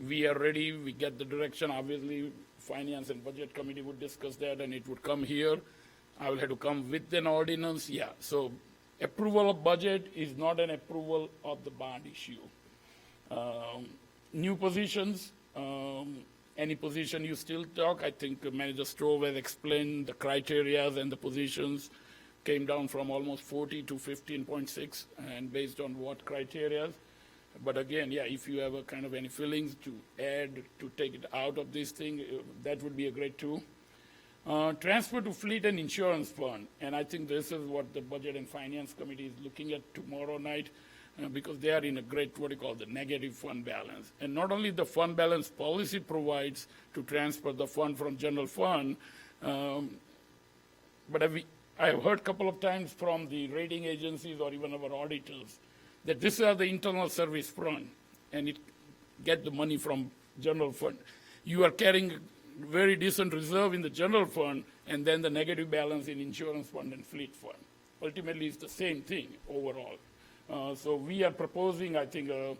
we are ready, we get the direction. Obviously, Finance and Budget Committee would discuss that, and it would come here. I will have to come with an ordinance, yeah. So approval of budget is not an approval of the bond issue. New positions, any position you still talk, I think Manager Strove has explained the criteria and the positions came down from almost 40 to 15.6, and based on what criteria. But again, yeah, if you have a kind of any feelings to add, to take it out of this thing, that would be a great tool. Transfer to fleet and insurance fund, and I think this is what the Budget and Finance Committee is looking at tomorrow night, because they are in a great, what you call the negative fund balance. And not only the fund balance policy provides to transfer the fund from general fund, but I have heard a couple of times from the rating agencies or even our auditors that this is the internal service fund, and it get the money from general fund. You are carrying very decent reserve in the general fund, and then the negative balance in insurance fund and fleet fund. Ultimately, it's the same thing overall. So we are proposing, I think, to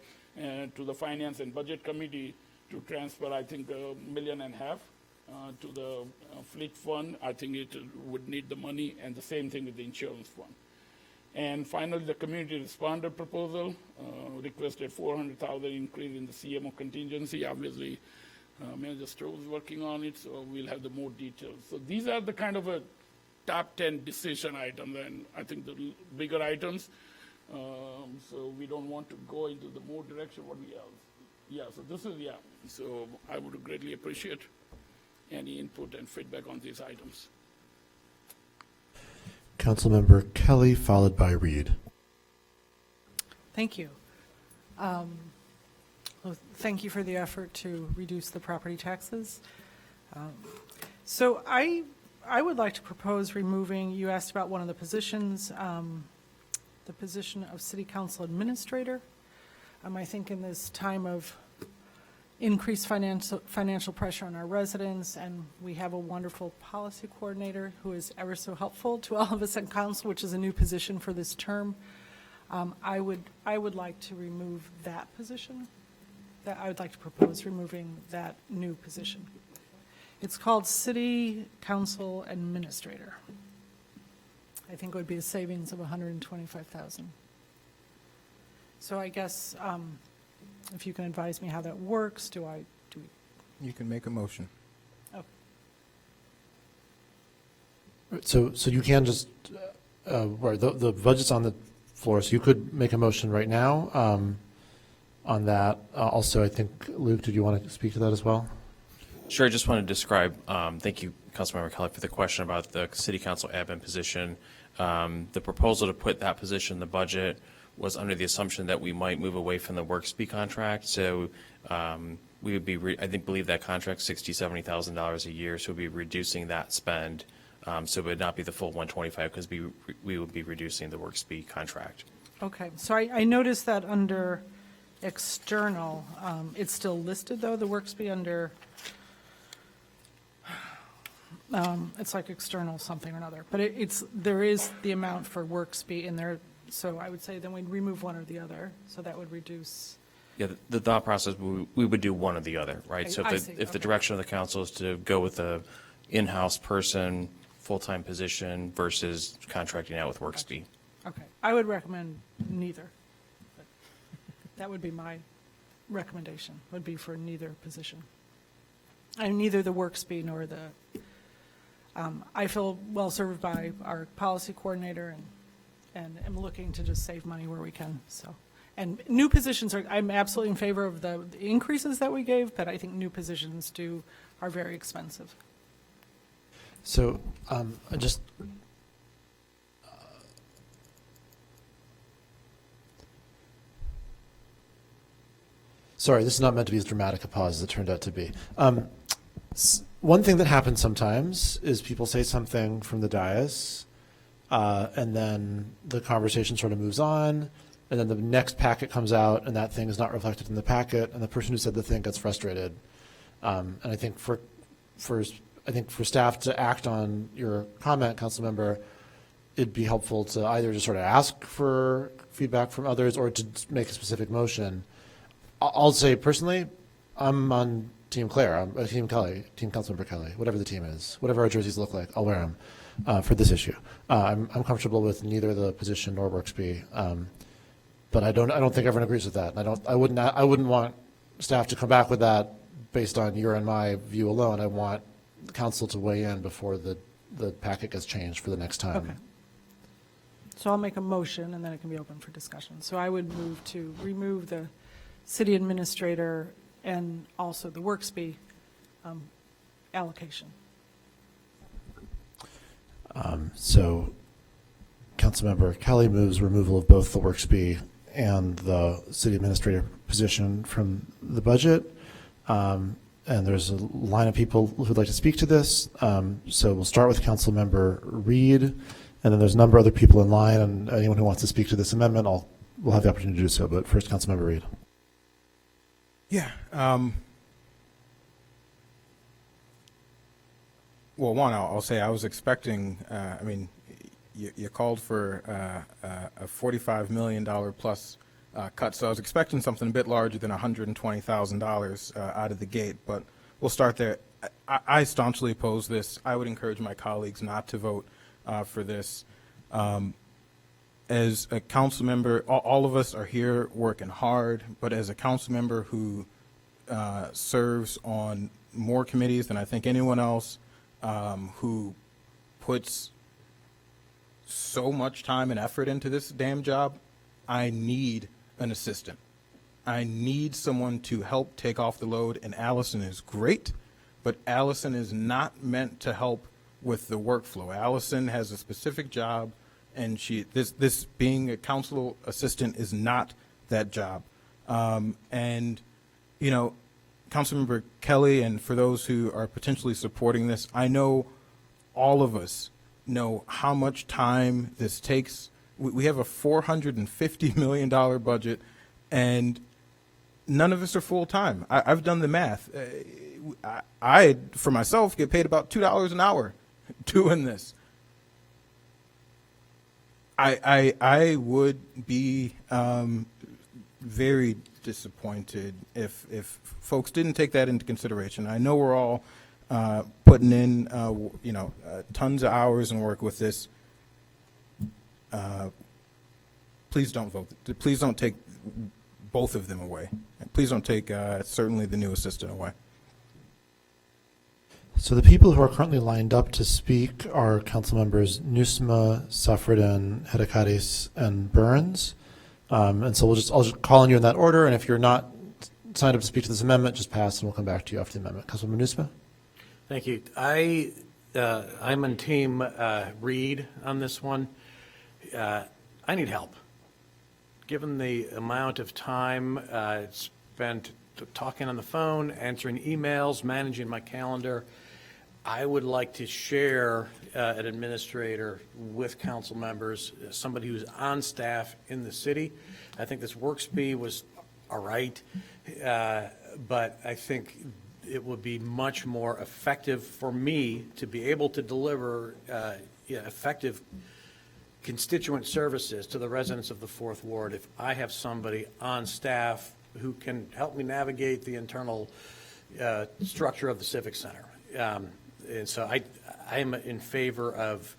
the Finance and Budget Committee to transfer, I think, $1.5 million to the fleet fund. I think it would need the money, and the same thing with the insurance fund. And finally, the community responder proposal requested $400,000 increase in the CMO contingency. Obviously, Manager Stroh is working on it, so we'll have the more details. So these are the kind of a top 10 decision items, and I think the bigger items. So we don't want to go into the more direction what we have. Yeah, so this is, yeah. So I would greatly appreciate any input and feedback on these items. Councilmember Kelly, followed by Reed. Thank you. Well, thank you for the effort to reduce the property taxes. So I would like to propose removing, you asked about one of the positions, the position of City Council Administrator. I think in this time of increased financial pressure on our residents, and we have a wonderful policy coordinator who is ever so helpful to all of us in council, which is a new position for this term. I would like to remove that position. I would like to propose removing that new position. It's called City Council Administrator. I think it would be a savings of $125,000. So I guess if you can advise me how that works, do we? You can make a motion. Oh, So you can just, right, the budget's on the floor, so you could make a motion right now on that. Also, I think, Luke, did you want to speak to that as well? Sure, I just want to describe, thank you, Councilmember Kelly, for the question about the city council admin position. The proposal to put that position in the budget was under the assumption that we might move away from the WorkSpeed contract. So we would be, believe that contract's $60,000, $70,000 a year, so we'd be reducing that spend. So it would not be the full 125 because we would be reducing the WorkSpeed contract. okay. So I noticed that under external, it's still listed, though, the WorkSpeed under, it's like external something or another. But there is the amount for WorkSpeed in there. So I would say then we'd remove one or the other, so that would reduce. Yeah, the thought process, we would do one or the other, right? So if the direction of the council is to go with a in-house person, full-time position versus contracting out with WorkSpeed. Okay, I would recommend neither. But that would be my recommendation, would be for neither position. And neither the WorkSpeed nor the, I feel well served by our policy coordinator and am looking to just save money where we can, so. And new positions I'm absolutely in favor of the increases that we gave, but I think new positions are very expensive. So just sorry, this is not meant to be as dramatic a pause as it turned out to be. One thing that happens sometimes is people say something from the dais, and then the conversation sort of moves on, and then the next packet comes out, and that thing is not reflected in the packet, and the person who said the thing gets frustrated. And I think for staff to act on your comment, Councilmember, it'd be helpful to either just sort of ask for feedback from others or to make a specific motion. I'll say personally, I'm on Team Claire, I'm Team Kelly, Team Councilmember Kelly, whatever the team is, whatever our jerseys look like, I'll wear them for this issue. I'm comfortable with neither the position nor WorkSpeed, but I don't think everyone agrees with that. I wouldn't want staff to come back with that based on your and my view alone. I want the council to weigh in before the packet gets changed for the next time. Okay. So I'll make a motion, and then it can be open for discussion. So I would move to remove the city administrator and also the WorkSpeed allocation. So Councilmember Kelly moves removal of both the WorkSpeed and the city administrator position from the budget. And there's a line of people who'd like to speak to this. So we'll start with Councilmember Reed, and then there's a number of other people in line, and anyone who wants to speak to this amendment, we'll have the opportunity to do so. But first, Councilmember Reed. Yeah. Well, one, I'll say I was expecting, I mean, you called for a $45 million plus cut, so I was expecting something a bit larger than $120,000 out of the gate, but we'll start there. I staunchly oppose this. I would encourage my colleagues not to vote for this. As a council member, all of us are here working hard, but as a council member who serves on more committees than I think anyone else, who puts so much time and effort into this damn job, I need an assistant. I need someone to help take off the load, and Allison is great, but Allison is not meant to help with the workflow. Allison has a specific job, and this being a council assistant is not that job. And, you know, Councilmember Kelly, and for those who are potentially supporting this, I know all of us know how much time this takes. We have a $450 million budget, and none of us are full-time. I've done the math. I, for myself, get paid about $2 an hour doing this. I would be very disappointed if folks didn't take that into consideration. I know we're all putting in, tons of hours and work with this. Please don't vote. Please don't take both of them away. Please don't take certainly the new assistant away. So the people who are currently lined up to speak are council members Nusma, Safradan, Hedekadis, and Burns. And so I'll just call on you in that order. And if you're not signed up to speak to this amendment, just pass and we'll come back to you after the amendment. Councilmember Nusma? Thank you. I'm in team Reed on this one. I need help. Given the amount of time spent talking on the phone, answering emails, managing my calendar, I would like to share an administrator with council members, somebody who's on staff in the city. I think this Worksby was all right, but I think it would be much more effective for me to be able to deliver effective constituent services to the residents of the Fourth Ward if I have somebody on staff who can help me navigate the internal structure of the Civic Center. And so I am in favor of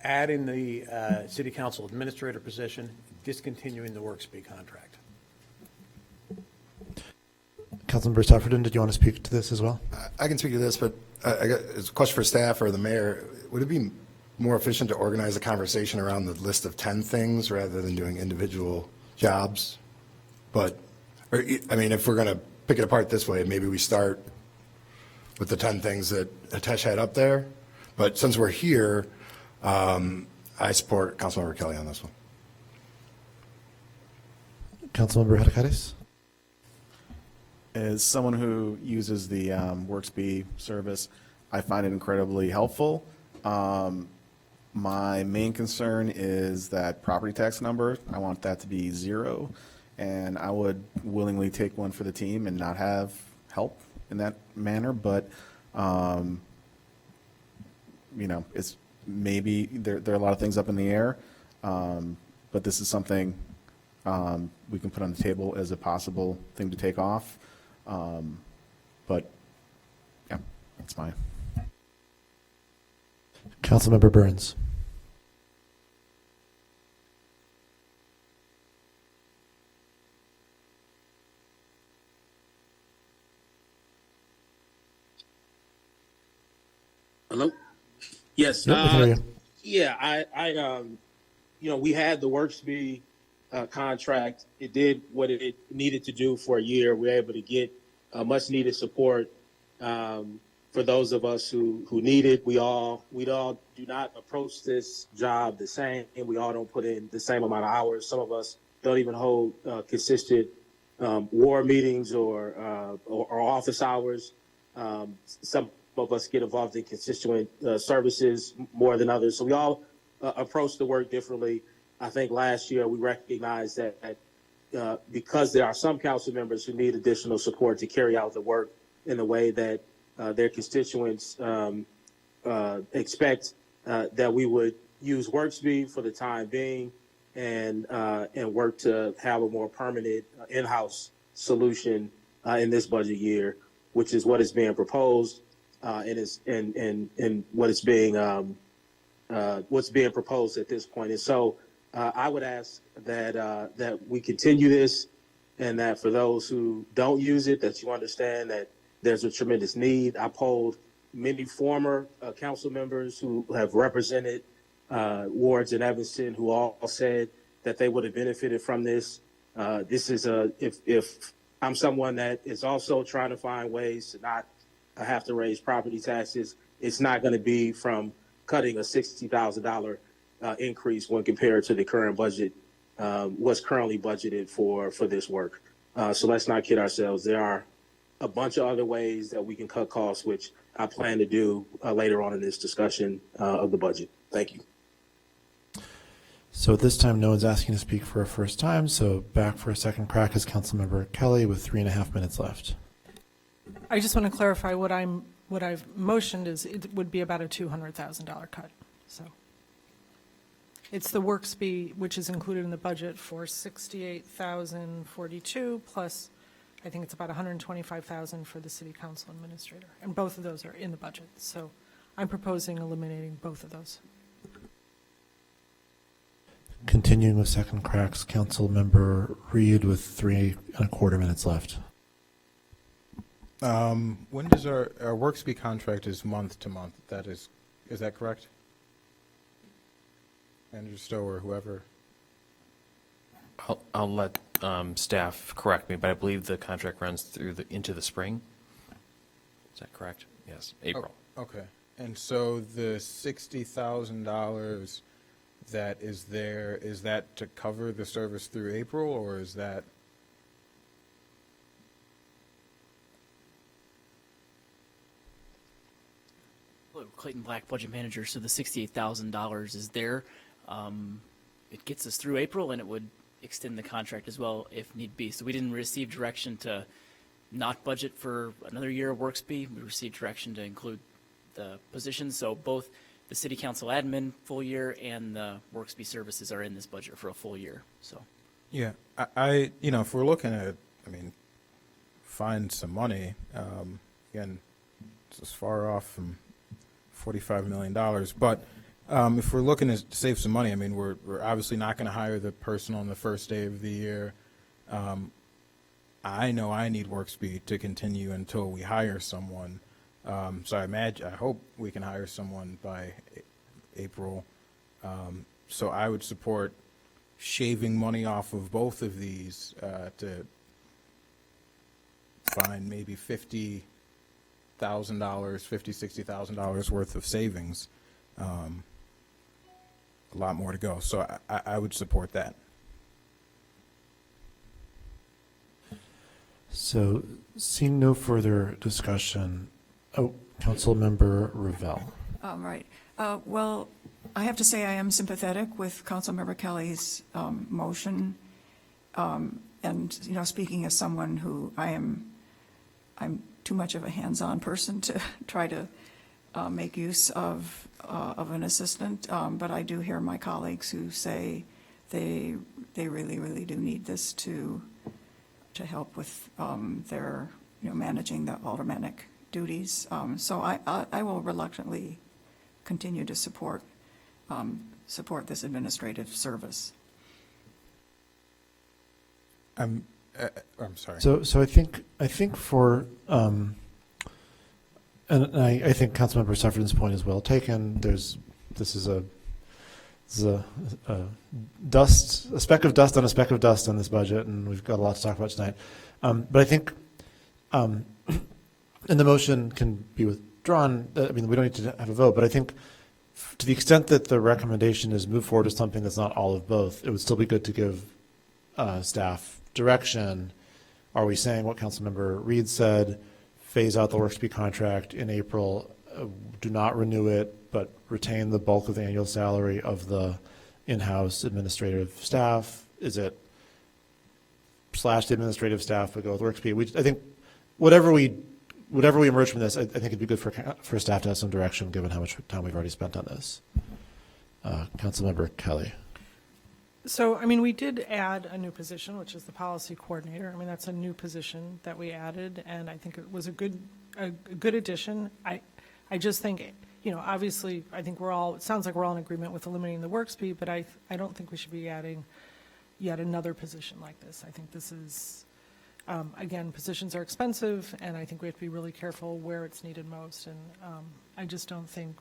adding the city council administrator position, discontinuing the Worksby contract. Councilmember Safradan, did you want to speak to this as well? I can speak to this, but I got it's a question for staff or the mayor. Would it be more efficient to organize a conversation around the list of 10 things rather than doing individual jobs? But, if we're going to pick it apart this way, maybe we start with the 10 things that Hitesh had up there. But since we're here, I support Councilmember Kelly on this one. Councilmember Hedekadis? As someone who uses the Worksby service, I find it incredibly helpful. My main concern is that property tax number. I want that to be 0, and I would willingly take one for the team and not have help in that manner. But it's maybe there are a lot of things up in the air, but this is something we can put on the table as a possible thing to take off. But yeah, that's mine. Councilmember Burns? Hello? Yes. Yep, we can hear you. Yeah, we had the Worksby contract. It did what it needed to do for a year. We were able to get much needed support for those of us who need it. We all do not approach this job the same. We all don't put in the same amount of hours. Some of us don't even hold consistent war meetings or office hours. Some of us get involved in constituent services more than others. So we all approach the work differently. I think last year we recognized that because there are some council members who need additional support to carry out the work in the way that their constituents expect that we would use WorkSpeed for the time being and work to have a more permanent in-house solution in this budget year, which is what is being proposed and what's being proposed at this point. And so I would ask that we continue this, and that for those who don't use it, that you understand that there's a tremendous need. I polled many former council members who have represented wards in Evanston who all said that they would have benefited from this. This is if I'm someone that is also trying to find ways to not have to raise property taxes, it's not going to be from cutting a $60,000 increase when compared to the current budget, what's currently budgeted for this work. So let's not kid ourselves. There are a bunch of other ways that we can cut costs, which I plan to do later on in this discussion of the budget. Thank you. So at this time, no one's asking to speak for a first time, so back for a second crack is Councilmember Kelly with 3.5 minutes left. I just want to clarify what I've motioned is it would be about a $200,000 cut. So it's the WorkSpeed, which is included in the budget for $68,042 plus I think it's about $125,000 for the city council administrator. And both of those are in the budget. So I'm proposing eliminating both of those. Continuing with second cracks, Councilmember Reed with 3.25 minutes left. When does our WorkSpeed contract is month to month? Is that correct? Andrew Stowe or whoever. I'll let staff correct me, but I believe the contract runs through into the spring. Is that correct? Yes, April. Oh, okay. And so the $60,000 that is there, is that to cover the service through April, or is that? Hello, Clayton Black, budget manager. So the $68,000 is there. It gets us through April, and it would extend the contract as well if need be. So we didn't receive direction to not budget for another year of WorkSpeed. We received direction to include the positions. So both the city council admin full year and the WorkSpeed services are in this budget for a full year. So Yeah, I if we're looking at, find some money, again, it's as far off from $45 million, but if we're looking to save some money, we're obviously not going to hire the person on the first day of the year. I know I need WorkSpeed to continue until we hire someone. So I hope we can hire someone by April. So I would support shaving money off of both of these to find maybe $50,000, $60,000 worth of savings. A lot more to go. So I would support that. So seeing no further discussion, Councilmember Ravel. Right. Well, I have to say I am sympathetic with Councilmember Kelly's motion. And, speaking as someone who I'm too much of a hands-on person to try to make use of an assistant. But I do hear my colleagues who say they really, really do need this to help with their, managing the aldermanic duties. So I will reluctantly continue to support this administrative service. I'm sorry. So I think for and I think Councilmember Sufferton's point is well taken. This is a speck of dust on a speck of dust on this budget, and we've got a lot to talk about tonight. But I think, and the motion can be withdrawn. We don't need to have a vote, but I think to the extent that the recommendation is move forward with something that's not all of both, it would still be good to give staff direction. Are we saying what Councilmember Reed said, phase out the WorkSpeed contract in April, do not renew it, but retain the bulk of the annual salary of the in-house administrative staff? Is it slash the administrative staff but go with WorkSpeed? I think whatever we whatever we emerge from this, I think it'd be good for staff to have some direction, given how much time we've already spent on this. Councilmember Kelly. So, I mean, we did add a new position, which is the policy coordinator. I mean, that's a new position that we added, and I think it was a good addition. I just think, you know, obviously, I think it sounds like we're all in agreement with eliminating the work speed, but I don't think we should be adding yet another position like this. I think this is, again, positions are expensive, and I think we have to be really careful where it's needed most, and I just don't think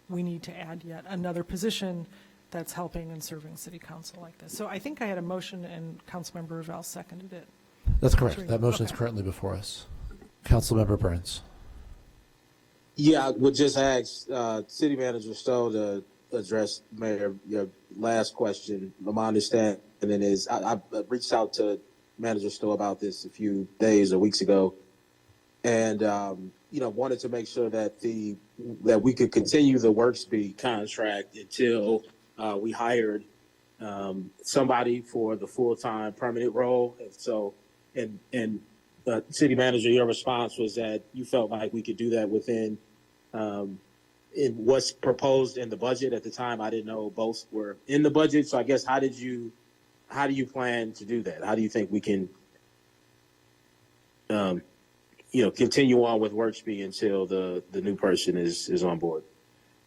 we need to add yet another position that's helping and serving city council like this. So I think I had a motion, and Councilmember Revelle seconded it. That's correct. That motion is currently before us. Councilmember Burns. Yeah, I would just ask City Manager Stowe to address, Mayor, your last question. My understanding is I reached out to Manager Stowe about this a few days or weeks ago, and you know, wanted to make sure that that we could continue the work speed contract until we hired somebody for the full-time permanent role. And so, and City Manager, your response was that you felt like we could do that within in what's proposed in the budget at the time. I didn't know both were in the budget. So I guess how do you plan to do that? How do you think we can you know, continue on with work speed until the new person is on board?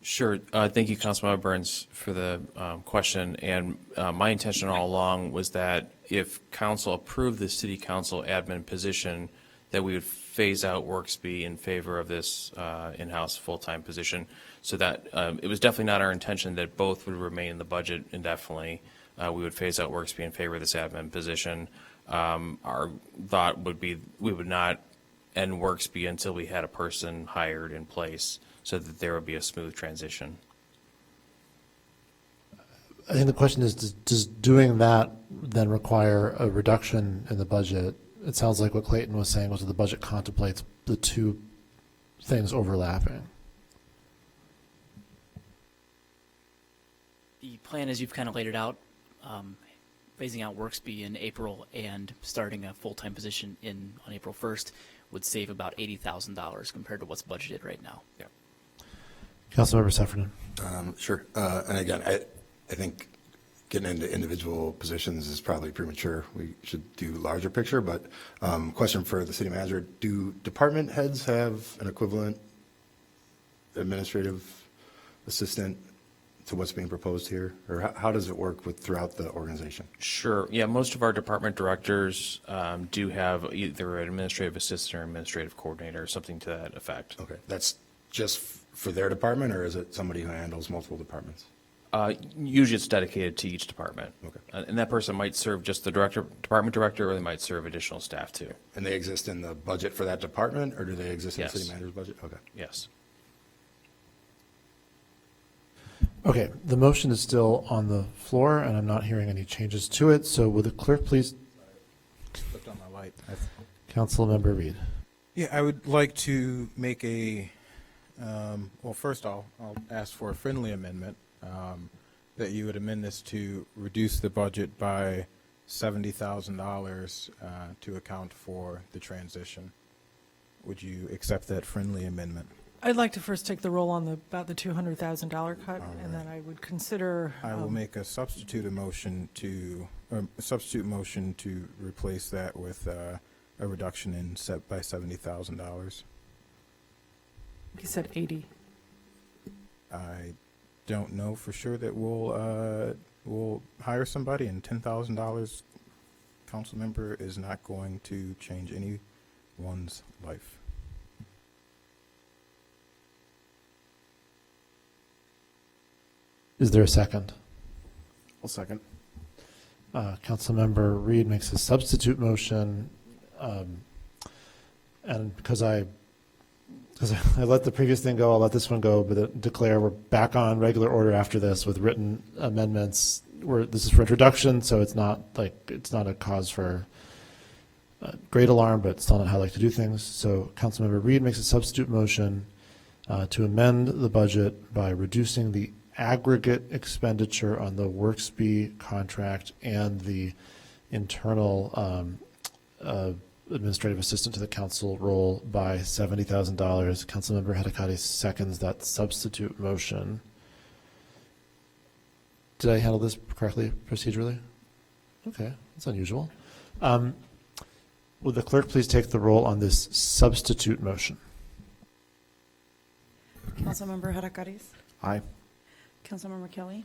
Sure. Thank you, Councilmember Burns, for the question. And my intention all along was that if council approved the city council admin position, that we would phase out WorkSpe in favor of this in-house full-time position. So that it was definitely not our intention that both would remain in the budget indefinitely. We would phase out WorkSpe in favor of this admin position. Our thought would be we would not end WorkSpe until we had a person hired in place, so that there would be a smooth transition. I think the question is, does doing that then require a reduction in the budget? It sounds like what Clayton was saying was that the budget contemplates the two things overlapping. The plan, as you've kind of laid it out, phasing out WorkSpe in April and starting a full-time position on April 1st would save about $80,000 compared to what's budgeted right now. Yeah. Councilmember Seffernan. Sure. And again, I think getting into individual positions is probably premature. We should do larger picture, but question for the city manager, do department heads have an equivalent administrative assistant to what's being proposed here? Or how does it work throughout the organization? Sure. Yeah, most of our department directors do have either an administrative assistant or administrative coordinator, something to that effect. Okay. That's just for their department, or is it somebody who handles multiple departments? Usually it's dedicated to each department. Okay. And that person might serve just the department director, or they might serve additional staff too. And they exist in the budget for that department, or do they exist in Yes. the city manager's budget? Okay. Yes. Okay, the motion is still on the floor, and I'm not hearing any changes to it. So would the clerk please? Flipped on my light. Councilmember Reed. Yeah, I would like to make well, first I'll ask for a friendly amendment, that you would amend this to reduce the budget by $70,000 to account for the transition. Would you accept that friendly amendment? I'd like to first take the roll on about the $200,000 cut, and then I would consider. I will make a substitute motion to replace that with a reduction in by $70,000. He said 80. I don't know for sure that we'll hire somebody, and $10,000, council member, is not going to change anyone's life. Is there a second? I'll second. Councilmember Reed makes a substitute motion, and because I let the previous thing go, I'll let this one go, but declare we're back on regular order after this with written amendments. This is for introduction, so it's not a cause for great alarm, but still not how I like to do things. So Councilmember Reed makes a substitute motion to amend the budget by reducing the aggregate expenditure on the WorkSpe contract and the internal administrative assistant to the council role by $70,000. Councilmember Hadakati seconds that substitute motion. Did I handle this correctly procedurally? Okay, that's unusual. Would the clerk please take the roll on this substitute motion? Councilmember Hadakaris. Aye. Councilmember Kelly.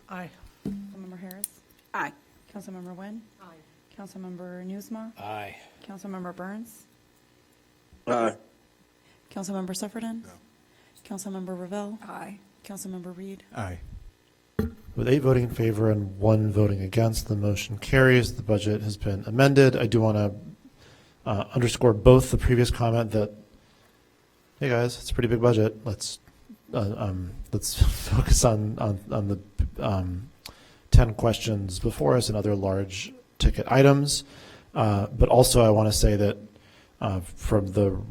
Aye. Councilmember Harris. Aye. Councilmember Nguyen. Aye. Councilmember Newsma. Aye. Councilmember Burns. Aye. Councilmember Sufferton. No. Councilmember Ravel. Aye. Councilmember Reed. Aye. With 8 voting in favor and 1 voting against, the motion carries. The budget has been amended. I do want to underscore both the previous comment that, hey guys, it's a pretty big budget. Let's focus on the 10 questions before us and other large ticket items. But also I want to say that from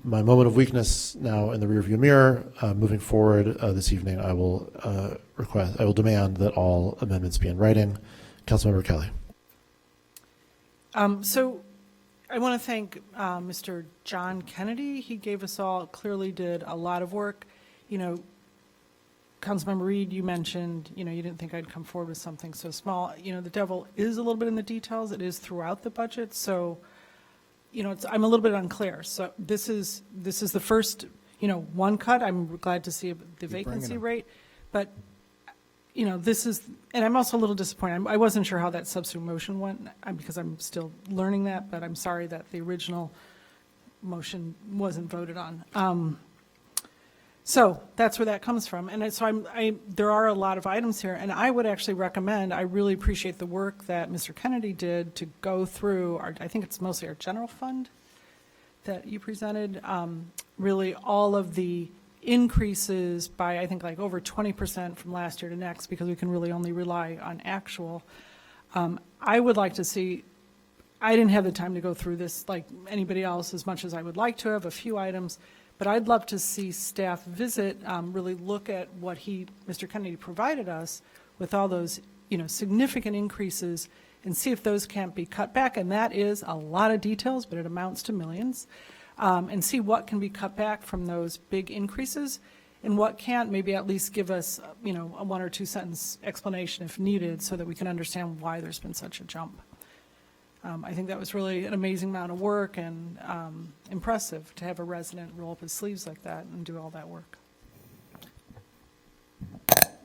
my moment of weakness now in the rearview mirror, moving forward this evening, I will demand that all amendments be in writing. Councilmember Kelly. So I want to thank Mr. John Kennedy. He gave us all, clearly did a lot of work. You know, Councilmember Reed, you mentioned, you didn't think I'd come forward with something so small. The devil is a little bit in the details. It is throughout the budget. So, I'm a little bit unclear. So this is the first, one cut. I'm glad to see the vacancy rate. But, this is, and I'm also a little disappointed. I wasn't sure how that substitute motion went because I'm still learning that, but I'm sorry that the original motion wasn't voted on. So that's where that comes from. And so there are a lot of items here, and I would actually recommend, I really appreciate the work that Mr. Kennedy did to go through I think it's mostly our general fund that you presented, really all of the increases by, I think, like over 20% from last year to next, because we can really only rely on actual. I would like to see, I didn't have the time to go through this like anybody else as much as I would like to have, a few items. But I'd love to see staff visit, really look at what Mr. Kennedy provided us with all those, significant increases and see if those can't be cut back. And that is a lot of details, but it amounts to millions. And see what can be cut back from those big increases and what can't, maybe at least give us, a 1 or 2 sentence explanation if needed so that we can understand why there's been such a jump. I think that was really an amazing amount of work and impressive to have a resident roll up his sleeves like that and do all that work.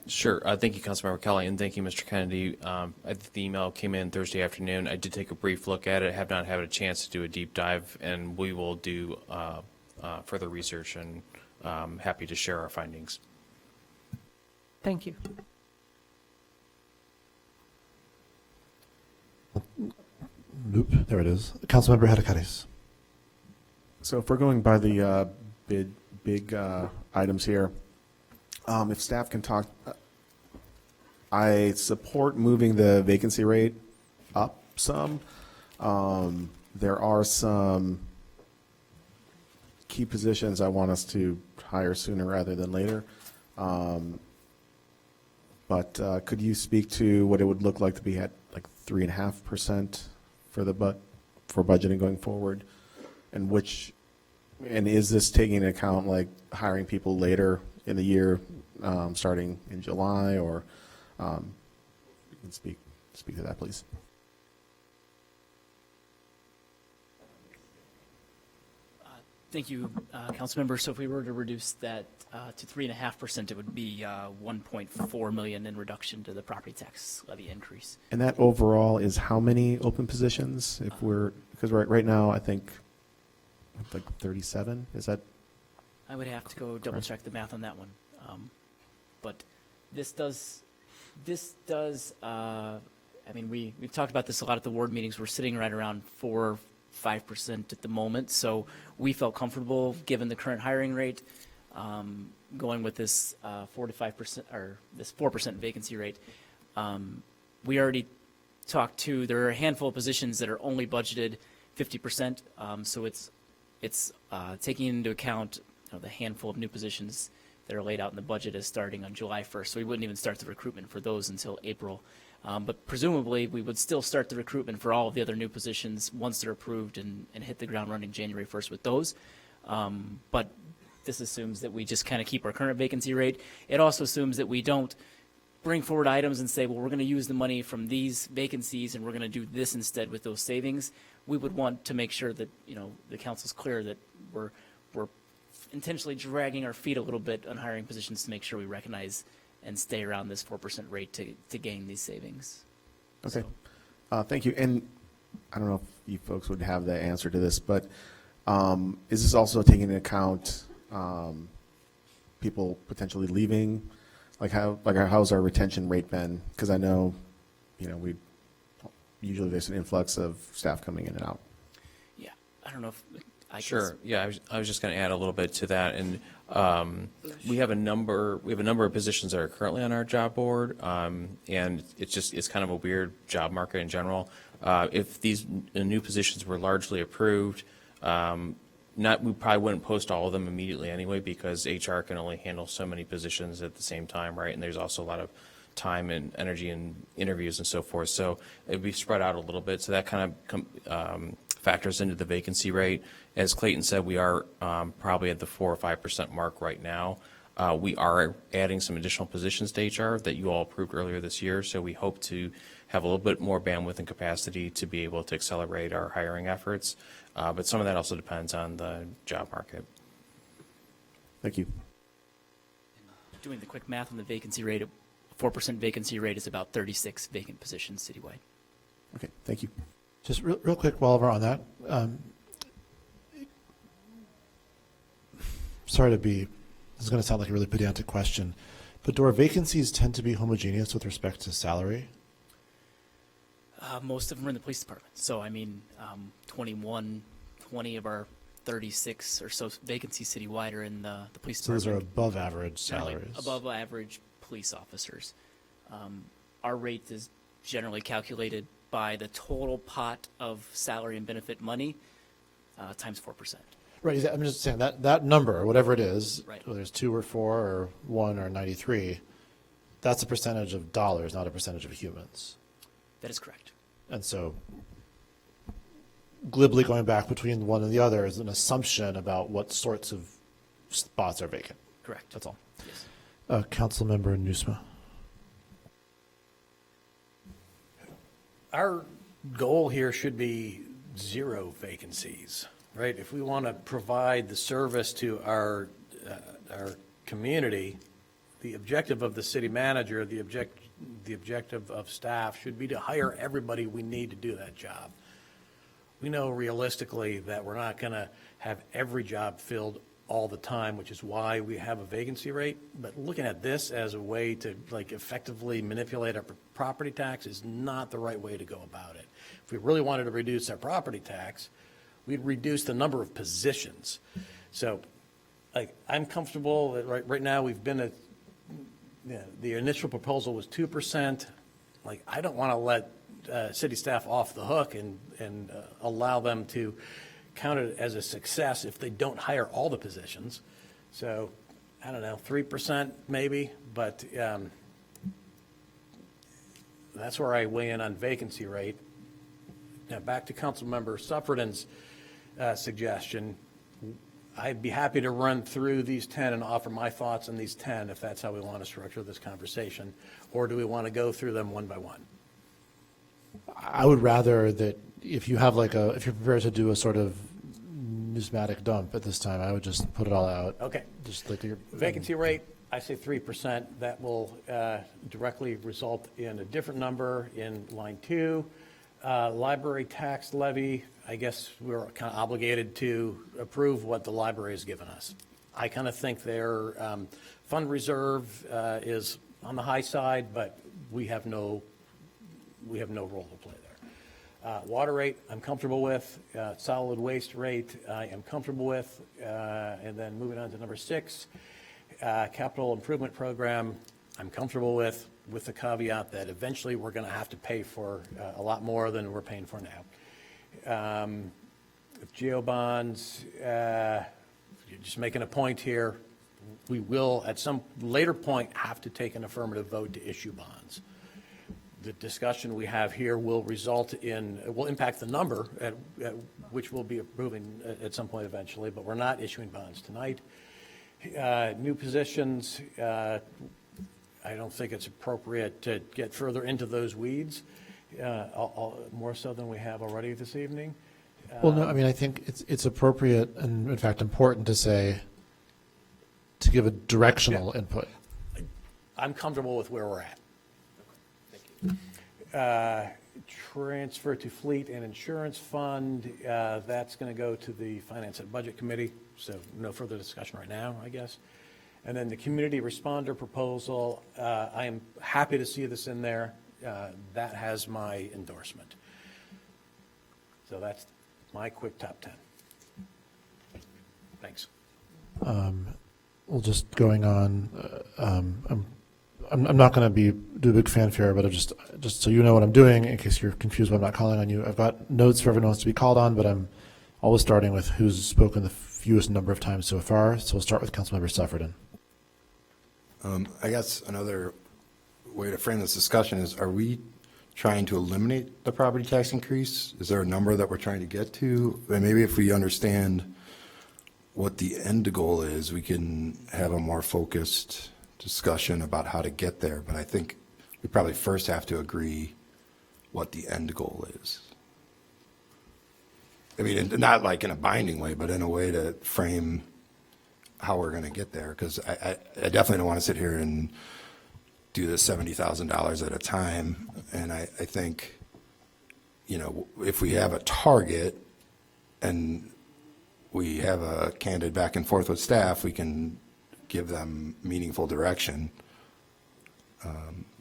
Sure. Thank you, Councilmember Kelly, and thank you, Mr. Kennedy. I think the email came in Thursday afternoon. I did take a brief look at it. Have not had a chance to do a deep dive, and we will do further research and happy to share our findings. Thank you. Nope, there it is. Councilmember Hadakaris. So if we're going by the big items here, if staff can talk, I support moving the vacancy rate up some. There are some key positions I want us to hire sooner rather than later. But could you speak to what it would look like to be at like 3.5% for for budgeting going forward, and is this taking into account like hiring people later in the year, starting in July, or you can speak to that, please. Thank you, Councilmember. So if we were to reduce that to 3.5%, it would be 1.4 million in reduction to the property tax levy increase. And that overall is how many open positions? Because right now I think like 37. Is that? I would have to go double check the math on that one. But this does. I mean, we've talked about this a lot at the ward meetings. We're sitting right around 4-5% at the moment, so we felt comfortable given the current hiring rate, going with this 4 to 5% or this 4% vacancy rate. We already talked to. There are a handful of positions that are only budgeted 50%, so it's taking into account the handful of new positions that are laid out in the budget as starting on July 1st. So we wouldn't even start the recruitment for those until April. But presumably, we would still start the recruitment for all of the other new positions once they're approved and hit the ground running January 1st with those. But this assumes that we just kind of keep our current vacancy rate. It also assumes that we don't bring forward items and say, well, we're going to use the money from these vacancies and we're going to do this instead with those savings. We would want to make sure that, the council's clear that we're intentionally dragging our feet a little bit on hiring positions to make sure we recognize and stay around this 4% rate to gain these savings. Okay. Thank you. And I don't know if you folks would have the answer to this, but is this also taking into account people potentially leaving? How's our retention rate been? Because I know, we usually there's an influx of staff coming in and out. Yeah, I don't know if I Sure. Yeah, I was just going to add a little bit to that, and we have a number of positions that are currently on our job board, and it's kind of a weird job market in general. If these new positions were largely approved, we probably wouldn't post all of them immediately anyway, because HR can only handle so many positions at the same time, right? And there's also a lot of time and energy and interviews and so forth. So it'd be spread out a little bit. So that kind of factors into the vacancy rate. As Clayton said, we are probably at the 4 or 5% mark right now. We are adding some additional positions to HR that you all approved earlier this year. So we hope to have a little bit more bandwidth and capacity to be able to accelerate our hiring efforts. But some of that also depends on the job market. Thank you. Doing the quick math on the vacancy rate, a 4% vacancy rate is about 36 vacant positions citywide. Okay, thank you. Just real quick while we're on that. Sorry to be, this is going to sound like a really pedantic question, but do our vacancies tend to be homogeneous with respect to salary? Most of them are in the police department. So, 20 of our 36 or so vacancies citywide are in the police So department. those are above average Generally salaries. above average police officers. Our rate is generally calculated by the total pot of salary and benefit money times 4%. Right, I'm just saying that number, whatever it is, Right. whether it's 2 or 4 or 1 or 93, that's a percentage of dollars, not a percentage of humans. That is correct. And so glibly going back between one and the other is an assumption about what sorts of spots are vacant. Correct. That's all. Yes. Councilmember Nusma. Our goal here should be 0 vacancies, right? If we want to provide the service to our community, the objective of the city manager, the objective of staff should be to hire everybody we need to do that job. We know realistically that we're not going to have every job filled all the time, which is why we have a vacancy rate. But looking at this as a way to effectively manipulate our property tax is not the right way to go about it. If we really wanted to reduce our property tax, we'd reduce the number of positions. So I'm comfortable that right now we've been at, the initial proposal was 2%. I don't want to let city staff off the hook and allow them to count it as a success if they don't hire all the positions. So, I don't know, 3% maybe, but that's where I weigh in on vacancy rate. Now, back to Councilmember Suffredin's suggestion. I'd be happy to run through these 10 and offer my thoughts on these 10 if that's how we want to structure this conversation, or do we want to go through them one by one? I would rather that if you have if you're prepared to do a sort of newsmatic dump at this time, I would just put it all out. Okay. Just like your Vacancy rate, I say 3%. That will directly result in a different number in line 2. Library tax levy, I guess we're kind of obligated to approve what the library has given us. I kind of think their fund reserve is on the high side, but we have no role to play there. Water rate, I'm comfortable with. Solid waste rate, I am comfortable with. And then moving on to number 6, capital improvement program, I'm comfortable with the caveat that eventually we're going to have to pay for a lot more than we're paying for now. Geo bonds, you're just making a point here. we will, at some later point, have to take an affirmative vote to issue bonds. The discussion we have here will impact the number at which we'll be approving at some point eventually, but we're not issuing bonds tonight. New positions, I don't think it's appropriate to get further into those weeds, more so than we have already this evening. Well, no, I mean, I think it's appropriate and in fact important to say, to give a directional input. I'm comfortable with where we're at. Transfer to fleet and insurance fund, that's going to go to the Finance and Budget Committee, so no further discussion right now, I guess. And then the community responder proposal, I am happy to see this in there. That has my endorsement. So that's my quick top 10. Thanks. Well, just going on, I'm not going to do a big fanfare, but just so you know what I'm doing, in case you're confused why I'm not calling on you. I've got notes for everyone else to be called on, but I'm always starting with who's spoken the fewest number of times so far. So we'll start with Councilmember Sufferton. I guess another way to frame this discussion is, are we trying to eliminate the property tax increase? Is there a number that we're trying to get to? And maybe if we understand what the end goal is, we can have a more focused discussion about how to get there. But I think we probably first have to agree what the end goal is. I mean, not like in a binding way, but in a way to frame how we're going to get there. Because I definitely don't want to sit here and do this $70,000 at a time. And I think, you know, if we have a target and we have a candid back and forth with staff, we can give them meaningful direction.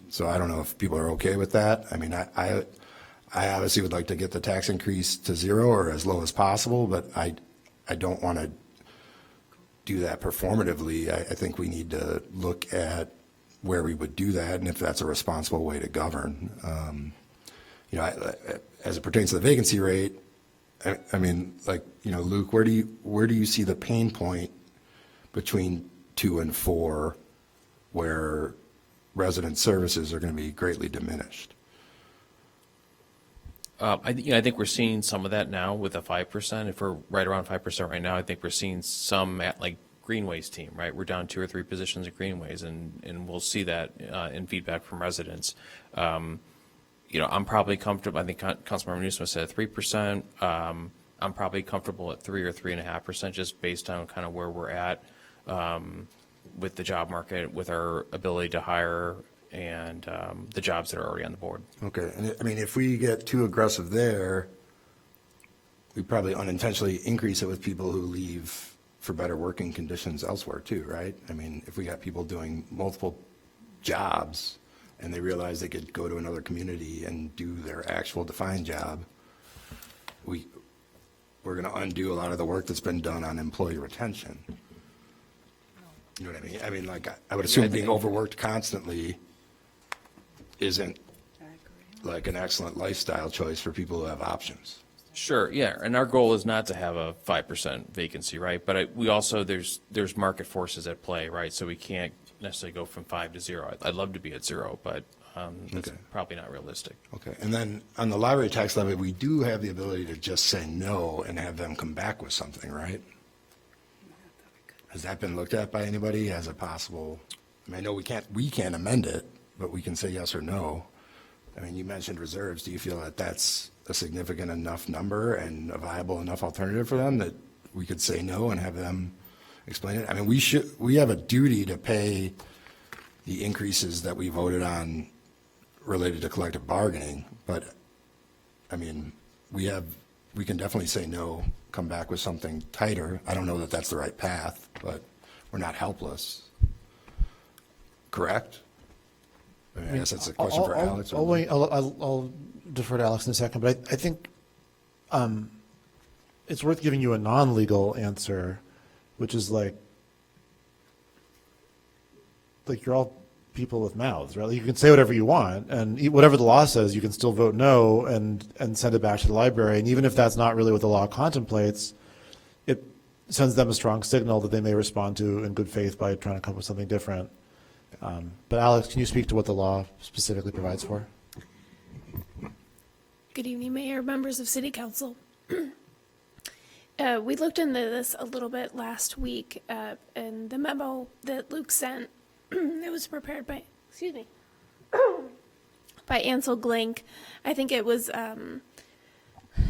So I don't know if people are okay with that. I mean, I obviously would like to get the tax increase to zero or as low as possible, but I don't want to do that performatively. I think we need to look at where we would do that and if that's a responsible way to govern. You know, as it pertains to the vacancy rate, I mean, like, you know, Luke, where do you see the pain point between 2 and 4 where resident services are going to be greatly diminished? I think we're seeing some of that now with a 5%. If we're right around 5% right now, I think we're seeing some at like Greenway's team, right? We're down 2 or 3 positions at Greenway's, and we'll see that in feedback from residents. You know, I'm probably comfortable. I think Councilmember Newsom said 3%. I'm probably comfortable at 3 or 3.5%, just based on kind of where we're at with the job market, with our ability to hire, and the jobs that are already on the board. Okay, and I mean, if we get too aggressive there, we probably unintentionally increase it with people who leave for better working conditions elsewhere too, right? I mean, if we got people doing multiple jobs and they realize they could go to another community and do their actual defined job, we're going to undo a lot of the work that's been done on employee retention. You know what I mean? I mean, like, I would assume being overworked constantly isn't like an excellent lifestyle choice for people who have options. Sure, yeah, and our goal is not to have a 5% vacancy, right? But we also, there's market forces at play, right? So we can't necessarily go from 5 to 0. I'd love to be at 0, but that's probably not realistic. Okay, and then on the library tax levy, we do have the ability to just say no and have them come back with something, right? Has that been looked at by anybody as a possible? I mean, I know we can't amend it, but we can say yes or no. I mean, you mentioned reserves. Do you feel that that's a significant enough number and a viable enough alternative for them that we could say no and have them explain it? I mean, we have a duty to pay the increases that we voted on related to collective bargaining, but I mean, we can definitely say no, come back with something tighter. I don't know that that's the right path, but we're not helpless. Correct? I mean, I guess that's a question for Alex. I'll defer to Alex in a second, but I think it's worth giving you a non-legal answer, which is like you're all people with mouths, right? Like, you can say whatever you want, and whatever the law says, you can still vote no and send it back to the library. And even if that's not really what the law contemplates, it sends them a strong signal that they may respond to in good faith by trying to come up with something different. But Alex, can you speak to what the law specifically provides for? Good evening, Mayor, members of City Council. We looked into this a little bit last week, and the memo that Luke sent, it was prepared by, excuse me, by Ansel Glink. I think it was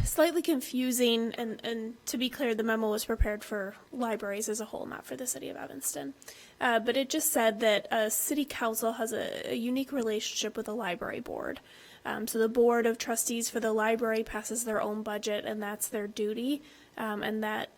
slightly confusing, and to be clear, the memo was prepared for libraries as a whole, not for the city of Evanston. But it just said that City Council has a unique relationship with the library board. So the board of trustees for the library passes their own budget, and that's their duty, and that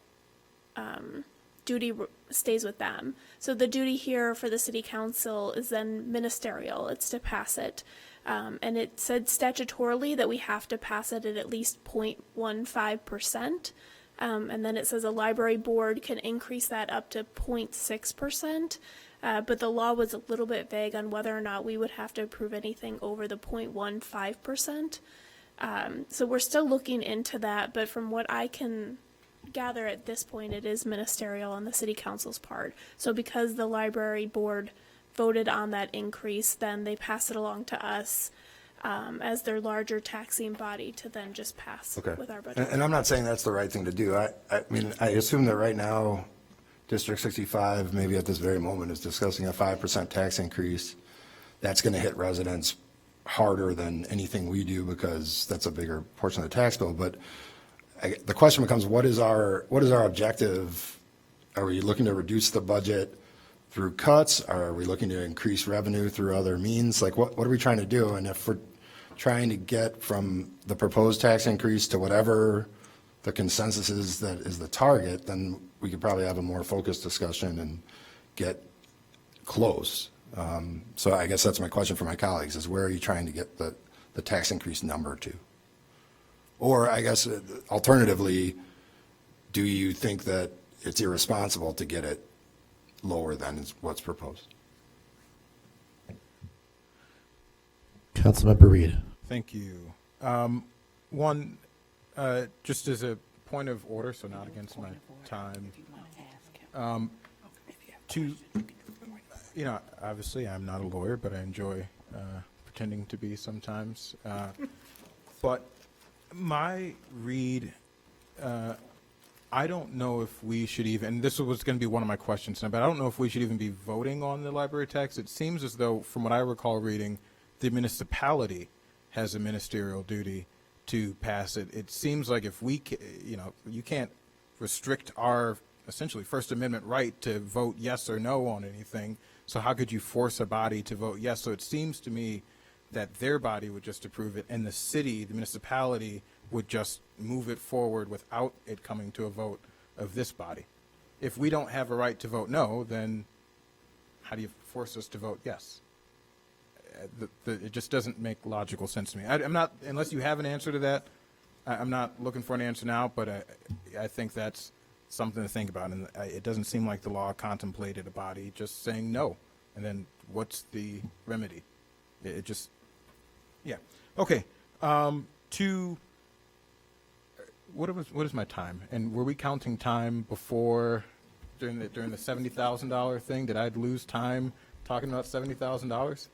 duty stays with them. So the duty here for the city council is then ministerial. It's to pass it. And it said statutorily that we have to pass it at least 0.15%. And then it says a library board can increase that up to 0.6%. But the law was a little bit vague on whether or not we would have to approve anything over the 0.15%. So we're still looking into that, but from what I can gather at this point, it is ministerial on the city council's part. So because the library board voted on that increase, then they pass it along to us as their larger taxing body to then just pass with our budget. And I'm not saying that's the right thing to do. I mean, I assume that right now, District 65, maybe at this very moment, is discussing a 5% tax increase. That's going to hit residents harder than anything we do because that's a bigger portion of the tax bill. But the question becomes, what is our objective? Are we looking to reduce the budget through cuts? Are we looking to increase revenue through other means? Like, what are we trying to do? And if we're trying to get from the proposed tax increase to whatever the consensus is that is the target, then we could probably have a more focused discussion and get close. So I guess that's my question for my colleagues, is where are you trying to get the tax increase number to? Or I guess alternatively, do you think that it's irresponsible to get it lower than what's proposed? Councilmember Reed. Thank you. One, just as a point of order, so not against my time. Obviously I'm not a lawyer, but I enjoy pretending to be sometimes. But my read, I don't know if we should even, and this was going to be one of my questions, but I don't know if we should even be voting on the library tax. It seems as though, from what I recall reading, the municipality has a ministerial duty to pass it. It seems like if we, you can't restrict our essentially First Amendment right to vote yes or no on anything. So how could you force a body to vote yes? So it seems to me that their body would just approve it, and the city, the municipality, would just move it forward without it coming to a vote of this body. If we don't have a right to vote no, then how do you force us to vote yes? It just doesn't make logical sense to me. I'm not, unless you have an answer to that, I'm not looking for an answer now, but I think that's something to think about. And it doesn't seem like the law contemplated a body just saying no. And then what's the remedy? It just, yeah. Okay. What is my time? And were we counting time before, during the $70,000 thing? Did I lose time talking about $70,000?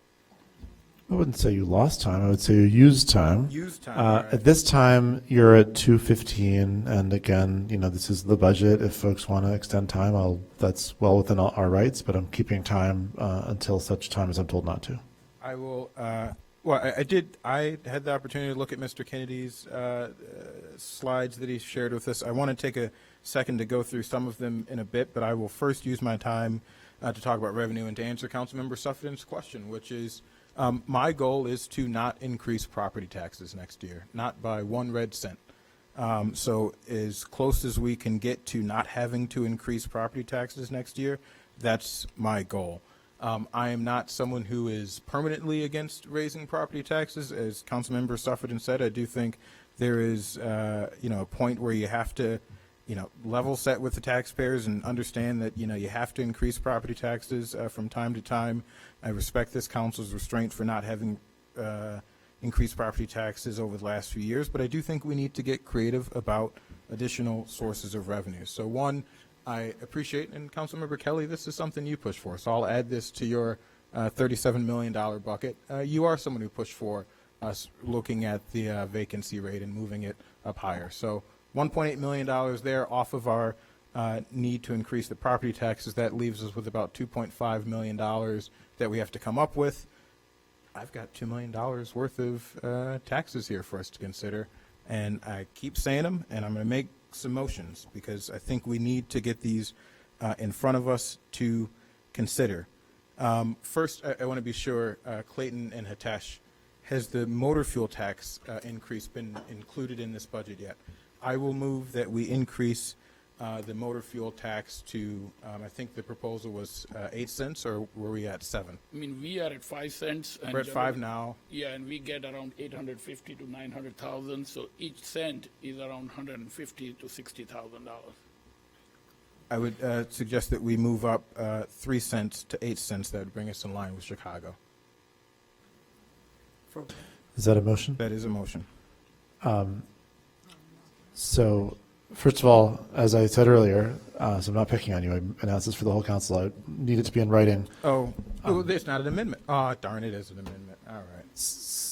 I wouldn't say you lost time. I would say you used time. Used time. Right. At this time, you're at 2:15, and again, this is the budget. If folks want to extend time, that's well within our rights. But I'm keeping time until such time as I'm told not to. I will. I had the opportunity to look at Mr. Kennedy's slides that he shared with us. I want to take a second to go through some of them in a bit, but I will first use my time to talk about revenue and to answer Councilmember Sufferton's question, which is, my goal is to not increase property taxes next year, not by 1 red cent. So as close as we can get to not having to increase property taxes next year, that's my goal. I am not someone who is permanently against raising property taxes. As Councilmember Sufferton said, I do think there is, a point where you have to, level set with the taxpayers and understand that, you have to increase property taxes from time to time. I respect this council's restraint for not having increased property taxes over the last few years, but I do think we need to get creative about additional sources of revenue. So one, I appreciate, and Councilmember Kelly, this is something you push for, so I'll add this to your $37 million bucket. You are someone who pushed for us looking at the vacancy rate and moving it up higher. So $1.8 million there off of our need to increase the property taxes. That leaves us with about $2.5 million that we have to come up with. I've got $2 million worth of taxes here for us to consider, and I keep saying them, and I'm going to make some motions because I think we need to get these in front of us to consider. First, I want to be sure, Clayton and Hitesh, has the motor fuel tax increase been included in this budget yet? I will move that we increase the motor fuel tax to, I think the proposal was 8 cents, or were we at 7? I mean, we are at 5 cents. And We're at 5 now. Yeah, and we get around 850 to 900,000. So each cent is around 150 to $60,000. I would suggest that we move up 3 cents to 8 cents. That would bring us in line with Chicago. Is that a motion? That is a motion. So, first of all, as I said earlier, so I'm not picking on you, I announced this for the whole council, I need it to be in writing. Oh, it's not an amendment. Oh, darn, it is an amendment. All right.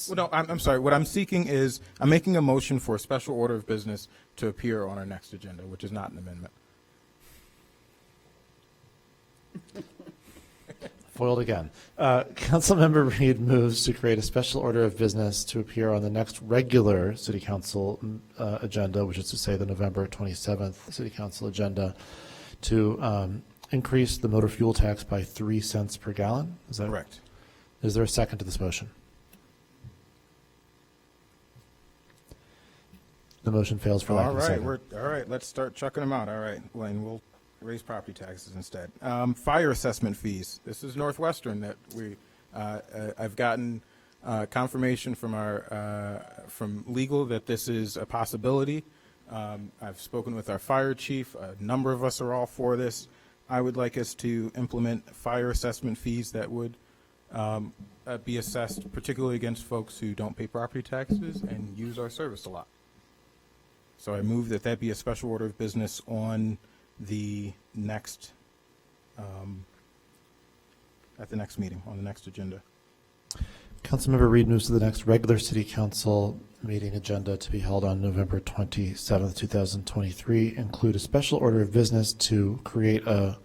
Well, no, I'm sorry. What I'm seeking is, I'm making a motion for a special order of business to appear on our next agenda, which is not an amendment. Foiled again. Councilmember Reed moves to create a special order of business to appear on the next regular city council agenda, which is to say the November 27th city council agenda, to increase the motor fuel tax by 3 cents per gallon. Is that correct? Is there a second to this motion? The motion fails for lack of a second. All right, let's start chucking them out. All right, Wayne, we'll raise property taxes instead. Fire assessment fees. This is Northwestern that we, I've gotten confirmation from from legal that this is a possibility. I've spoken with our fire chief. A number of us are all for this. I would like us to implement fire assessment fees that would be assessed particularly against folks who don't pay property taxes and use our service a lot. So I move that that be a special order of business on the next, at the next meeting, on the next agenda. Councilmember Reed moves to the next regular city council meeting agenda to be held on November 27th, 2023. Include a special order of business to create a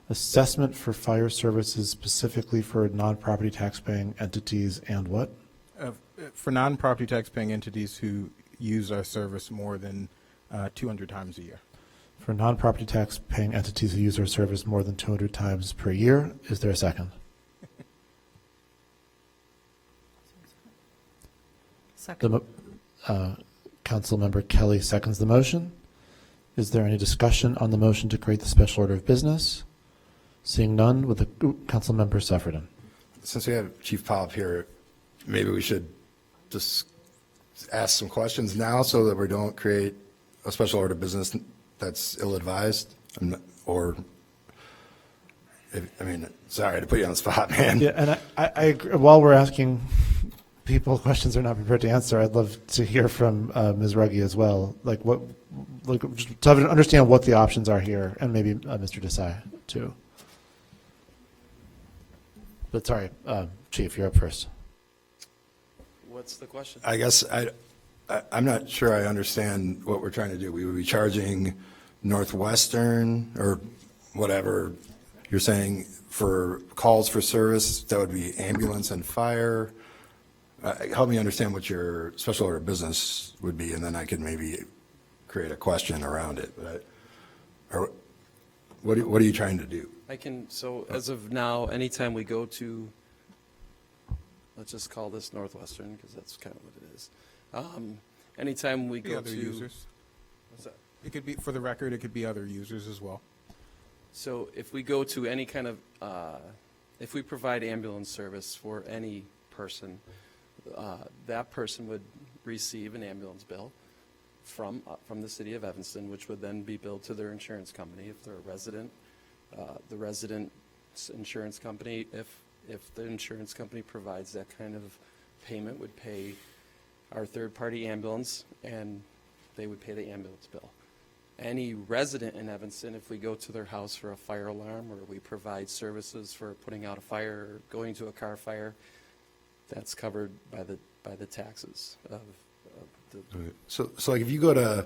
assessment for fire services specifically for non-property tax-paying entities and what? For non-property tax-paying entities who use our service more than 200 times a year. For non-property tax-paying entities who use our service more than 200 times per year. Is there a second? Second. Councilmember Kelly seconds the motion. Is there any discussion on the motion to create the special order of business? Seeing none, with the Councilmember Sefferden. Since we have Chief Pop here, maybe we should just ask some questions now so that we don't create a special order of business that's ill-advised, or, I mean, sorry to put you on the spot, man. Yeah, and I agree. While we're asking people questions they're not prepared to answer, I'd love to hear from Ms. Ruggie as well. Like just to understand what the options are here, and maybe Mr. Desai too. But sorry, Chief, you're up first. What's the question? I guess I'm not sure I understand what we're trying to do. We would be charging Northwestern or whatever you're saying for calls for service. That would be ambulance and fire. Help me understand what your special order of business would be, and then I could maybe create a question around it. Or what are you trying to do? I can, so as of now, anytime we go to, let's just call this Northwestern because that's kind of what it is. Anytime we go other to users. What's that? It could be, for the record, it could be other users as well. So if we go to any kind of, if we provide ambulance service for any person, that person would receive an ambulance bill from the city of Evanston, which would then be billed to their insurance company if they're a resident. The resident's insurance company, if the insurance company provides that kind of payment, would pay our third-party ambulance, and they would pay the ambulance bill. any resident in Evanston, if we go to their house for a fire alarm, or we provide services for putting out a fire, or going to a car fire, that's covered by the taxes of the. So like if you go to,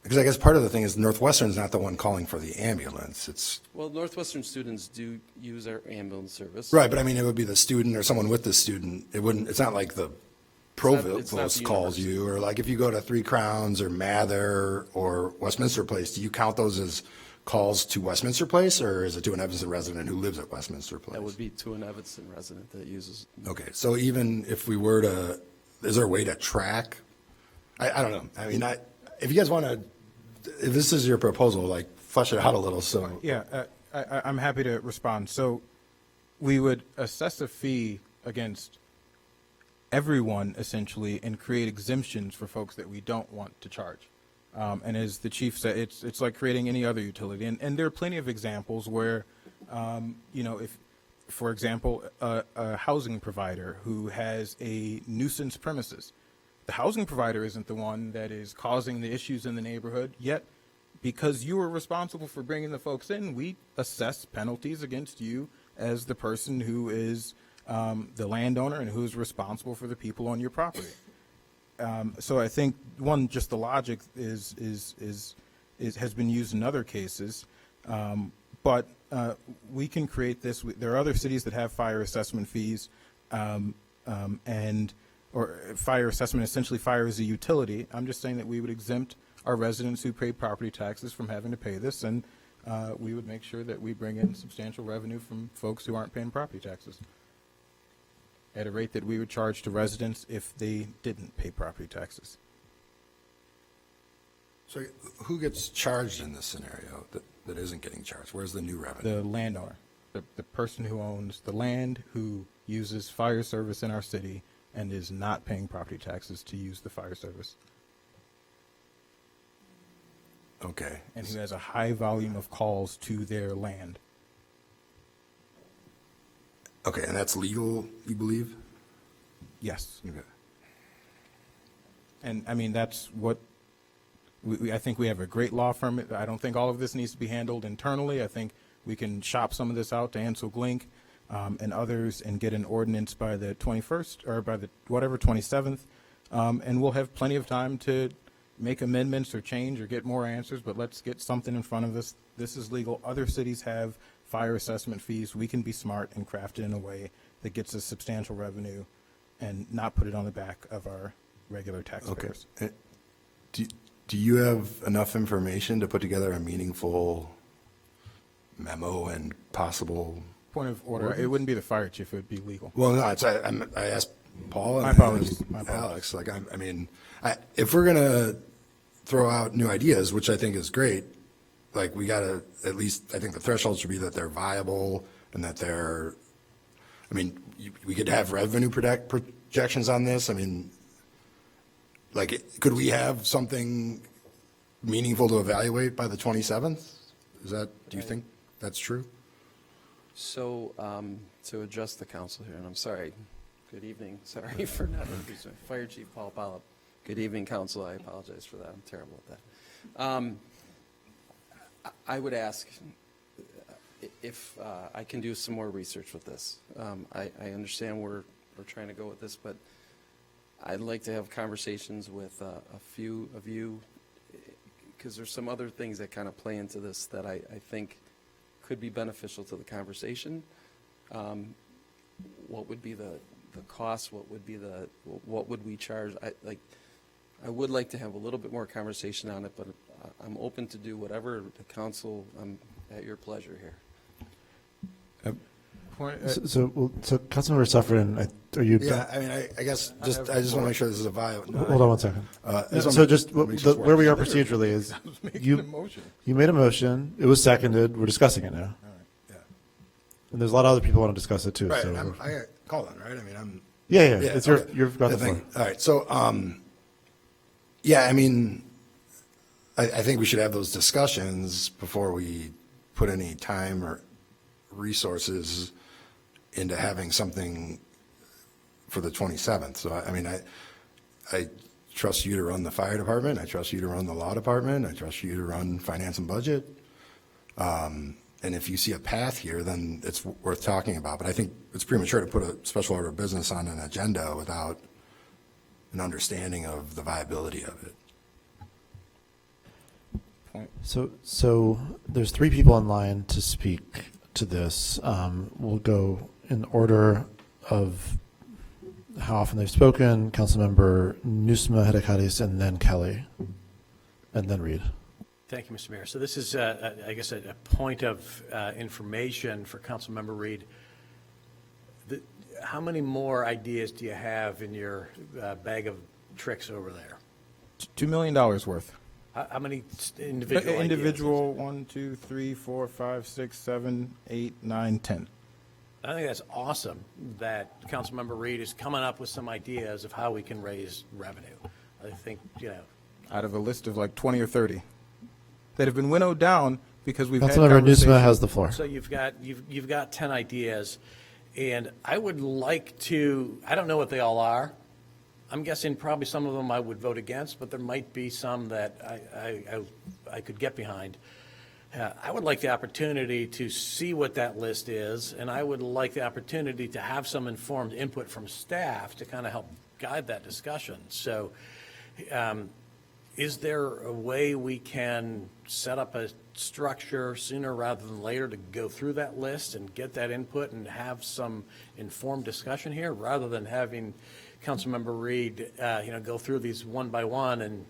because I guess part of the thing is Northwestern's not the one calling for the ambulance. It's Well, Northwestern students do use our ambulance service. right, but I mean, it would be the student or someone with the student. It wouldn't. It's not like the it's not Provost the calls university. you, or like if you go to Three Crowns or Mather or Westminster Place. Do you count those as calls to Westminster Place, or is it to an Evanston resident who lives at Westminster Place? That would be to an Evanston resident that uses. Okay, so even if we were to, is there a way to track? I don't know. I mean, if you guys want to, if this is your proposal, like flesh it out a little. So Yeah, I'm happy to respond. So we would assess a fee against everyone essentially and create exemptions for folks that we don't want to charge. And as the chief said, it's like creating any other utility. And there are plenty of examples where, if, for example, a housing provider who has a nuisance premises, the housing provider isn't the one that is causing the issues in the neighborhood, yet because you are responsible for bringing the folks in, we assess penalties against you as the person who is the landowner and who's responsible for the people on your property. So I think just the logic has been used in other cases, but we can create this. There are other cities that have fire assessment fees, or fire assessment. Essentially, fire is a utility. I'm just saying that we would exempt our residents who pay property taxes from having to pay this, and we would make sure that we bring in substantial revenue from folks who aren't paying property taxes at a rate that we would charge to residents if they didn't pay property taxes. So who gets charged in this scenario that isn't getting charged? Where's the new revenue? The landowner, the person who owns the land, who uses fire service in our city and is not paying property taxes to use the fire service. Okay. And who has a high volume of calls to their land. Okay, and that's legal, you believe? Yes. Okay. And I mean, that's what I think we have a great law firm. I don't think all of this needs to be handled internally. I think we can shop some of this out to Ansel Glink and others and get an ordinance by the 21st or by the 27th. And we'll have plenty of time to make amendments or change or get more answers, but let's get something in front of us. This is legal. Other cities have fire assessment fees. We can be smart and craft it in a way that gets us substantial revenue and not put it on the back of our regular taxpayers. Okay. Do you have enough information to put together a meaningful memo and possible? Point of order, it wouldn't be the fire chief, it would be legal. Well, no, I asked Paul and My apologies. Alex, if we're going to throw out new ideas, which I think is great, like we got to at least, I think the threshold should be that they're viable and that they're, we could have revenue projections on this. Could we have something meaningful to evaluate by the 27th? Do you think that's true? So, to address the council here, and I'm sorry, good evening, sorry for not introducing, Fire Chief Paul Polyp. Good evening, council, I apologize for that, I'm terrible at that. I would ask if I can do some more research with this. I understand we're trying to go with this, but I'd like to have conversations with a few of you, because there's some other things that kind of play into this that I think could be beneficial to the conversation. What would be the cost? What would we charge? I would like to have a little bit more conversation on it, but I'm open to do whatever the council. I'm at your pleasure here. So Councilmember Suffren, are you? Yeah, I guess I just want to make sure this is a viable. Hold on one second. Where we are procedurally is you made a motion. It was seconded. We're discussing it now. All right, yeah. And there's a lot of other people who want to discuss it too. Right, So I got called on, right? Yeah. It's okay. you've got the floor. All right, so I think we should have those discussions before we put any time or resources into having something for the 27th. So, I trust you to run the fire department. I trust you to run the law department. I trust you to run finance and budget. And if you see a path here, then it's worth talking about. But I think it's premature to put a special order of business on an agenda without an understanding of the viability of it. So there's 3 people in line to speak to this. We'll go in order of how often they've spoken. Councilmember Nusma, Hedekadis, and then Kelly, and then Reed. Thank you, Mr. Mayor. So this is, I guess, a point of information for Councilmember Reed. How many more ideas do you have in your bag of tricks over there? $2 million worth. How many individual Individual, 1, 2, 3, 4, 5, 6, 7, 8, 9, 10. I think that's awesome that Councilmember Reed is coming up with some ideas of how we can raise revenue. I think, Out of a list of like 20 or 30 that have been winnowed down because we've had Councilmember conversations. Nusma has the floor. So you've got 10 ideas, and I would like to, I don't know what they all are. I'm guessing probably some of them I would vote against, but there might be some that I could get behind. I would like the opportunity to see what that list is, and I would like the opportunity to have some informed input from staff to kind of help guide that discussion. So is there a way we can set up a structure sooner rather than later to go through that list and get that input and have some informed discussion here, rather than having Councilmember Reed, go through these one by one and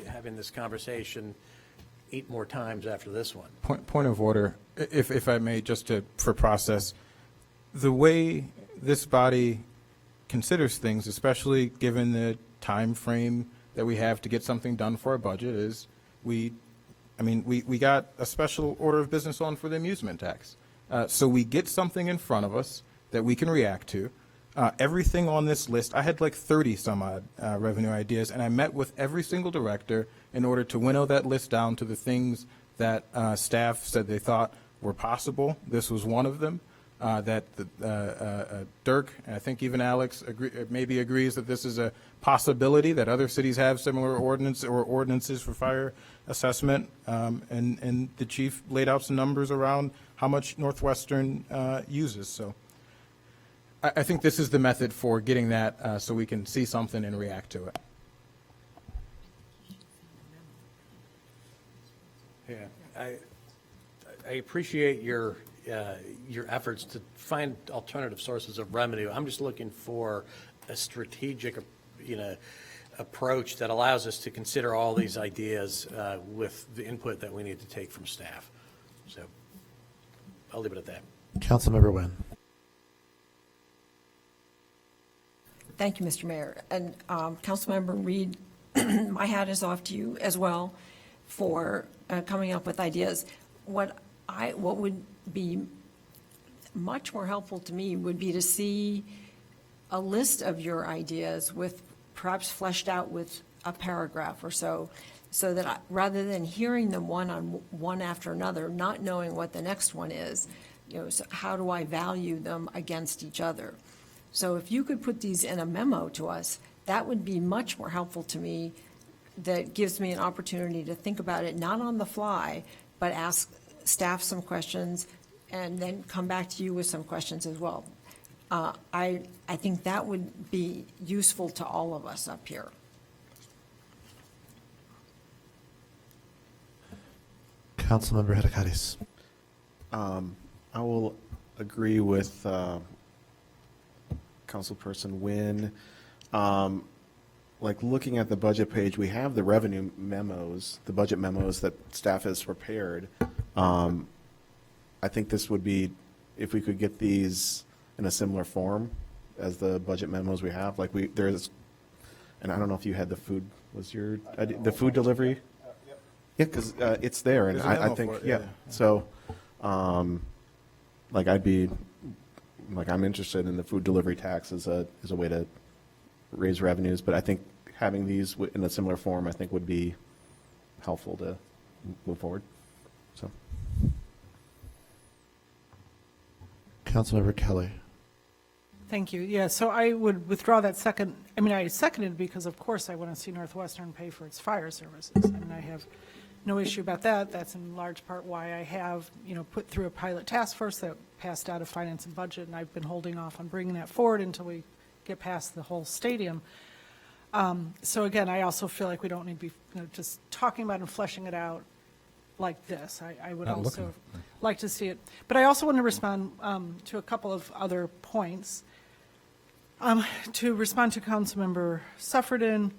having this conversation 8 more times after this one? Point of order, if I may, just for process. The way this body considers things, especially given the time frame that we have to get something done for our budget, is we got a special order of business on for the amusement tax. So we get something in front of us that we can react to. Everything on this list, I had like 30 some odd revenue ideas, and I met with every single director in order to winnow that list down to the things that staff said they thought were possible. This was one of them. That Dirk, and I think even Alex maybe agrees that this is a possibility, that other cities have similar ordinances for fire assessment. And the chief laid out some numbers around how much Northwestern uses. So I think this is the method for getting that so we can see something and react to it. Yeah, I appreciate your efforts to find alternative sources of revenue. I'm just looking for a strategic, approach that allows us to consider all these ideas with the input that we need to take from staff. So I'll leave it at that. Councilmember Nguyen. Thank you, Mr. Mayor. And Councilmember Reed, my hat is off to you as well for coming up with ideas. What would be much more helpful to me would be to see a list of your ideas with perhaps fleshed out with a paragraph or so that rather than hearing them one after another, not knowing what the next one is, so how do I value them against each other? So if you could put these in a memo to us, that would be much more helpful to me. That gives me an opportunity to think about it, not on the fly, but ask staff some questions and then come back to you with some questions as well. I think that would be useful to all of us up here. Councilmember Hedekadis. I will agree with Councilperson Nguyen. Like looking at the budget page, we have the revenue memos, the budget memos that staff has prepared. I think this would be, if we could get these in a similar form as the budget memos we have, like there's, and I don't know if you had the food, the food delivery? Yeah, because it's there, and I think, yeah. So, like I'm interested in the food delivery tax as a way to raise revenues, but I think having these in a similar form, I think would be helpful to move forward. So, Councilmember Kelly. Thank you. Yeah, so I would withdraw that second. I mean, I seconded because, of course, I want to see Northwestern pay for its fire services. I mean, I have no issue about that. That's in large part why I have, put through a pilot task force that passed out of finance and budget, and I've been holding off on bringing that forward until we get past the whole stadium. So again, I also feel like we don't need to be just talking about and fleshing it out like this. I would Not also looking. like to see it. But I also want to respond to a couple of other points. To respond to Councilmember Suffredin,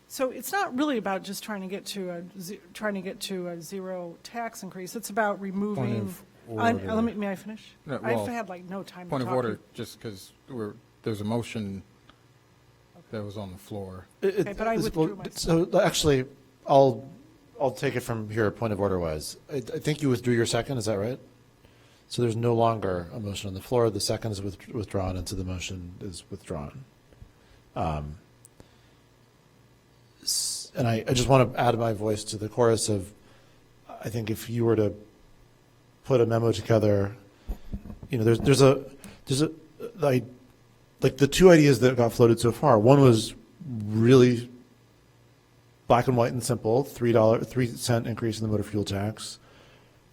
so it's not really about just trying to get to a zero tax increase. It's about removing. May I finish? No, I've well, had like no time. Point to of talk. order, just because there's a motion that was on the floor. Okay, but I withdrew my. So actually, I'll take it from here, point of order wise. I think you withdrew your second, is that right? So there's no longer a motion on the floor. The second is withdrawn, and so the motion is withdrawn. And I just want to add my voice to the chorus of, I think if you were to put a memo together, like the two ideas that got floated so far. One was really black and white and simple, $3 increase in the motor fuel tax.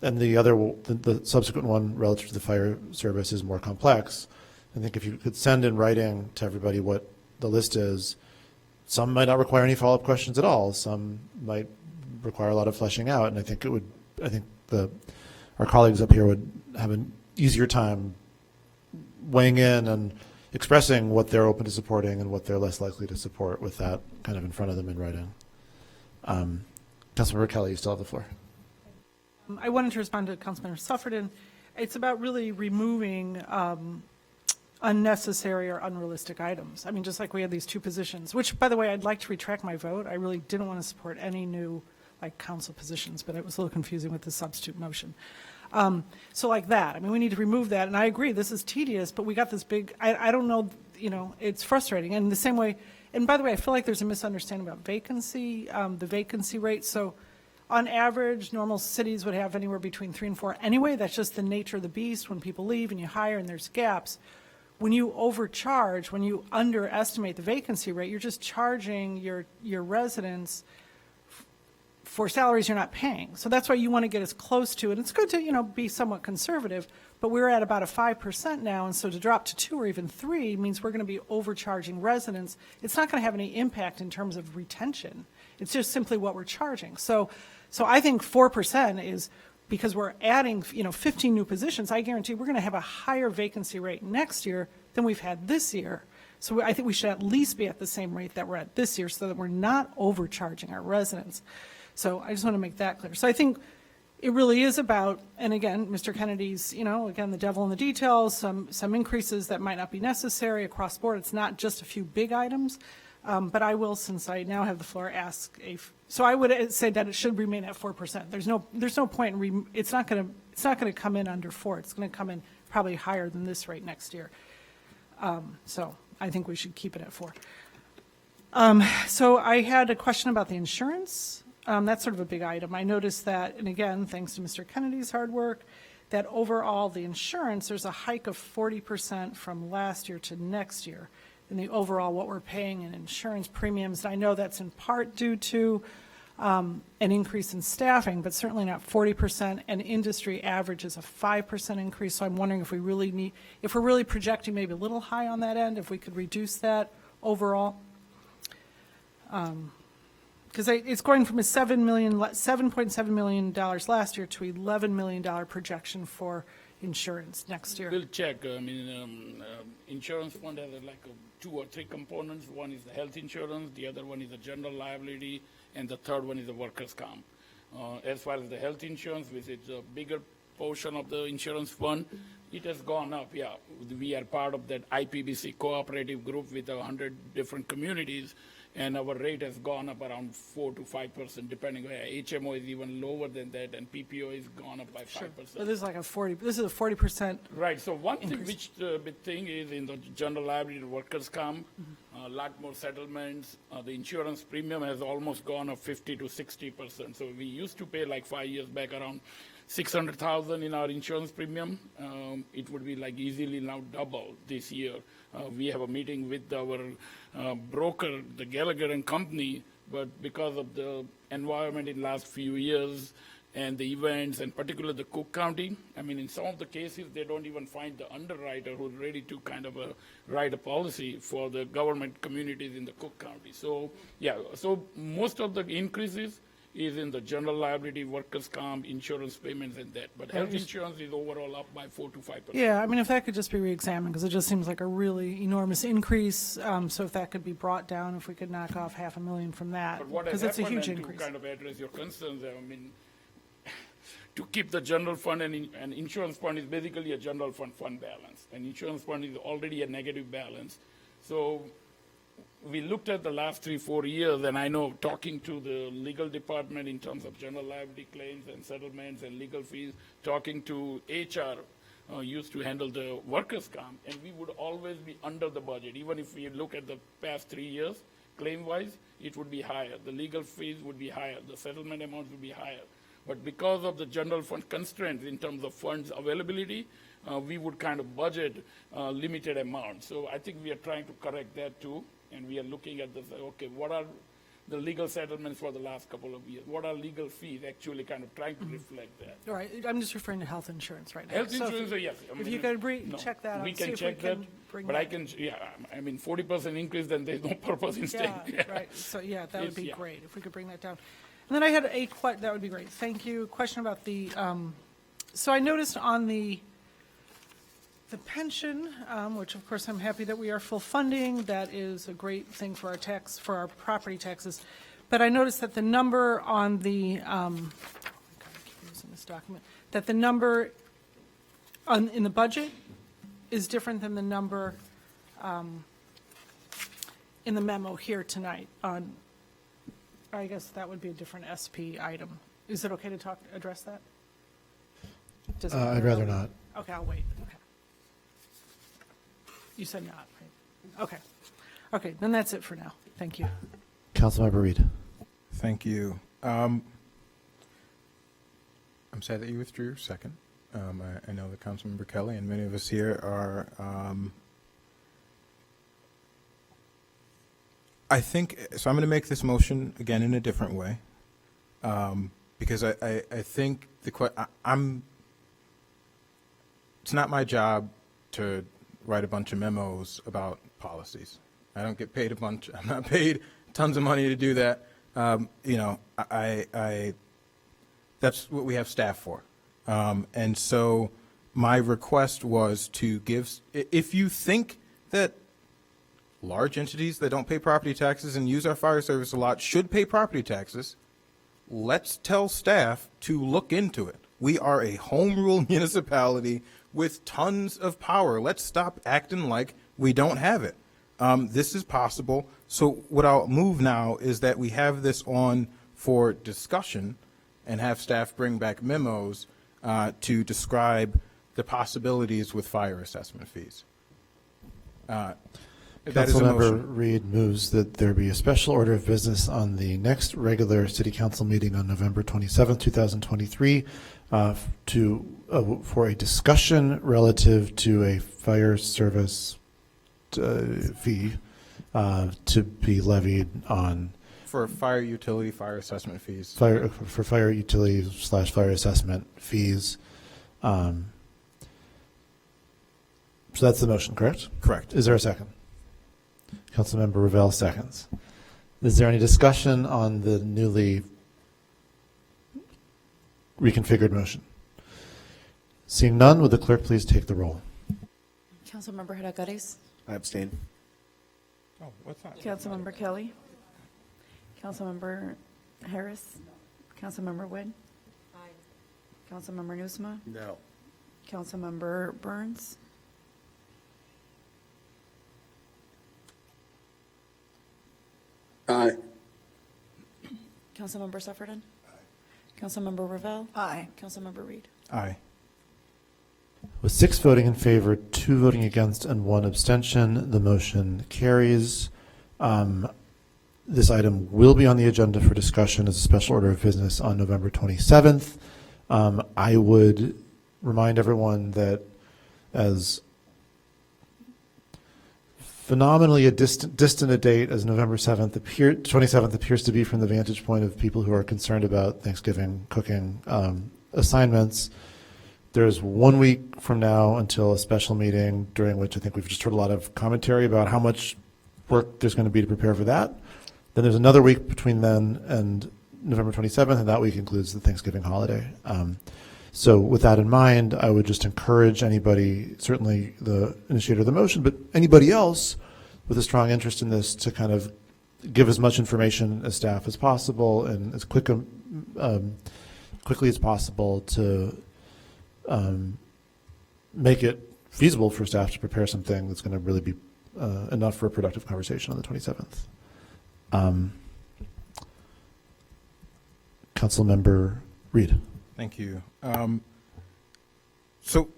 And the other, the subsequent one relative to the fire service is more complex. I think if you could send in writing to everybody what the list is, some might not require any follow-up questions at all. Some might require a lot of fleshing out. And I think our colleagues up here would have an easier time weighing in and expressing what they're open to supporting and what they're less likely to support with that kind of in front of them in writing. Councilmember Kelly, you still have the floor. I wanted to respond to Councilmember Suffredin. It's about really removing unnecessary or unrealistic items. I mean, just like we had these two positions, which, by the way, I'd like to retract my vote. I really didn't want to support any new council positions, but it was a little confusing with the substitute motion. So like that, I mean, we need to remove that. And I agree, this is tedious, but we got this big, I don't know, it's frustrating. And the same way, and by the way, I feel like there's a misunderstanding about vacancy, the vacancy rate. So on average, normal cities would have anywhere between 3 and 4. Anyway, that's just the nature of the beast when people leave and you hire and there's gaps. When you overcharge, when you underestimate the vacancy rate, you're just charging your residents for salaries you're not paying. So that's why you want to get as close to it. It's good to, be somewhat conservative, but we're at about a 5% now, and so to drop to 2 or even 3 means we're going to be overcharging residents. It's not going to have any impact in terms of retention. It's just simply what we're charging. So I think 4% is because we're adding, 15 new positions. I guarantee we're going to have a higher vacancy rate next year than we've had this year. So I think we should at least be at the same rate that we're at this year so that we're not overcharging our residents. So I just want to make that clear. So I think it really is about, and again, Mr. Kennedy's, again, the devil in the details, some increases that might not be necessary across the board. It's not just a few big items. But I will, since I now have the floor, so I would say that it should remain at 4%. There's no point in, it's not going to come in under 4. It's going to come in probably higher than this rate next year. So I think we should keep it at 4. So I had a question about the insurance. That's sort of a big item. I noticed that, and again, thanks to Mr. Kennedy's hard work, that overall the insurance, there's a hike of 40% from last year to next year in the overall what we're paying in insurance premiums. I know that's in part due to an increase in staffing, but certainly not 40%, and industry average is a 5% increase. So I'm wondering if we're really projecting maybe a little high on that end, if we could reduce that overall. Because it's going from a $7.7 million last year to $11 million projection for insurance next year. We'll check. Insurance fund has 2 or 3 components. One is the health insurance, the other one is the general liability, and the third one is the workers' comp. As far as the health insurance, which is a bigger portion of the insurance fund, it has gone up. Yeah, we are part of that IPBC cooperative group with 100 different communities, and our rate has gone up around 4 to 5%, depending. HMO is even lower than that, and PPO is gone up by 5%. So this is like a 40%. Right. So one thing, which big thing is in the general liability and workers' comp. a lot more settlements. The insurance premium has almost gone up 50 to 60%. So we used to pay like 5 years back around 600,000 in our insurance premium. It would be like easily now double this year. We have a meeting with our broker, the Gallagher and Company, but because of the environment in the last few years and the events, and particularly the Cook County, I mean, in some of the cases, they don't even find the underwriter who's ready to kind of write a policy for the government communities in the Cook County. So, yeah, so most of the increases is in the general liability, workers' comp, insurance payments, and that. But health insurance is overall up by 4 to 5%. Yeah, I mean, if that could just be reexamined, because it just seems like a really enormous increase. So if that could be brought down, if we could knock off $500,000 from that, But what because has it's a happened, huge and increase. to kind of address your concerns, I mean, to keep the general fund and insurance fund is basically a general fund balance, and insurance fund is already a negative balance. So we looked at the last 3-4 years, and I know talking to the legal department in terms of general liability claims and settlements and legal fees, talking to HR used to handle the workers' comp, and we would always be under the budget. Even if we look at the past 3 years, claim-wise, it would be higher. The legal fees would be higher. The settlement amounts would be higher. But because of the general fund constraints in terms of funds availability, we would kind of budget limited amounts. So I think we are trying to correct that too, and we are looking at okay, what are the legal settlements for the last couple of years? What are legal fees? Actually kind of trying to reflect that. All right, I'm just referring to health insurance right now. Health So if insurance, you- yes. I If mean, you could no, check that out. we see can if check that, bring but that- I can, I mean, 40% increase, then there's no purpose in staying. Yeah, right, so, yeah, that would It's- be yeah. great, if we could bring that down. And then I had that would be great, thank you, question about the, so I noticed on the pension, which of course I'm happy that we are full funding, that is a great thing for our property taxes. But I noticed that the number on the, oh my God, I keep losing this document, that the number in the budget is different than the number in the memo here tonight on, I guess that would be a different SP item. Is it okay to address that? Does it I'd matter? rather not. Okay, I'll wait. Okay. You said not, right? Okay. Okay, then that's it for now. Thank you. Councilmember Reed. Thank you. I'm sad that you withdrew your second. I know that Councilmember Kelly and many of us here are, I think, so I'm going to make this motion again in a different way, because I think it's not my job to write a bunch of memos about policies. I don't get paid I'm not paid tons of money to do that. You know, that's what we have staff for. And so my request was to if you think that large entities that don't pay property taxes and use our fire service a lot should pay property taxes, let's tell staff to look into it. We are a home rule municipality with tons of power. Let's stop acting like we don't have it. This is possible. So what I'll move now is that we have this on for discussion and have staff bring back memos to describe the possibilities with fire assessment fees. That is a Councilmember motion. Reed moves that there be a special order of business on the next regular city council meeting on November 27th, 2023, for a discussion relative to a fire service fee to be levied on For fire utility, fire assessment fees. fire utility / fire assessment fees. So that's the motion, correct? Correct. Is there a second? Councilmember Revelle seconds. Is there any discussion on the newly reconfigured motion? Seeing none, would the clerk please take the roll? Councilmember Hadakaris? I abstain. Oh, what's that? Councilmember Kelly? Councilmember Harris? Councilmember Wood? Aye. Councilmember Nusma? No. Councilmember Burns? Aye. Councilmember Sufferton? Aye. Councilmember Revelle? Aye. Councilmember Reed? Aye. With 6 voting in favor, 2 voting against, and 1 abstention, the motion carries. This item will be on the agenda for discussion as a special order of business on November 27th. I would remind everyone that as phenomenally distant a date as November 27th appears to be from the vantage point of people who are concerned about Thanksgiving cooking assignments, there's 1 week from now until a special meeting during which I think we've just heard a lot of commentary about how much work there's going to be to prepare for that. Then there's another week between then and November 27th, and that week includes the Thanksgiving holiday. So with that in mind, I would just encourage anybody, certainly the initiator of the motion, but anybody else with a strong interest in this to kind of give as much information as staff as possible and as quickly as possible to make it feasible for staff to prepare something that's going to really be enough for a productive conversation on the 27th. Councilmember Reed. Thank you. So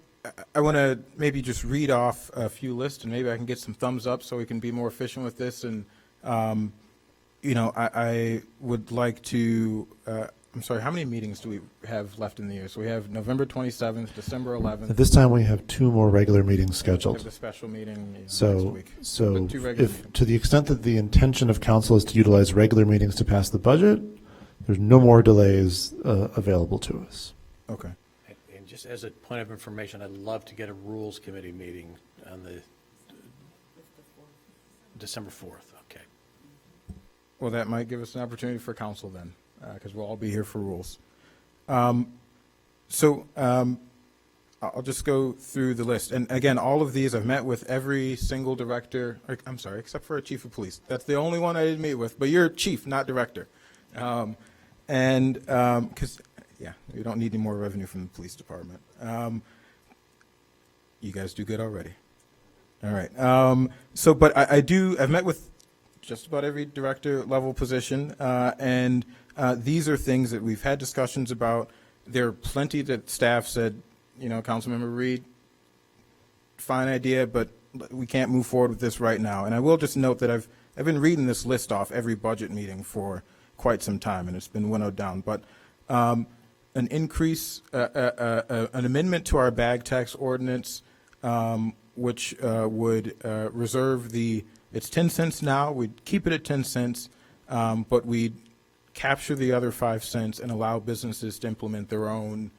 I want to maybe just read off a few lists, and maybe I can get some thumbs up so we can be more efficient with this. And, I would like to, I'm sorry, how many meetings do we have left in the year? So we have November 27th, December 11th. At this time, we have 2 more regular meetings We scheduled. have the special meeting next So, week. so But 2 regular if, meetings. to the extent that the intention of council is to utilize regular meetings to pass the budget, there's no more delays available to us. Okay. And just as a point of information, I'd love to get a rules committee meeting on the December 4th. Okay. Well, that might give us an opportunity for council then, because we'll all be here for rules. I'll just go through the list. And again, all of these, I've met with every single director, I'm sorry, except for a chief of police. That's the only one I didn't meet with, but you're chief, not director. Because, we don't need any more revenue from the police department. You guys do good already. All right. But I've met with just about every director level position, and these are things that we've had discussions about. There are plenty that staff said, Councilmember Reed, fine idea, but we can't move forward with this right now. And I will just note that I've been reading this list off every budget meeting for quite some time, and it's been winnowed down. But an increase, an amendment to our bag tax ordinance, which would reserve it's 10 cents now. We'd keep it at 10 cents, but we'd capture the other 5 cents and allow businesses to implement their own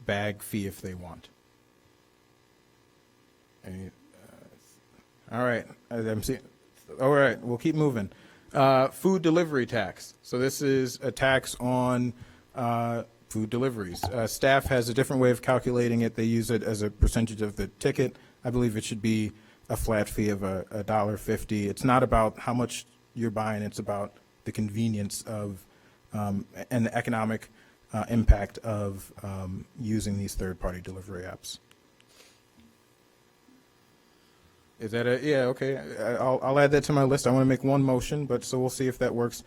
bag fee if they want. All right. All right. We'll keep moving. Food delivery tax. So this is a tax on food deliveries. Staff has a different way of calculating it. They use it as a percentage of the ticket. I believe it should be a flat fee of $1.50. It's not about how much you're buying. It's about the convenience of and the economic impact of using these third-party delivery apps. Is that a, yeah, okay. I'll add that to my list. I want to make one motion, but so we'll see if that works.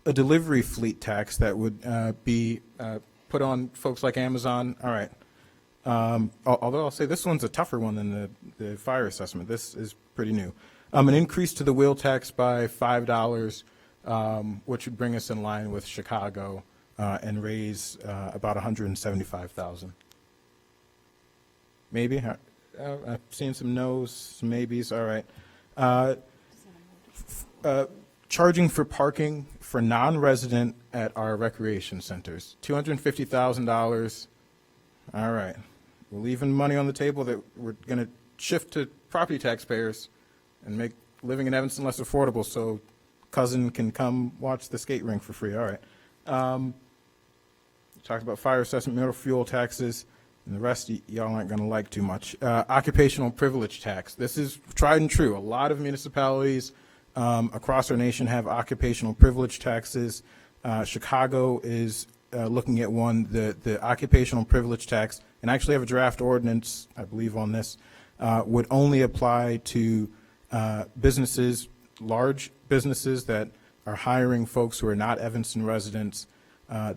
A delivery fleet tax that would be put on folks like Amazon. All right. Although I'll say this one's a tougher one than the fire assessment. This is pretty new. An increase to the wheel tax by $5, which would bring us in line with Chicago and raise about $175,000. Maybe. I've seen some no's, some maybes. All right. Charging for parking for non-resident at our recreation centers, $250,000. All right. We're leaving money on the table that we're going to shift to property taxpayers and make living in Evanston less affordable so cousin can come watch the skate rink for free. All right. Talked about fire assessment, motor fuel taxes, and the rest y'all aren't going to like too much. Occupational privilege tax. This is tried and true. A lot of municipalities across our nation have occupational privilege taxes. Chicago is looking at one, the occupational privilege tax, and I actually have a draft ordinance, I believe, on this, would only apply to businesses, large businesses that are hiring folks who are not Evanston residents.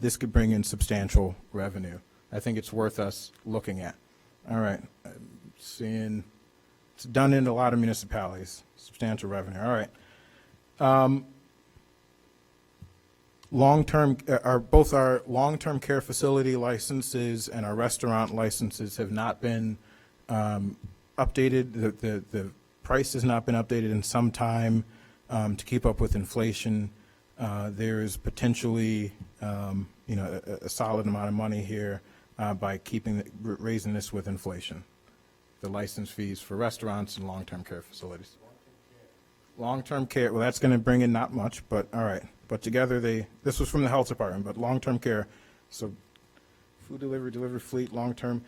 This could bring in substantial revenue. I think it's worth us looking at. All right. I'm seeing It's done in a lot of municipalities, substantial revenue. All right. Long-term, both our long-term care facility licenses and our restaurant licenses have not been updated. The price has not been updated in some time to keep up with inflation. There is potentially, a solid amount of money here by raising this with inflation. The license fees for restaurants and long-term care facilities. Long-term care, well, that's going to bring in not much, but all right. But together this was from the health department, but long-term care, so food delivery fleet, long-term.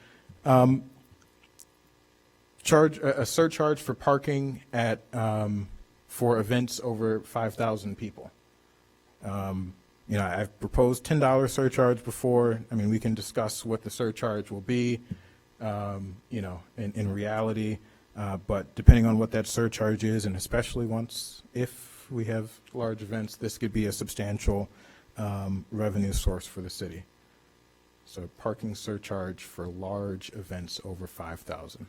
Charge a surcharge for parking at for events over 5,000 people. I've proposed $10 surcharge before. I mean, we can discuss what the surcharge will be, in reality. But depending on what that surcharge is, and especially if we have large events, this could be a substantial revenue source for the city. So parking surcharge for large events over 5,000.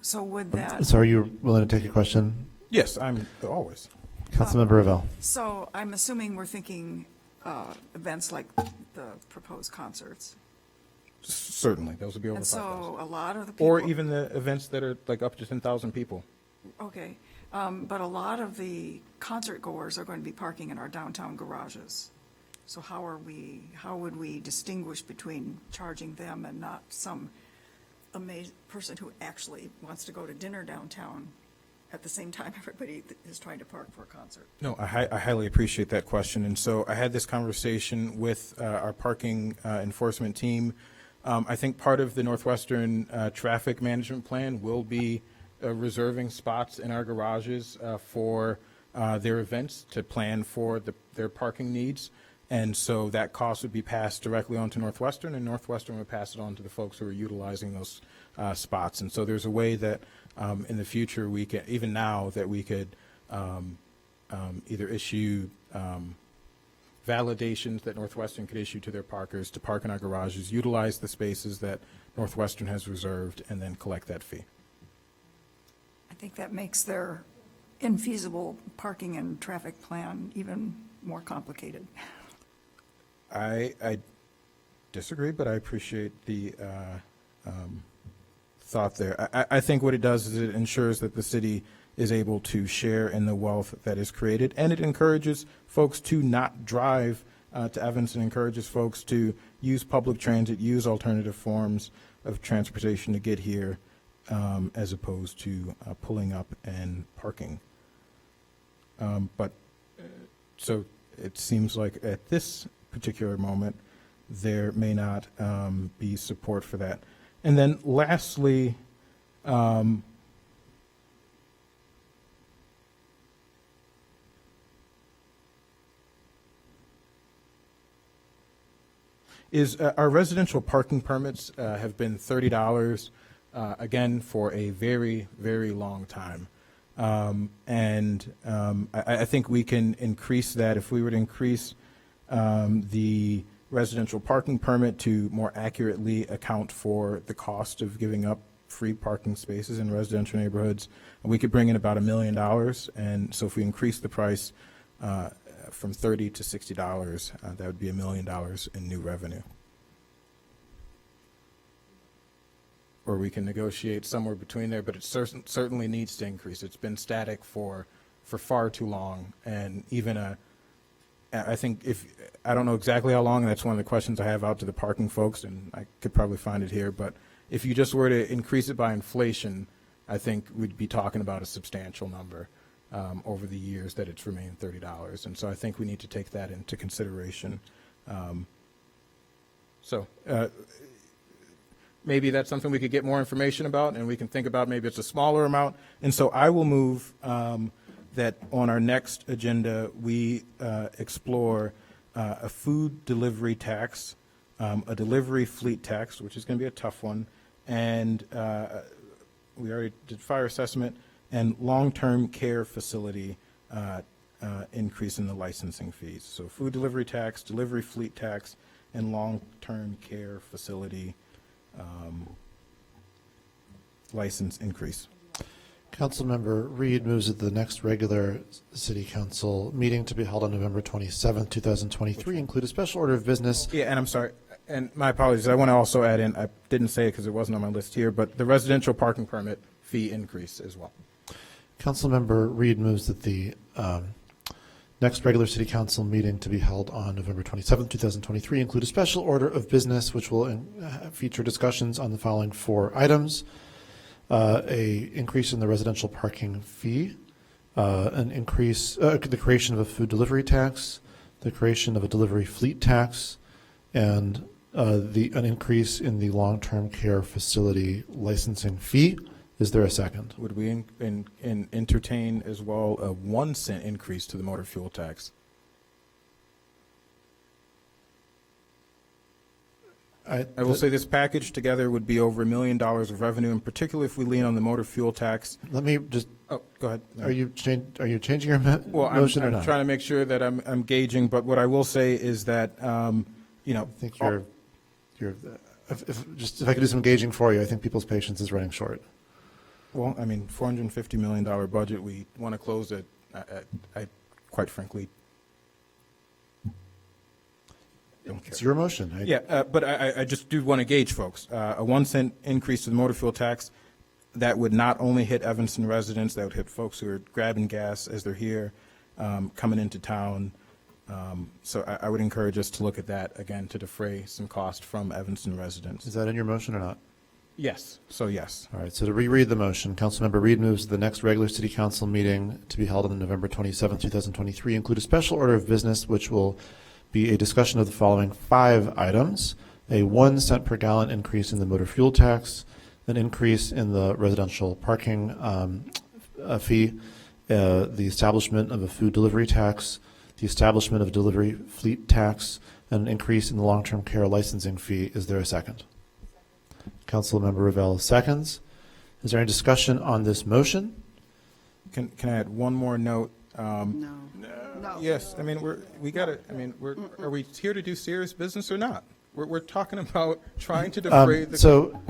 So would that? So are you willing to take a question? Yes, I'm always. Councilmember Ravel. So I'm assuming we're thinking events like the proposed concerts. Certainly, those would be over And 5,000. so a lot of the people. Or even the events that are like up to 10,000 people. Okay, but a lot of the concert goers are going to be parking in our downtown garages. So how would we distinguish between charging them and not some amazing person who actually wants to go to dinner downtown at the same time everybody is trying to park for a concert? No, I highly appreciate that question. And so I had this conversation with our parking enforcement team. I think part of the Northwestern traffic management plan will be reserving spots in our garages for their events to plan for their parking needs. And so that cost would be passed directly on to Northwestern, and Northwestern would pass it on to the folks who are utilizing those spots. And so there's a way that in the future we can, even now, that we could either issue validations that Northwestern could issue to their parkers to park in our garages, utilize the spaces that Northwestern has reserved, and then collect that fee. I think that makes their infeasible parking and traffic plan even more complicated. I disagree, but I appreciate the thought there. I think what it does is it ensures that the city is able to share in the wealth that is created, and it encourages folks to not drive to Evanston, encourages folks to use public transit, use alternative forms of transportation to get here, as opposed to pulling up and parking. So it seems like at this particular moment, there may not be support for that. And then lastly, our residential parking permits have been $30, again, for a very, very long time. I think we can increase that. If we were to increase the residential parking permit to more accurately account for the cost of giving up free parking spaces in residential neighborhoods, we could bring in about $1 million. And so if we increase the price from $30 to $60, that would be $1 million in new revenue. Or we can negotiate somewhere between there, but it certainly needs to increase. It's been static for far too long, and even I think I don't know exactly how long, and that's one of the questions I have out to the parking folks, and I could probably find it here, but if you just were to increase it by inflation, I think we'd be talking about a substantial number over the years that it's remained $30. And so I think we need to take that into consideration. Maybe that's something we could get more information about, and we can think about maybe it's a smaller amount. And so I will move that on our next agenda, we explore a food delivery tax, a delivery fleet tax, which is going to be a tough one, and we already did fire assessment, and long-term care facility increase in the licensing fees. So food delivery tax, delivery fleet tax, and long-term care facility license increase. Councilmember Reed moves that the next regular city council meeting to be held on November 27th, 2023 include a special order of business. Yeah, and I'm sorry, and my apologies, I want to also add in, I didn't say it because it wasn't on my list here, but the residential parking permit fee increase as well. Councilmember Reed moves that the next regular city council meeting to be held on November 27th, 2023 include a special order of business which will feature discussions on the following 4 items. A increase in the residential parking fee, an increase, the creation of a food delivery tax, the creation of a delivery fleet tax, and an increase in the long-term care facility licensing fee. Is there a second? Would we entertain as well a 1 cent increase to the motor fuel tax? I will say this package together would be over $1 million of revenue, and particularly if we lean on the motor fuel tax. Let me just. Oh, go ahead. Are you changing your well, motion or I'm not? trying to make sure that I'm gauging, but what I will say is that, you know. I think if I could do some gauging for you, I think people's patience is running short. Well, I mean, $450 million budget, we want to close it, I quite frankly don't care. It's your motion. But I just do want to gauge folks. A 1 cent increase to the motor fuel tax, that would not only hit Evanston residents, that would hit folks who are grabbing gas as they're here, coming into town. So I would encourage us to look at that, again, to defray some cost from Evanston residents. Is that in your motion or not? Yes, so yes. All right, so to reread the motion, Councilmember Reed moves the next regular city council meeting to be held on November 27th, 2023 include a special order of business which will be a discussion of the following 5 items: a 1 cent per gallon increase in the motor fuel tax, an increase in the residential parking fee, the establishment of a food delivery tax, the establishment of a delivery fleet tax, and an increase in the long-term care licensing fee. Is there a second? Councilmember Revelle seconds. Is there any discussion on this motion? Can I add one more note? No. Yes, I mean, are we here to do serious business or not? We're talking about trying to defray the. So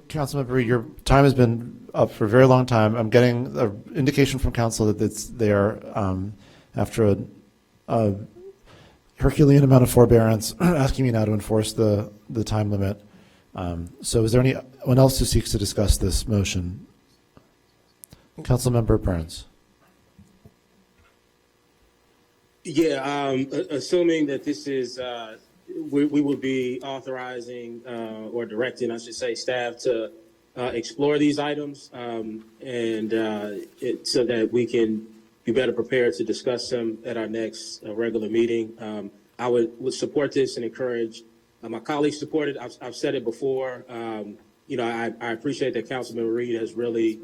Councilmember Reed, your time has been up for a very long time. I'm getting an indication from council that they are, after a Herculean amount of forbearance, asking me now to enforce the time limit. So is there anyone else who seeks to discuss this motion? Councilmember Burns. Yeah, assuming that this is, we will be authorizing or directing, I should say, staff to explore these items so that we can be better prepared to discuss them at our next regular meeting. I would support this and encourage my colleagues support it. I've said it before. I appreciate that Councilmember Reed has really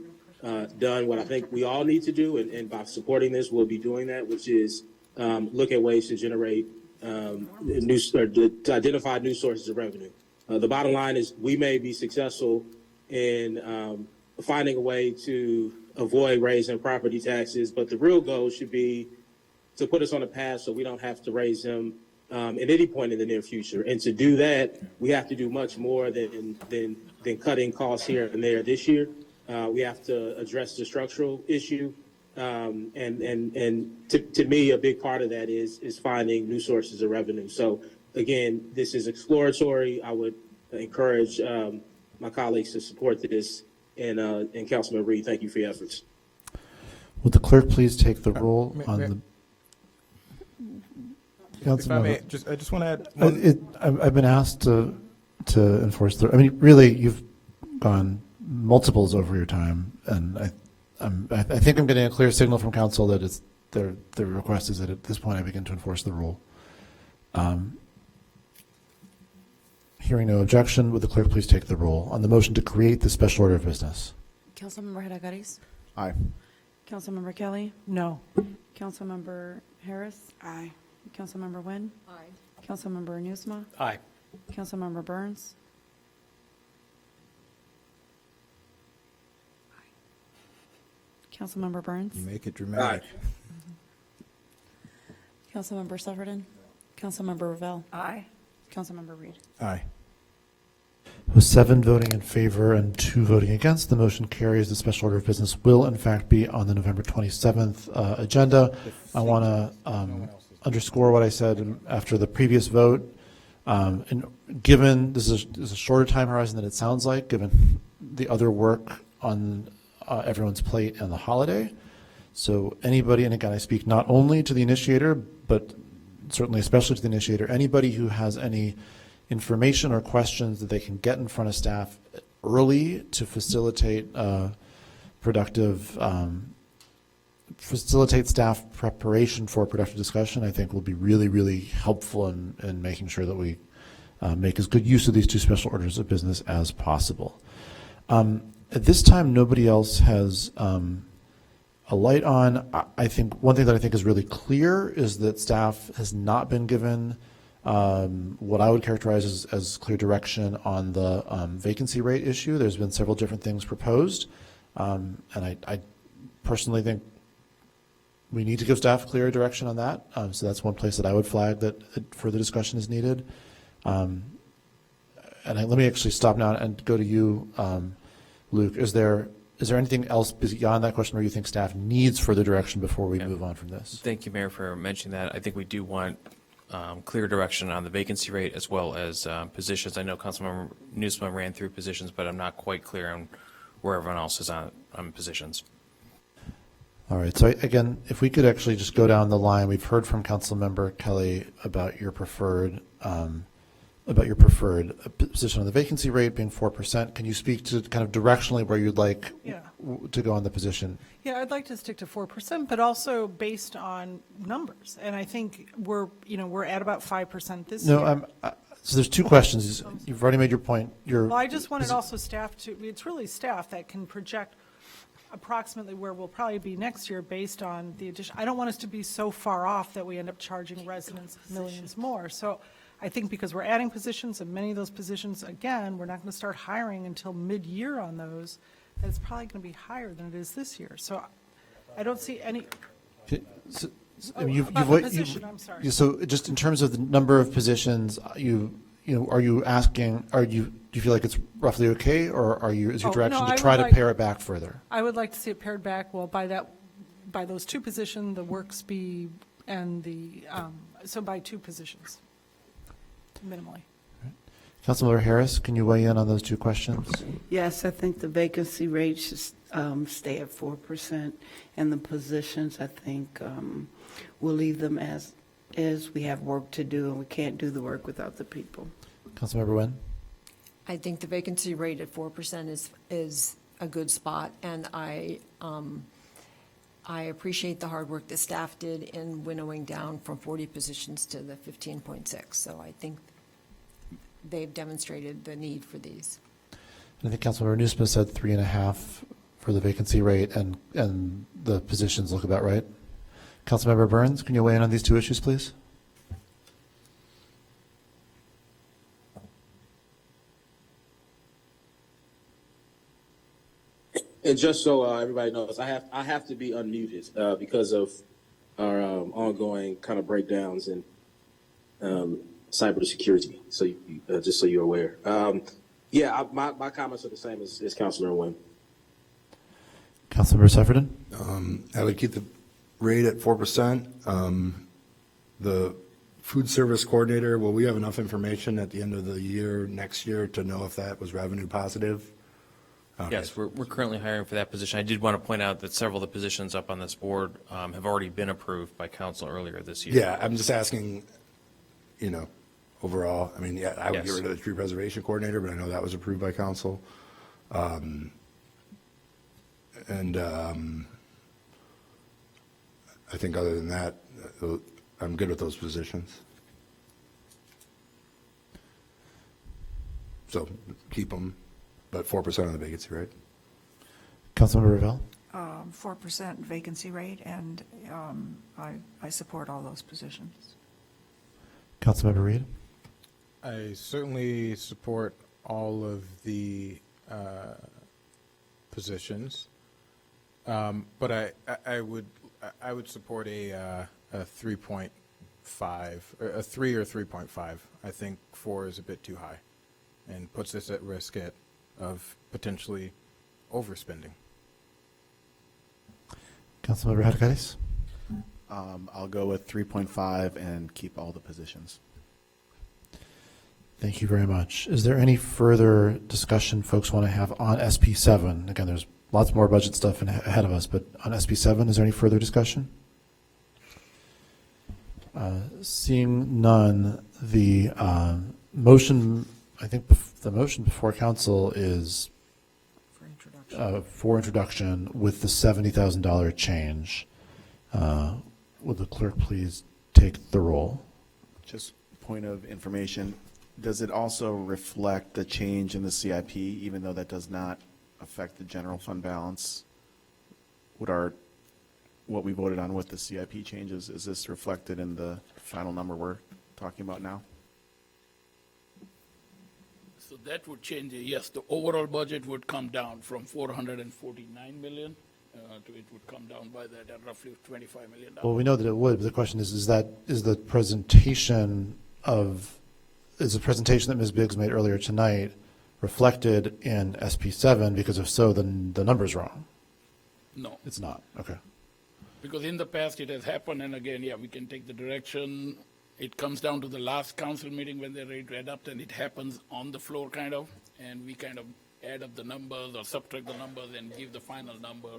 done what I think we all need to do, and by supporting this, we'll be doing that, which is look at ways to generate to identify new sources of revenue. The bottom line is we may be successful in finding a way to avoid raising property taxes, but the real goal should be to put us on a path so we don't have to raise them at any point in the near future. And to do that, we have to do much more than cutting costs here and there this year. We have to address the structural issue. And to me, a big part of that is finding new sources of revenue. So again, this is exploratory. I would encourage my colleagues to support this. And Councilman Reed, thank you for your efforts. Would the clerk please take the roll on the? If I may, I just want to add. I've been asked to enforce the. I mean, really, you've gone multiples over your time, and I think I'm getting a clear signal from council that it's their request is that at this point I begin to enforce the rule. Hearing no objection, would the clerk please take the roll on the motion to create the special order of business? Councilmember Hadagaris? Aye. Councilmember Kelly? No. Councilmember Harris? Aye. Councilmember Nguyen? Aye. Councilmember Nusma? Aye. Councilmember Burns? Councilmember Burns? You make it dramatic. Councilmember Sufferton? Councilmember Revelle? Aye. Councilmember Reed. Aye. With 7 voting in favor and 2 voting against, the motion carries. The special order of business will in fact be on the November 27th agenda. I want to underscore what I said after the previous vote. And given this is a shorter time horizon than it sounds like, given the other work on everyone's plate and the holiday. So anybody, and again, I speak not only to the initiator, but certainly especially to the initiator, anybody who has any information or questions that they can get in front of staff early to facilitate facilitate staff preparation for productive discussion, I think will be really, really helpful in making sure that we make as good use of these 2 special orders of business as possible. At this time, nobody else has a light on. I think one thing that I think is really clear is that staff has not been given what I would characterize as clear direction on the vacancy rate issue. There's been several different things proposed, and I personally think we need to give staff clear direction on that. So that's one place that I would flag that further discussion is needed. And let me actually stop now and go to you, Luke. Is there anything else beyond that question where you think staff needs further direction before we move on from this? Thank you, Mayor, for mentioning that. I think we do want clear direction on the vacancy rate as well as positions. I know Councilmember Newsome ran through positions, but I'm not quite clear on where everyone else is on positions. All right. So again, if we could actually just go down the line, we've heard from Councilmember Kelly about your preferred position on the vacancy rate being 4%. Can you speak to kind of directionally where you'd like to go on the position? Yeah, I'd like to stick to 4%, but also based on numbers. And I think we're at about 5% this year. No, so there's 2 questions. You've already made your point. Well, I just wanted also staff to, it's really staff that can project approximately where we'll probably be next year based on the addition. I don't want us to be so far off that we end up charging residents millions more. So I think because we're adding positions, and many of those positions, again, we're not going to start hiring until mid-year on those, that it's probably going to be higher than it is this year. So I don't see any. I'm sorry. So just in terms of the number of positions, are you asking, do you feel like it's roughly okay, or is your direction to try to pare it back further? I would like to see it pared back. Well, by those 2 positions, the work speed and so by 2 positions, minimally. Councilmember Harris, can you weigh in on those 2 questions? Yes, I think the vacancy rate should stay at 4%, and the positions, I think, we'll leave them as is. We have work to do, and we can't do the work without the people. Councilmember Nguyen? I think the vacancy rate at 4% is a good spot, and I appreciate the hard work the staff did in winnowing down from 40 positions to the 15.6. So I think they've demonstrated the need for these. I think Councilmember Newsome said 3.5 for the vacancy rate, and the positions look about right. Councilmember Burns, can you weigh in on these 2 issues, please? And just so everybody knows, I have to be unmuted because of our ongoing kind of breakdowns in cybersecurity. So just so you're aware. My comments are the same as Councilor Nguyen. Councilmember Sefferden? I would keep the rate at 4%. The food service coordinator, will we have enough information at the end of the year, next year, to know if that was revenue positive? Okay. Yes, we're currently hiring for that position. I did want to point out that several of the positions up on this board have already been approved by council earlier this year. Yeah, I'm just asking, overall. I mean, I would get rid of the tree preservation coordinator, but I know that was approved by council. I think other than that, I'm good with those positions. So keep them, but 4% on the vacancy rate. Councilmember Ravel? 4% vacancy rate, and I support all those positions. Councilmember Reed? I certainly support all of the positions, but I would support a 3.5 or a 3 or 3.5. I think 4 is a bit too high and puts us at risk of potentially overspending. Councilmember Hadakatis? I'll go with 3.5 and keep all the positions. Thank you very much. Is there any further discussion folks want to have on SP7? Again, there's lots more budget stuff ahead of us, but on SP7, is there any further discussion? Seeing none, the motion, I think the motion before council is for introduction with the $70,000 change. Would the clerk please take the roll? Just point of information, does it also reflect the change in the CIP, even though that does not affect the general fund balance? What we voted on with the CIP changes, is this reflected in the final number we're talking about now? So that would change, yes, the overall budget would come down from 449 million to it would come down by that at roughly $25 million. Well, we know that it would, but the question is the presentation that Ms. Biggs made earlier tonight reflected in SP7? Because if so, then the number's wrong. No. It's not. Okay. Because in the past it has happened, and again, yeah, we can take the direction. It comes down to the last council meeting when they're ready to adopt, and it happens on the floor kind of, and we kind of add up the numbers or subtract the numbers and give the final number,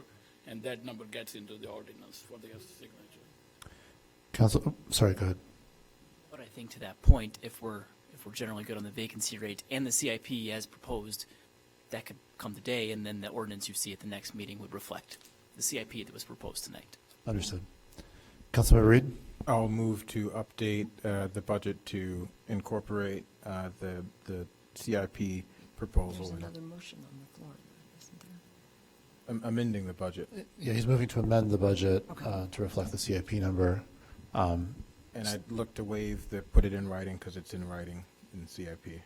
and that number gets into the ordinance for their signature. Council, sorry, go ahead. But I think to that point, if we're generally good on the vacancy rate and the CIP as proposed, that could come today, and then the ordinance you see at the next meeting would reflect the CIP that was proposed tonight. Understood. Councilmember Reed? I'll move to update the budget to incorporate the CIP proposal. There's another motion on the floor, isn't there? Amending the budget. Yeah, he's moving to amend the budget to reflect the CIP number. And I'd look to put it in writing because it's in writing in CIP.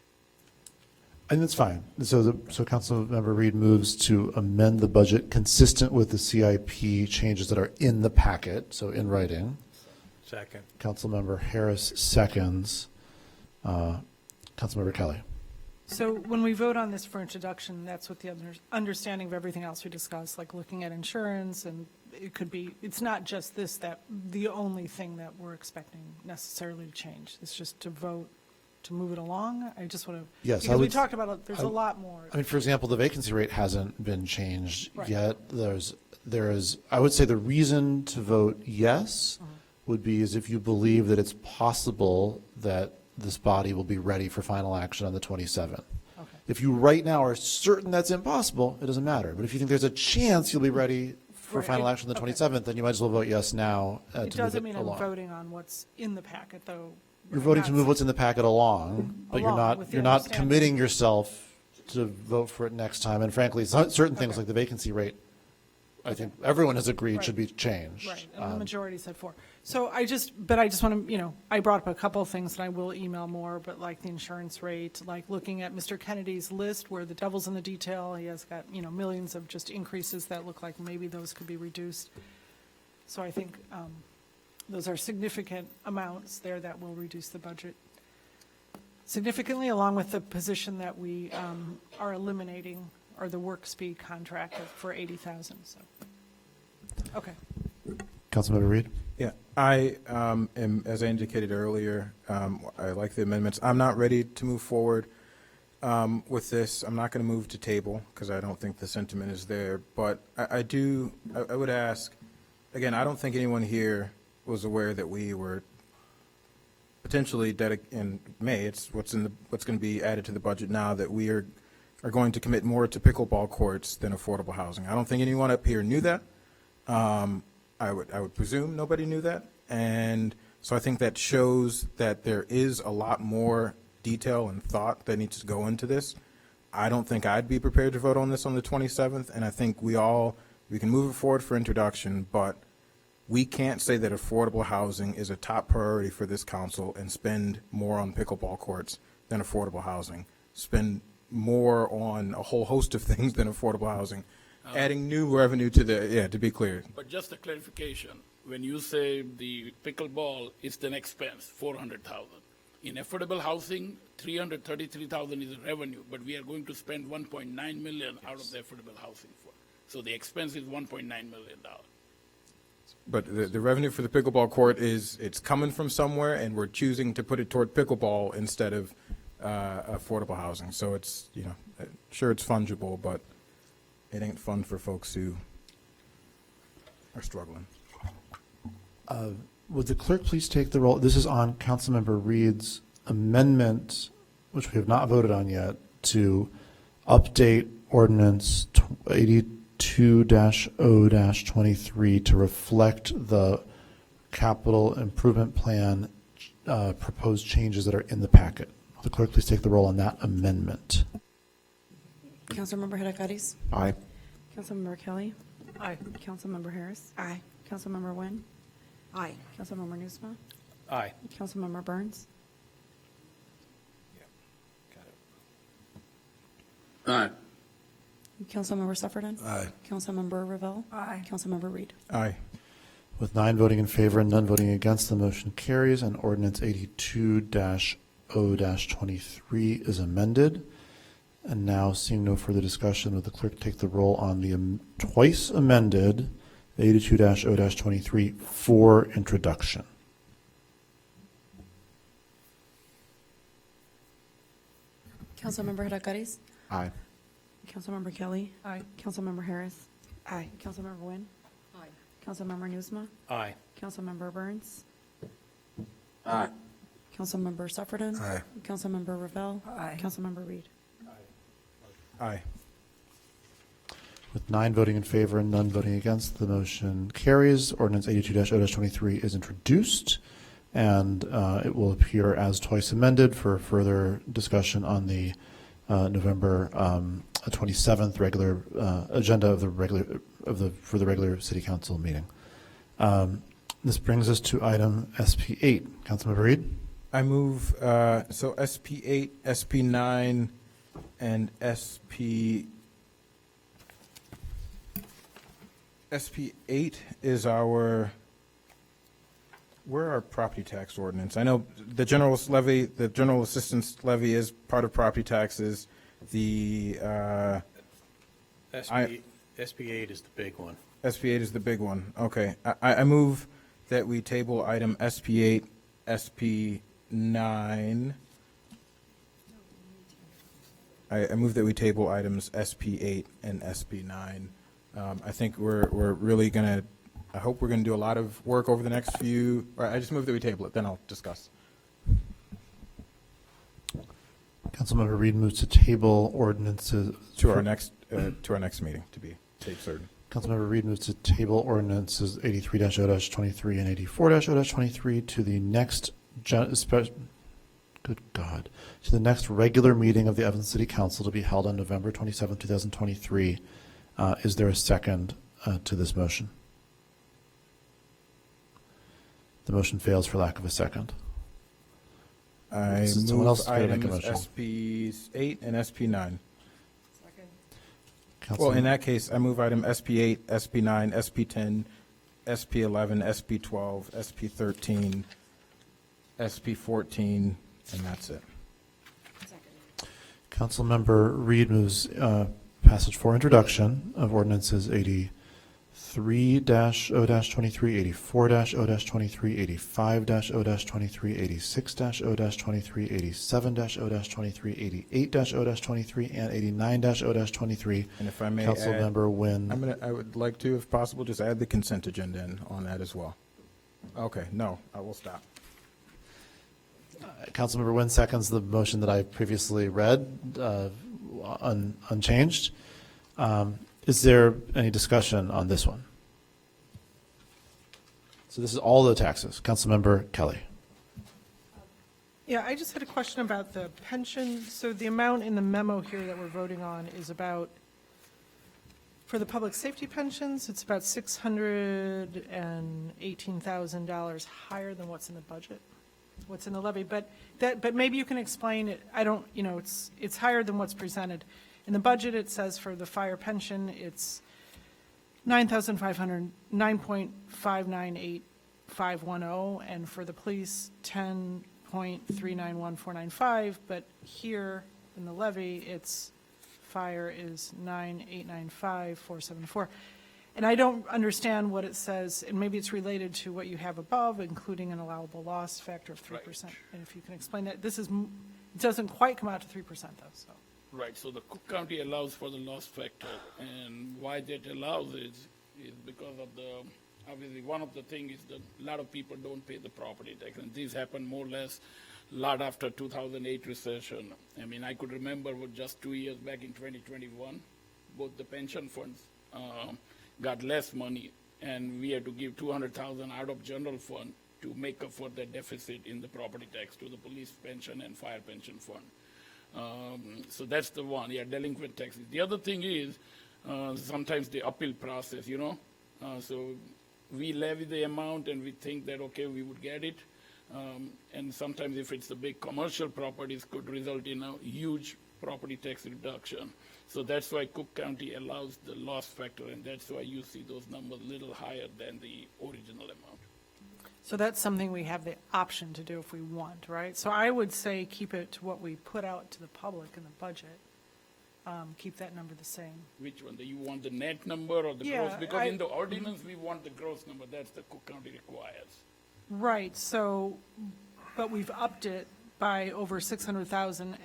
And that's fine. So Councilmember Reed moves to amend the budget consistent with the CIP changes that are in the packet, so in writing. Second. Councilmember Harris seconds. Councilmember Kelly. So when we vote on this for introduction, that's with the understanding of everything else we discussed, like looking at insurance, and it could be, it's not just this, that the only thing that we're expecting necessarily to change. It's just to vote to move it along. I just want to, Yes, because we talked about it, there's a lot more. I mean, for example, the vacancy rate hasn't been changed Right. yet. There is, I would say the reason to vote yes would be is if you believe that it's possible that this body will be ready for final action on the 27th. Okay. If you right now are certain that's impossible, it doesn't matter. But if you think there's a chance you'll be ready for Right. final action on the 27th, then you might as well vote yes now to move It doesn't mean I'm along. voting on what's in the packet, though. You're voting to move what's in the packet along, but you're Along, not, with the you're not understanding. committing yourself to vote for it next time. And frankly, certain things like the vacancy rate, I think everyone has agreed should be changed. Right, and the majority said 4. So I just want to, I brought up a couple of things, and I will email more, but like the insurance rate, like looking at Mr. Kennedy's list where the devil's in the detail, he has got, millions of just increases that look like maybe those could be reduced. So I think those are significant amounts there that will reduce the budget significantly, along with the position that we are eliminating, or the work speed contract for $80,000, so. Okay. Councilmember Reed? Yeah, I am, as I indicated earlier, I like the amendments. I'm not ready to move forward with this. I'm not going to move to table because I don't think the sentiment is there. But I would ask, again, I don't think anyone here was aware that we were potentially in May. It's what's going to be added to the budget now, that we are going to commit more to pickleball courts than affordable housing. I don't think anyone up here knew that. I would presume nobody knew that. And so I think that shows that there is a lot more detail and thought that needs to go into this. I don't think I'd be prepared to vote on this on the 27th, and I think we can move it forward for introduction, but we can't say that affordable housing is a top priority for this council and spend more on pickleball courts than affordable housing, spend more on a whole host of things than affordable housing. Adding new revenue to to be clear. But just a clarification, when you say the pickleball is an expense, 400,000. In affordable housing, 333,000 is revenue, but we are going to spend 1.9 million out of the affordable housing fund. So the expense is 1.9 million dollars. But the revenue for the pickleball court it's coming from somewhere, and we're choosing to put it toward pickleball instead of affordable housing. So it's, sure, it's fungible, but it ain't fun for folks who are struggling. Would the clerk please take the roll? This is on Councilmember Reed's amendment, which we have not voted on yet, to update ordinance 82-0-23 to reflect the capital improvement plan proposed changes that are in the packet. Will the clerk please take the roll on that amendment? Councilmember Hadakaris? Aye. Councilmember Kelly? Aye. Councilmember Harris? Aye. Councilmember Nguyen? Aye. Councilmember Nusma? Aye. Councilmember Burns? Aye. Councilmember Sufferton? Aye. Councilmember Ravel? Aye. Councilmember Reed? Aye. With 9 voting in favor and none voting against, the motion carries, and ordinance 82-0-23 is amended. And now, seeing no further discussion, will the clerk take the roll on the twice amended 82-0-23 for introduction? Councilmember Hadakaris? Aye. Councilmember Kelly? Aye. Councilmember Harris? Aye. Councilmember Nguyen? Aye. Councilmember Nusma? Aye. Councilmember Burns? Aye. Councilmember Sufferton? Aye. Councilmember Ravel? Aye. Councilmember Reed? Aye. With 9 voting in favor and none voting against, the motion carries. Ordinance 82-0-23 is introduced, and it will appear as twice amended for further discussion on the November 27th regular agenda of the for the regular City Council meeting. This brings us to item SP8. Councilmember Reed? I move, so SP8, SP9, and SP8 is where our property tax ordinance. I know the general levy, the general assistance levy is part of property taxes. The SP8 is the big one. SP8 is the big one. Okay. I move that we table item SP8, SP9. I move that we table items SP8 and SP9. I think we're really going to, I hope we're going to do a lot of work over the next few, or I just move that we table it, then I'll discuss. Councilmember Reed moves to table ordinances To our next meeting, to be safe certain. Councilmember Reed moves to table ordinances 83-0-23 and 84-0-23 to the next, to the next regular meeting of the Evanston City Council to be held on November 27, 2023. Is there a second to this motion? The motion fails for lack of a second. I Someone move else gotta make a items motion. SP8 and SP9. Council- Well, in that case, I move item SP8, SP9, SP10, SP11, SP12, SP13, SP14, and that's it. Councilmember Reed moves passage for introduction of ordinances 83-0-23, 84-0-23, 85-0-23, 86-0-23, 87-0-23, 88-0-23, and 89-0-23. And if I may Councilmember Nguyen. I would like to, if possible, just add the consent agenda in on that as well. Okay, no, I will stop. Councilmember Nguyen seconds the motion that I previously read, unchanged. Is there any discussion on this one? So this is all the taxes. Councilmember Kelly. Yeah, I just had a question about the pension. So the amount in the memo here that we're voting on is about, for the public safety pensions, it's about $618,000 higher than what's in the budget, what's in the levy. But maybe you can explain it. I don't, it's higher than what's presented. In the budget, it says for the fire pension, it's 9,500, 9.598510, and for the police, 10.391495, but here in the levy, it's, fire is 9,895,474. And I don't understand what it says, and maybe it's related to what you have above, including an allowable loss factor of 3%. And if you can explain that, this is, it doesn't quite come out to 3% though, so. Right, so the Cook County allows for the loss factor, and why that allows is because of the, obviously, one of the things is that a lot of people don't pay the property tax, and these happen more or less a lot after 2008 recession. I mean, I could remember with just 2 years back in 2021, both the pension funds got less money, and we had to give $200,000 out of general fund to make up for the deficit in the property tax to the police pension and fire pension fund. So that's the one, yeah, delinquent taxes. The other thing is sometimes the appeal process, you know. So we levy the amount and we think that, okay, we would get it. And sometimes if it's the big commercial properties could result in a huge property tax reduction. So that's why Cook County allows the loss factor, and that's why you see those numbers a little higher than the original amount. So that's something we have the option to do if we want, right? So I would say keep it to what we put out to the public in the budget. Keep that number the same. Which one? Do you want the net number or the Yeah, gross? Because in the ordinance, we want the gross number. That's the Cook County requires. Right, so, but we've upped it by over 600,000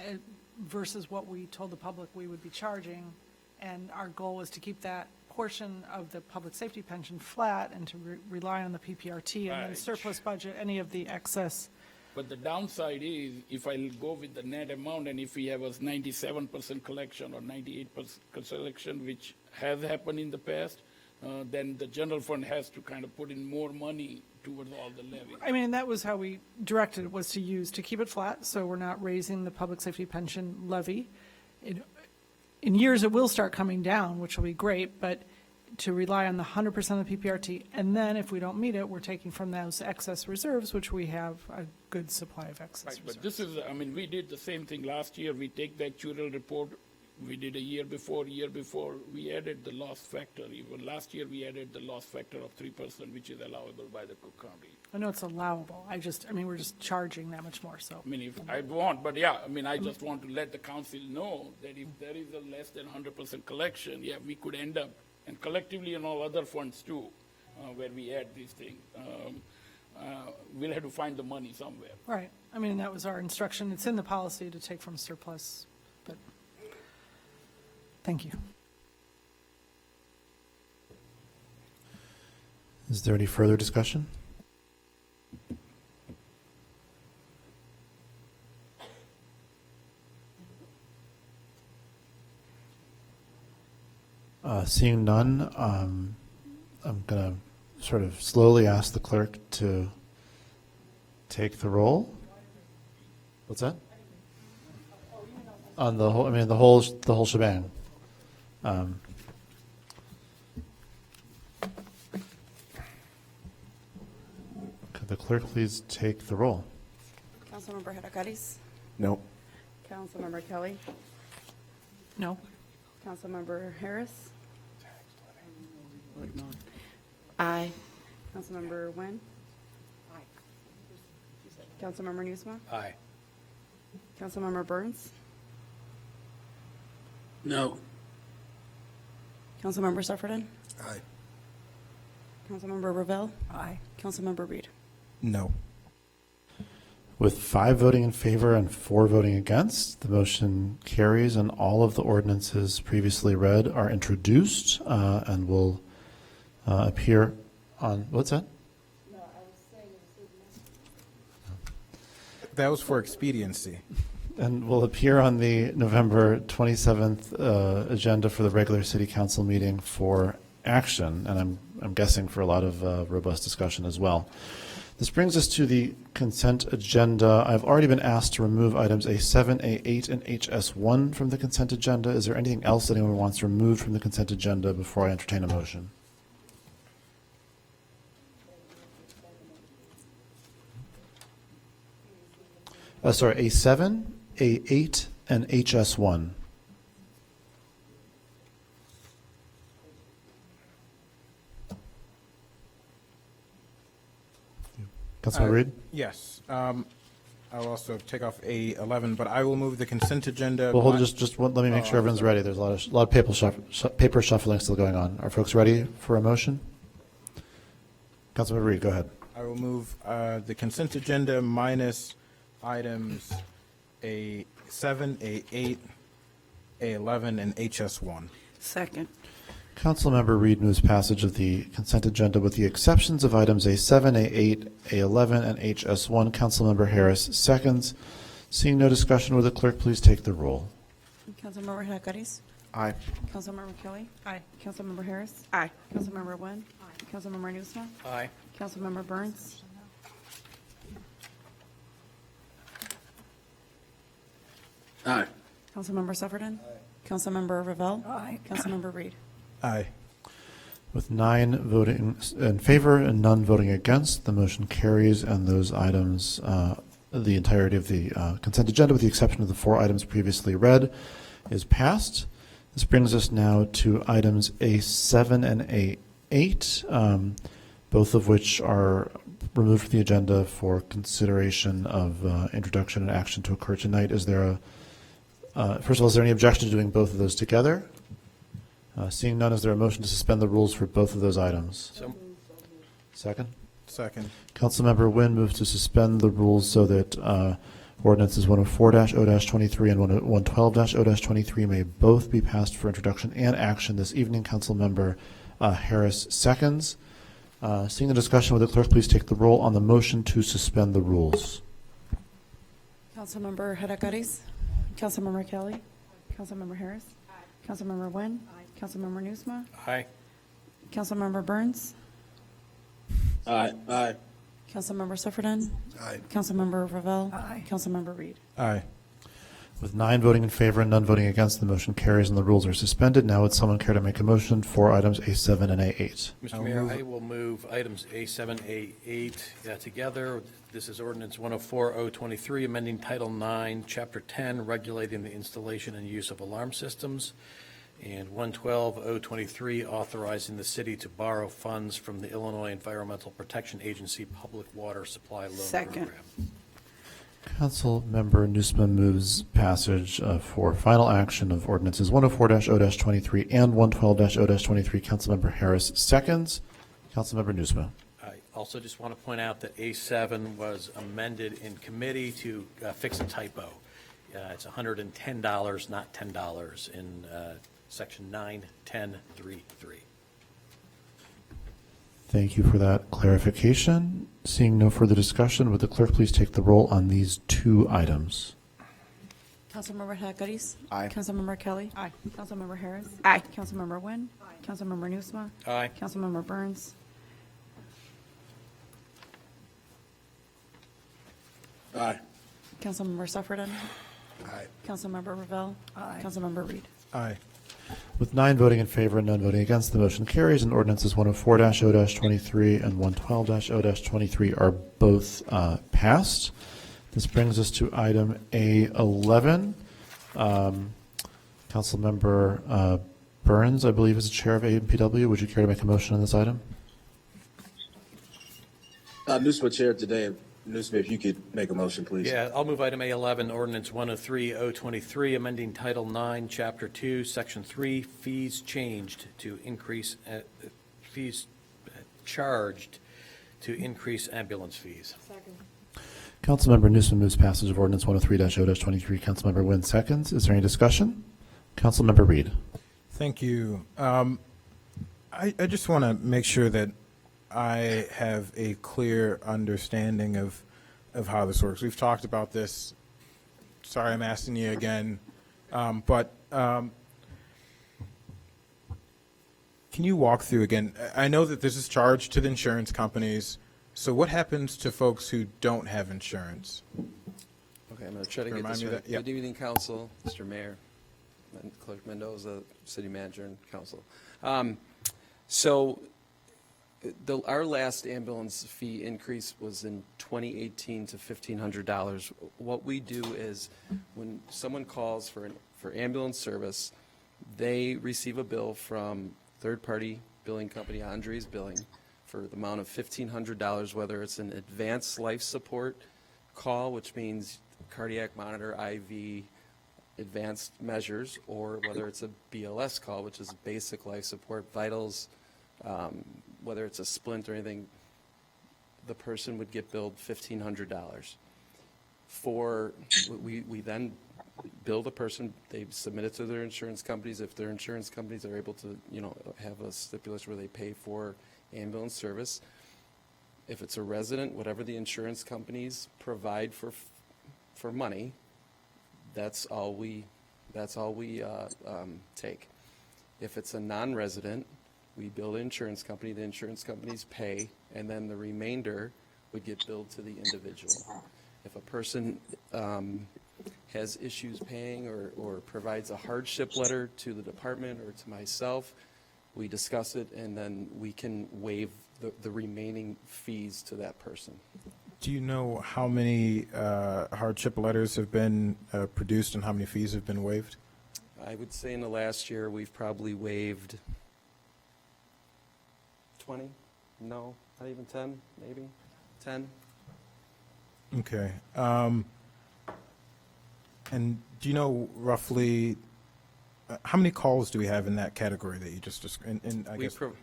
versus what we told the public we would be charging. And our goal was to keep that portion of the public safety pension flat and to rely on the PPRT and then Right. surplus budget, any of the excess. But the downside is, if I go with the net amount, and if we have a 97% collection or 98% collection, which has happened in the past, then the general fund has to kind of put in more money towards all the levy. I mean, that was how we directed it, was to keep it flat, so we're not raising the public safety pension levy. In years, it will start coming down, which will be great, but to rely on the 100% of the PPRT, and then if we don't meet it, we're taking from those excess reserves, which we have a good supply of excess Right, reserves. but this is, I mean, we did the same thing last year. We take the actuarial report. We did a year before, we added the loss factor. Even last year, we added the loss factor of 3%, which is allowable by the Cook County. I know it's allowable, I mean, we're just charging that much more, so. I mean, if I want, but yeah, I mean, I just want to let the council know that if there is a less than 100% collection, yeah, we could end up, and collectively in all other funds too, where we add these things, we'll have to find the money somewhere. Right, I mean, that was our instruction, it's in the policy to take from surplus, but, thank you. Is there any further discussion? Seeing none, I'm going to sort of slowly ask the clerk to take the roll. What's that? On the whole, I mean, the whole shebang. Could the clerk please take the roll? Councilmember Hadakaris? Nope. Councilmember Kelly? No? Councilmember Harris? Aye. Councilmember Nguyen? Councilmember Nusma? Aye. Councilmember Burns? No. Councilmember Sufferton? Aye. Councilmember Ravel? Aye. Councilmember Reed? No. With 5 voting in favor and 4 voting against, the motion carries, and all of the ordinances previously read are introduced and will appear on, what's that? That was for expediency. And will appear on the November 27th agenda for the regular city council meeting for action, and I'm guessing for a lot of robust discussion as well. This brings us to the consent agenda. I've already been asked to remove items A7, A8, and HS1 from the consent agenda. Is there anything else that anyone wants removed from the consent agenda before I entertain a motion? Sorry, A7, A8, and HS1. Councilman Reed? Yes. I'll also take off A11, but I will move the consent agenda. Well, hold on, let me make sure everyone's ready. There's a lot of paper shuffling still going on. Are folks ready for a motion? Councilman Reed, go ahead. I will move the consent agenda minus items A7, A8, A11, and HS1. Second. Councilmember Reed moves passage of the consent agenda with the exceptions of items A7, A8, A11, and HS1. Councilmember Harris seconds. Seeing no discussion, will the clerk please take the roll? Councilmember Hadakaris? Aye. Councilmember Kelly? Aye. Councilmember Harris? Aye. Councilmember Wynn? Aye. Councilmember Nusma? Aye. Councilmember Burns? Aye. Councilmember Sufferton? Aye. Councilmember Ravel? Aye. Councilmember Reed? Aye. With 9 voting in favor and none voting against, the motion carries, and those items, the entirety of the consent agenda, with the exception of the 4 items previously read, is passed. This brings us now to items A7 and A8, both of which are removed from the agenda for consideration of introduction and action to occur tonight. Is there first of all, is there any objection to doing both of those together? Seeing none, is there a motion to suspend the rules for both of those items? Second? Second. Councilmember Wynn moves to suspend the rules so that ordinances 104-0-23 and 112-0-23 may both be passed for introduction and action this evening. Councilmember Harris seconds. Seeing the discussion, will the clerk please take the roll on the motion to suspend the rules? Councilmember Hadakaris? Councilmember Kelly? Councilmember Harris? Aye. Councilmember Wynn? Aye. Councilmember Nusma? Aye. Councilmember Burns? Aye. Aye. Councilmember Sufferton? Aye. Councilmember Ravel? Aye. Councilmember Reed? Aye. With 9 voting in favor and none voting against, the motion carries and the rules are suspended. Now would someone care to make a motion for items A7 and A8? Mr. Mayor, I will move items A7, A8 together. This is ordinance 104-023, amending Title 9, Chapter 10, regulating the installation and use of alarm systems, and 112-023, authorizing the city to borrow funds from the Illinois Environmental Protection Agency Public Water Supply Loan Second. Program. Councilmember Nusma moves passage for final action of ordinances 104-0-23 and 112-0-23. Councilmember Harris seconds. Councilmember Nusma. I also just want to point out that A7 was amended in committee to fix a typo. It's $110, not $10 in section 91033. Thank you for that clarification. Seeing no further discussion, would the clerk please take the roll on these 2 items? Councilmember Hadakaris? Aye. Councilmember Kelly? Aye. Councilmember Harris? Aye. Councilmember Wynn? Aye. Councilmember Nusma? Aye. Councilmember Burns? Aye. Councilmember Sufferton? Aye. Councilmember Ravel? Aye. Councilmember Reed? Aye. With 9 voting in favor and none voting against, the motion carries, and ordinances 104-0-23 and 112-0-23 are both passed. This brings us to item A11. Councilmember Burns, I believe, is the chair of AMPW. Would you care to make a motion on this item? Nusma chair today. Nusma, if you could make a motion, please. Yeah, I'll move item A11, ordinance 103-023, amending Title 9, Chapter 2, Section 3, fees changed to increase, fees charged to increase ambulance fees. Second. Councilmember Newsom moves passage of ordinance 103-0-23. Councilmember Wynn seconds. Is there any discussion? Councilmember Reed. Thank you. I just want to make sure that I have a clear understanding of how this works. We've talked about this. Sorry, I'm asking you again. But can you walk through again? I know that this is charged to the insurance companies. So what happens to folks who don't have insurance? Okay, I'm going to try to get Remind this me right. that- yep. Good evening, Council, Mr. Mayor, and Clerk Mendoza, City Manager, and Council. Our last ambulance fee increase was in 2018 to $1,500. What we do is when someone calls for ambulance service, they receive a bill from third-party billing company Andres Billing for the amount of $1,500, whether it's an advanced life support call, which means cardiac monitor, IV, advanced measures, or whether it's a BLS call, which is basic life support, vitals, whether it's a splint or anything, the person would get billed $1,500. We then bill the person, they submit it to their insurance companies. If their insurance companies are able to, have a stipulation where they pay for ambulance service. If it's a resident, whatever the insurance companies provide for money, that's all we take. If it's a non-resident, we bill the insurance company, the insurance companies pay, and then the remainder would get billed to the individual. If a person has issues paying or provides a hardship letter to the department or to myself, we discuss it, and then we can waive the remaining fees to that person. Do you know how many hardship letters have been produced and how many fees have been waived? I would say in the last year, we've probably waived 20? No, not even 10, maybe 10. Okay. And do you know roughly how many calls do we have in that category that you just described?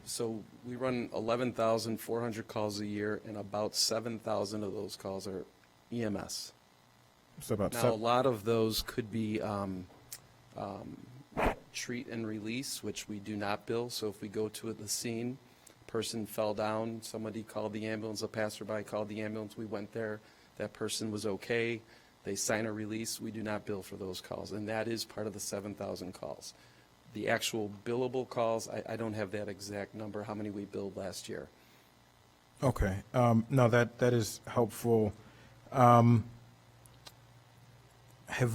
So we run 11,400 calls a year, and about 7,000 of those calls are EMS. So about Now, a lot of those could be treat and release, which we do not bill. So if we go to the scene, person fell down, somebody called the ambulance, a passerby called the ambulance, we went there, that person was okay, they sign a release, we do not bill for those calls, and that is part of the 7,000 calls. The actual billable calls, I don't have that exact number, how many we billed last year. Okay. No, that is helpful. Have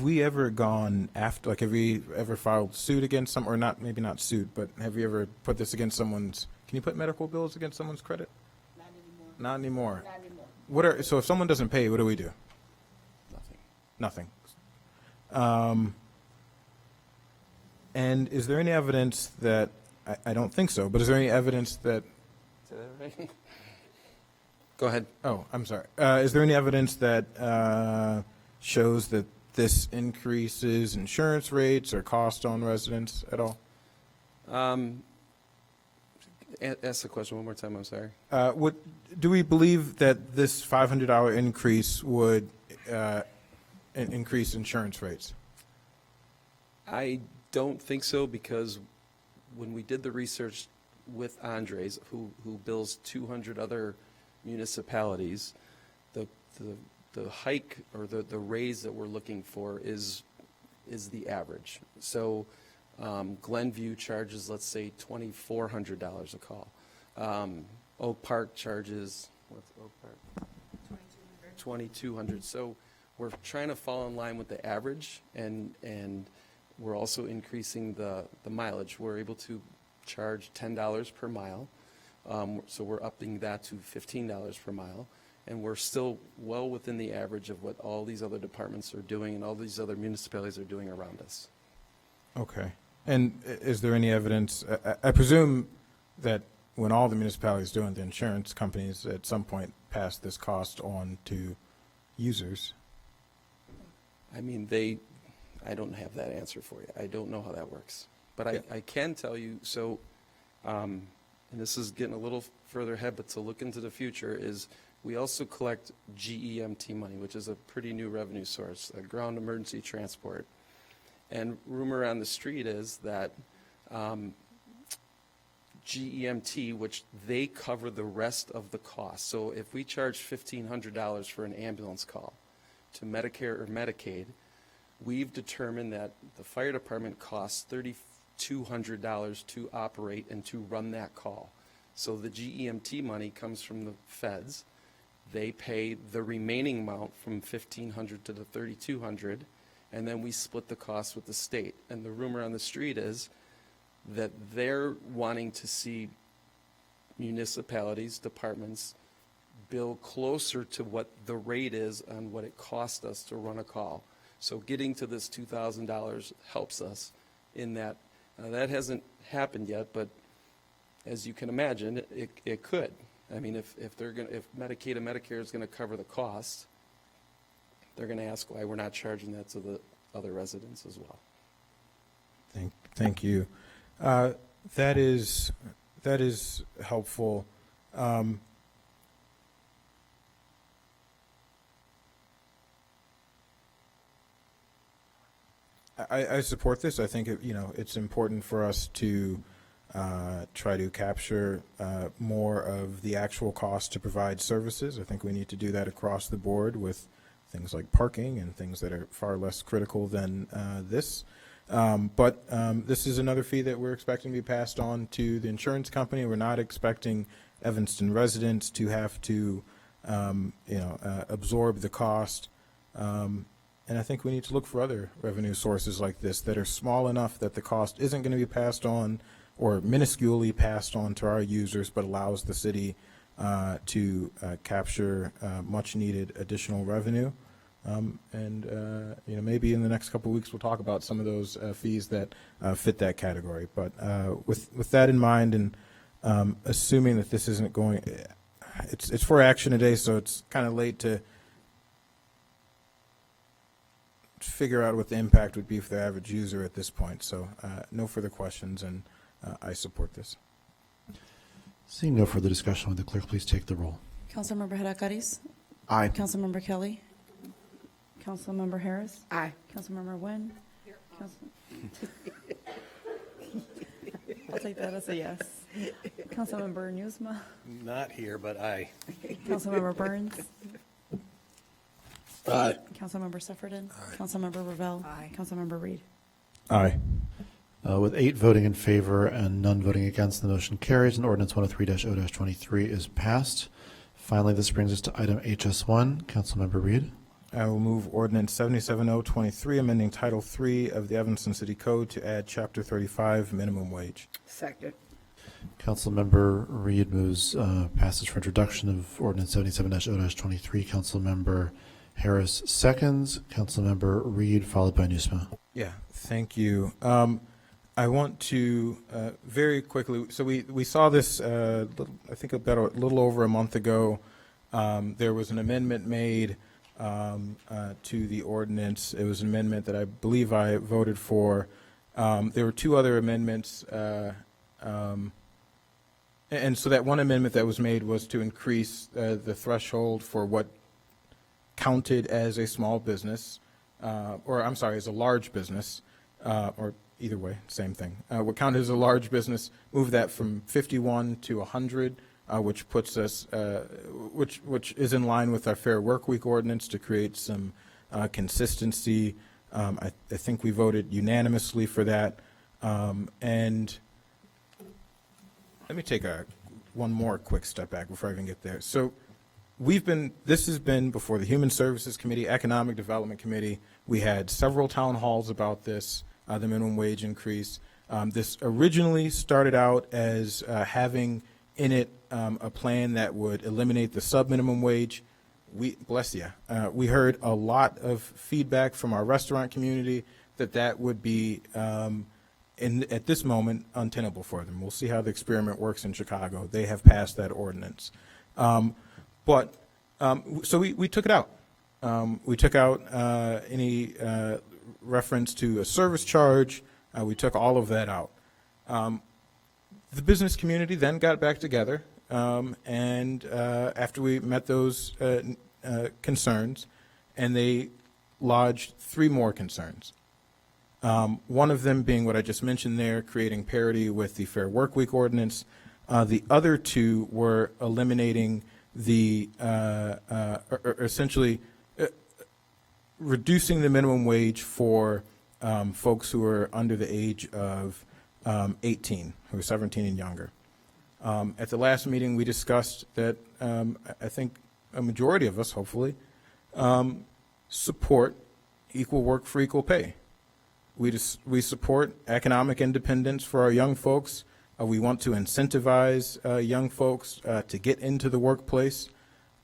we ever gone after, like, have we ever filed suit against some, or not, maybe not suit, but have you ever put this against someone's, can you put medical bills against someone's credit? Not anymore. Not anymore. So if someone doesn't pay, what do we do? Nothing. And is there any evidence that, I don't think so, but is there any evidence that... Say that right? Go ahead. Oh, I'm sorry. Is there any evidence that shows that this increases insurance rates or cost on residents at all? Ask the question one more time, I'm sorry. Do we believe that this $500 increase would increase insurance rates? I don't think so, because when we did the research with Andres, who bills 200 other municipalities, the hike or the raise that we're looking for is the average. So Glenview charges, let's say, $2,400 a call. Oak Park charges, what's Oak Park? $2,200. So we're trying to fall in line with the average, and we're also increasing the mileage. We're able to charge $10 per mile, so we're upping that to $15 per mile, and we're still well within the average of what all these other departments are doing and all these other municipalities are doing around us. Okay. And is there any evidence, I presume that when all the municipalities do it, the insurance companies at some point pass this cost on to users? I mean, I don't have that answer for you. I don't know how that works. But I can tell you, so, and this is getting a little further ahead, but to look into the future, is we also collect GEMT money, which is a pretty new revenue source, ground emergency transport. And rumor on the street is that GEMT, which they cover the rest of the cost. So if we charge $1,500 for an ambulance call to Medicare or Medicaid, we've determined that the fire department costs $3,200 to operate and to run that call. So the GEMT money comes from the feds. They pay the remaining amount from $1,500 to the $3,200, and then we split the cost with the state. And the rumor on the street is that they're wanting to see municipalities, departments, bill closer to what the rate is on what it costs us to run a call. So getting to this $2,000 helps us in that. That hasn't happened yet, but as you can imagine, it could. I mean, if Medicaid and Medicare is gonna cover the cost, they're gonna ask why we're not charging that to the other residents as well. Thank you. That is helpful. I support this. I think it's important for us to try to capture more of the actual cost to provide services. I think we need to do that across the board with things like parking and things that are far less critical than this. But this is another fee that we're expecting to be passed on to the insurance company. We're not expecting Evanston residents to have to, absorb the cost. And I think we need to look for other revenue sources like this that are small enough that the cost isn't going to be passed on or minusculely passed on to our users, but allows the city to capture much needed additional revenue. Maybe in the next couple of weeks we'll talk about some of those fees that fit that category. But with that in mind, and assuming that this isn't going, it's for action today, so it's kind of late to figure out what the impact would be for the average user at this point. So no further questions, and I support this. Seeing no further discussion, would the clerk please take the roll? Councilmember Hadakaris? Aye. Councilmember Kelly? Councilmember Harris? Aye. Councilmember Nguyen? I'll take that as a yes. Councilmember Newsma? Not here, but aye. Councilmember Burns? Aye. Councilmember Sefferden? Councilmember Ravel? Aye. Councilmember Reed? Aye. With 8 voting in favor and none voting against, the motion carries, and ordinance 103-0-23 is passed. Finally, this brings us to item HS1. Councilmember Reed. I will move ordinance 77-023, amending Title III of the Evanston City Code to add Chapter 35, minimum wage. Second. Councilmember Reed moves passage for introduction of ordinance 77-0-23. Councilmember Harris seconds. Councilmember Reed, followed by Newsma. Yeah, thank you. I want to very quickly, so we saw this, I think about a little over a month ago. There was an amendment made to the ordinance. It was an amendment that I believe I voted for. There were 2 other amendments. And so that one amendment that was made was to increase the threshold for what counted as a small business, or I'm sorry, as a large business, or either way, same thing. What counted as a large business, move that from 51 to 100, which puts us, which is in line with our Fair Work Week ordinance to create some consistency. I think we voted unanimously for that. And let me take one more quick step back before I even get there. So this has been before the Human Services Committee, Economic Development Committee. We had several town halls about this, the minimum wage increase. This originally started out as having in it a plan that would eliminate the sub-minimum wage. Bless you. We heard a lot of feedback from our restaurant community that would be, at this moment, untenable for them. We'll see how the experiment works in Chicago. They have passed that ordinance. So we took it out. We took out any reference to a service charge. We took all of that out. The business community then got back together, and after we met those concerns, and they lodged 3 more concerns. One of them being what I just mentioned there, creating parity with the Fair Work Week ordinance. The other 2 were eliminating or essentially reducing the minimum wage for folks who are under the age of 18, who are 17 and younger. At the last meeting, we discussed that I think a majority of us, hopefully, support equal work for equal pay. We support economic independence for our young folks. We want to incentivize young folks to get into the workplace.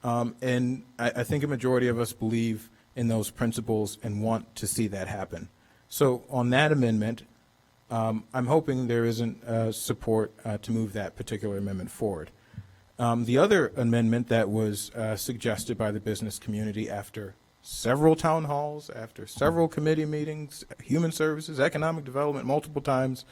And I think a majority of us believe in those principles and want to see that happen. So on that amendment, I'm hoping there isn't support to move that particular amendment forward. The other amendment that was suggested by the business community after several town halls, after several committee meetings, human services, economic development, multiple times,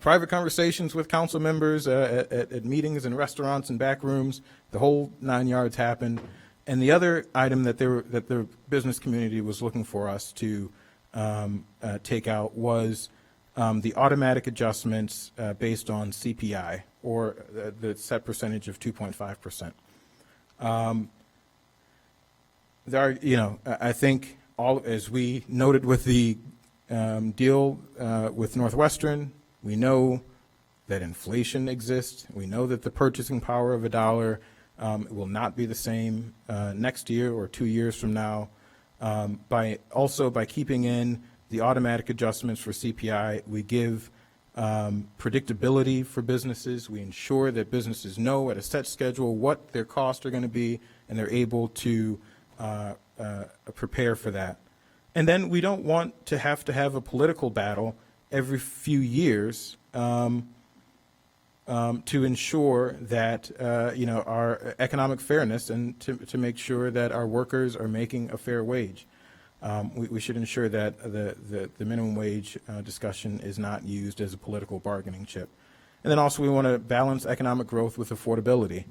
private conversations with council members at meetings and restaurants and back rooms, the whole 9 yards happened. And the other item that the business community was looking for us to take out was the automatic adjustments based on CPI, or the set percentage of 2.5%. There are, I think as we noted with the deal with Northwestern, we know that inflation exists. We know that the purchasing power of $1 will not be the same next year or 2 years from now. By keeping in the automatic adjustments for CPI, we give predictability for businesses. We ensure that businesses know at a set schedule what their costs are going to be, and they're able to prepare for that. And then we don't want to have a political battle every few years to ensure that our economic fairness, and to make sure that our workers are making a fair wage. We should ensure that the minimum wage discussion is not used as a political bargaining chip. And then also we want to balance economic growth with affordability.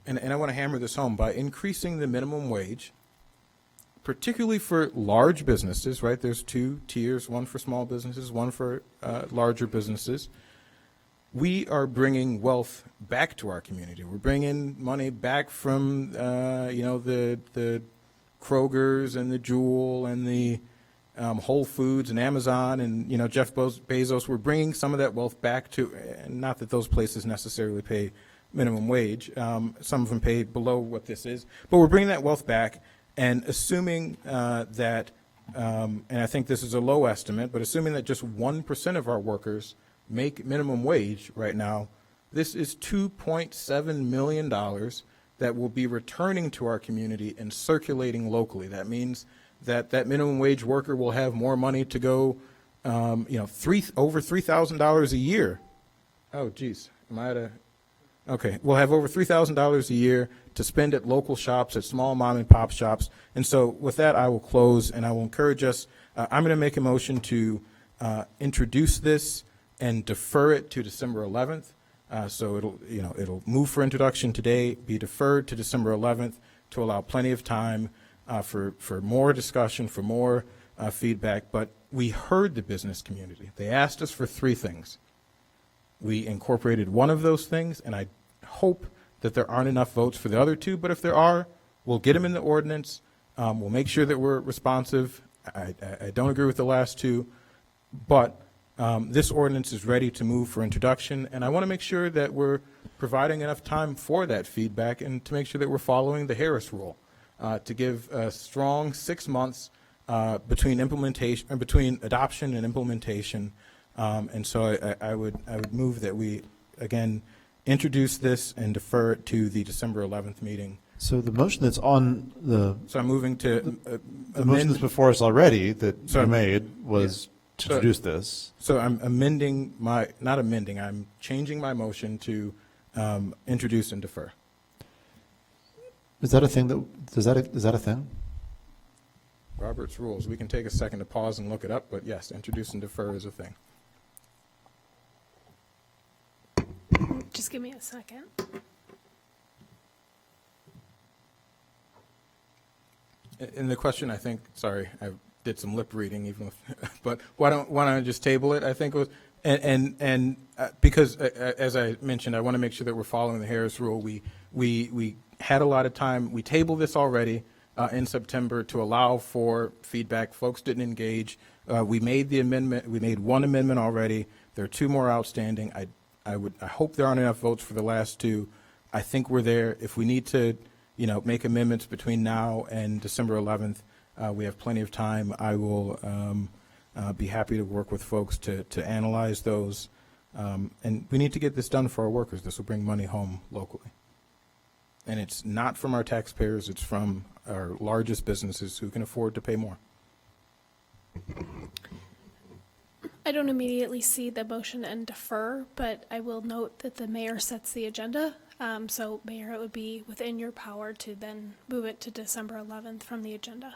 And I want to hammer this home. By increasing the minimum wage, particularly for large businesses, right? There's two tiers, one for small businesses, one for larger businesses. We are bringing wealth back to our community. We're bringing money back from, the Kroger's and the Jewel and the Whole Foods and Amazon and, Jeff Bezos. We're bringing some of that wealth back to, and not that those places necessarily pay minimum wage. Some of them pay below what this is, but we're bringing that wealth back. And assuming that, and I think this is a low estimate, but assuming that just 1% of our workers make minimum wage right now, this is $2.7 million that will be returning to our community and circulating locally. That means that minimum wage worker will have more money to go, over $3,000 a year. Oh, geez, am I at a? Okay, we'll have over $3,000 a year to spend at local shops, at small mom and pop shops. And so with that, I will close, and I will encourage us. I'm going to make a motion to introduce this and defer it to December 11th. So it'll move for introduction today, be deferred to December 11th to allow plenty of time for more discussion, for more feedback. But we heard the business community. They asked us for 3 things. We incorporated one of those things, and I hope that there aren't enough votes for the other 2, but if there are, we'll get them in the ordinance. We'll make sure that we're responsive. I don't agree with the last 2, but this ordinance is ready to move for introduction, and I want to make sure that we're providing enough time for that feedback and to make sure that we're following the Harris rule, to give a strong 6 months between adoption and implementation. And so I would move that we, again, introduce this and defer it to the December 11th meeting. So the motion that's on the. So I'm moving to the motion that's before us already that you made was to introduce this. So I'm I'm changing my motion to introduce and defer. Is that a thing is that a thing? Robert's rules. We can take a second to pause and look it up, but yes, introduce and defer is a thing. Just give me a second. And the question, I think, sorry, I did some lip reading, but why don't I just table it? I think it was, and because as I mentioned, I want to make sure that we're following the Harris rule. We had a lot of time. We tabled this already in September to allow for feedback. Folks didn't engage. We made the amendment. We made one amendment already. There are 2 more outstanding. I hope there aren't enough votes for the last 2. I think we're there. If we need to, make amendments between now and December 11th, we have plenty of time. I will be happy to work with folks to analyze those. And we need to get this done for our workers. This will bring money home locally. And it's not from our taxpayers. It's from our largest businesses who can afford to pay more. I don't immediately see the motion and defer, but I will note that the mayor sets the agenda. So, Mayor, it would be within your power to then move it to December 11th from the agenda.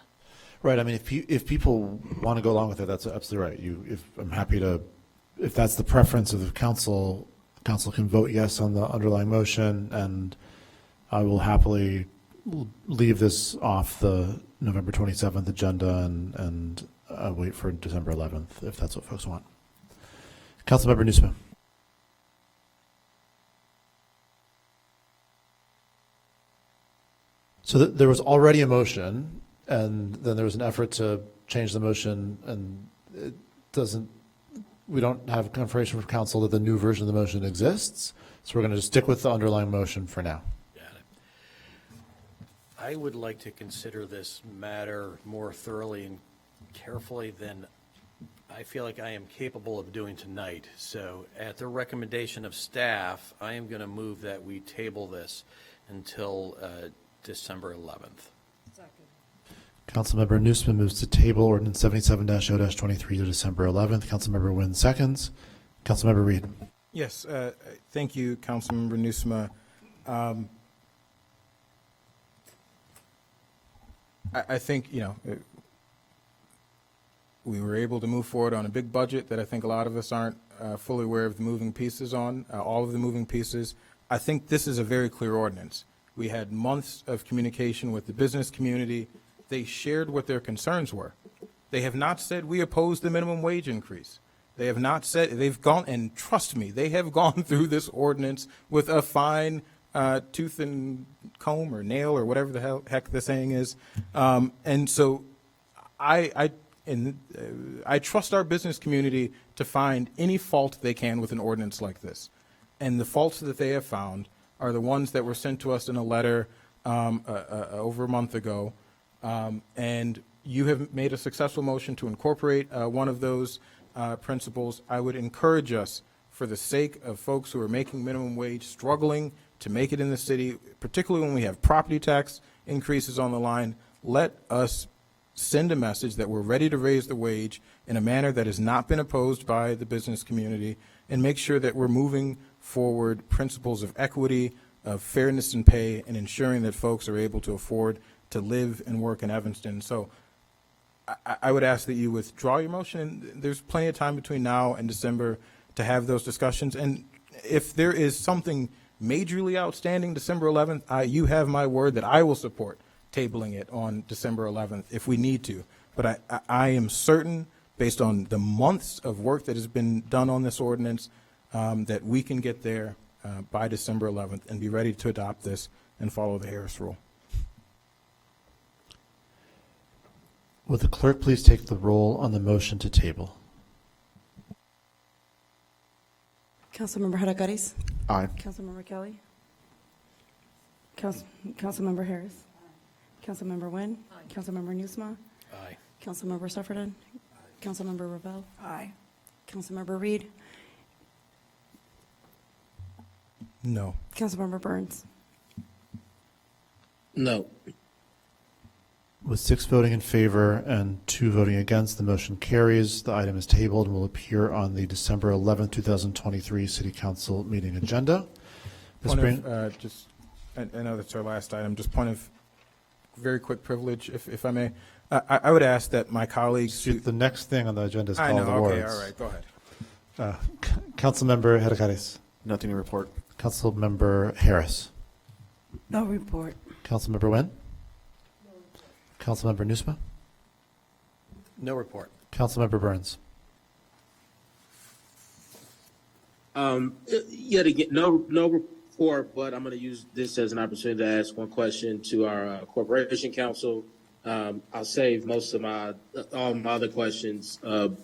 Right. I mean, if people want to go along with it, that's absolutely right. I'm happy to, if that's the preference of the council, council can vote yes on the underlying motion, and I will happily leave this off the November 27th agenda and wait for December 11th, if that's what folks want. Councilmember Newsome. So there was already a motion, and then there was an effort to change the motion, and it doesn't, we don't have confirmation from council that the new version of the motion exists, so we're going to just stick with the underlying motion for now. I would like to consider this matter more thoroughly and carefully than I feel like I am capable of doing tonight. So at the recommendation of staff, I am going to move that we table this until December 11th. Councilmember Newsome moves to table ordinance 77-0-23 to December 11th. Councilmember Wynn seconds. Councilmember Reed. Yes, thank you, Councilmember Nusma. I think, we were able to move forward on a big budget that I think a lot of us aren't fully aware of the moving pieces on, all of the moving pieces. I think this is a very clear ordinance. We had months of communication with the business community. They shared what their concerns were. They have not said we oppose the minimum wage increase. They have not said, they've gone, and trust me, they have gone through this ordinance with a fine tooth and comb or nail or whatever the heck the saying is. And so I trust our business community to find any fault they can with an ordinance like this. And the faults that they have found are the ones that were sent to us in a letter over a month ago. And you have made a successful motion to incorporate one of those principles. I would encourage us, for the sake of folks who are making minimum wage, struggling to make it in the city, particularly when we have property tax increases on the line, let us send a message that we're ready to raise the wage in a manner that has not been opposed by the business community, and make sure that we're moving forward principles of equity, of fairness in pay, and ensuring that folks are able to afford to live and work in Evanston. So I would ask that you withdraw your motion, and there's plenty of time between now and December to have those discussions. And if there is something majorly outstanding December 11th, you have my word that I will support tabling it on December 11th if we need to. But I am certain, based on the months of work that has been done on this ordinance, that we can get there by December 11th and be ready to adopt this and follow the Harris rule. Would the clerk please take the roll on the motion to table? Councilmember Hadakaris. Aye. Councilmember Kelly. Councilmember Harris. Councilmember Wynn. Councilmember Newsma. Aye. Councilmember Sufferton. Councilmember Ravel. Aye. Councilmember Reed. No. Councilmember Burns. No. With 6 voting in favor and 2 voting against, the motion carries. The item is tabled and will appear on the December 11th, 2023 City Council meeting agenda. I know that's our last item, just point of very quick privilege, if I may. I would ask that my colleagues. The next thing on the agenda is I call know, the okay, wards. all right, go ahead. Councilmember Hadakaris. Nothing to report. Councilmember Harris. No report. Councilmember Wynn. Councilmember Nusma. No report. Councilmember Burns. Yet again, no report, but I'm going to use this as an opportunity to ask one question to our corporation counsel. I'll save most of all my other questions for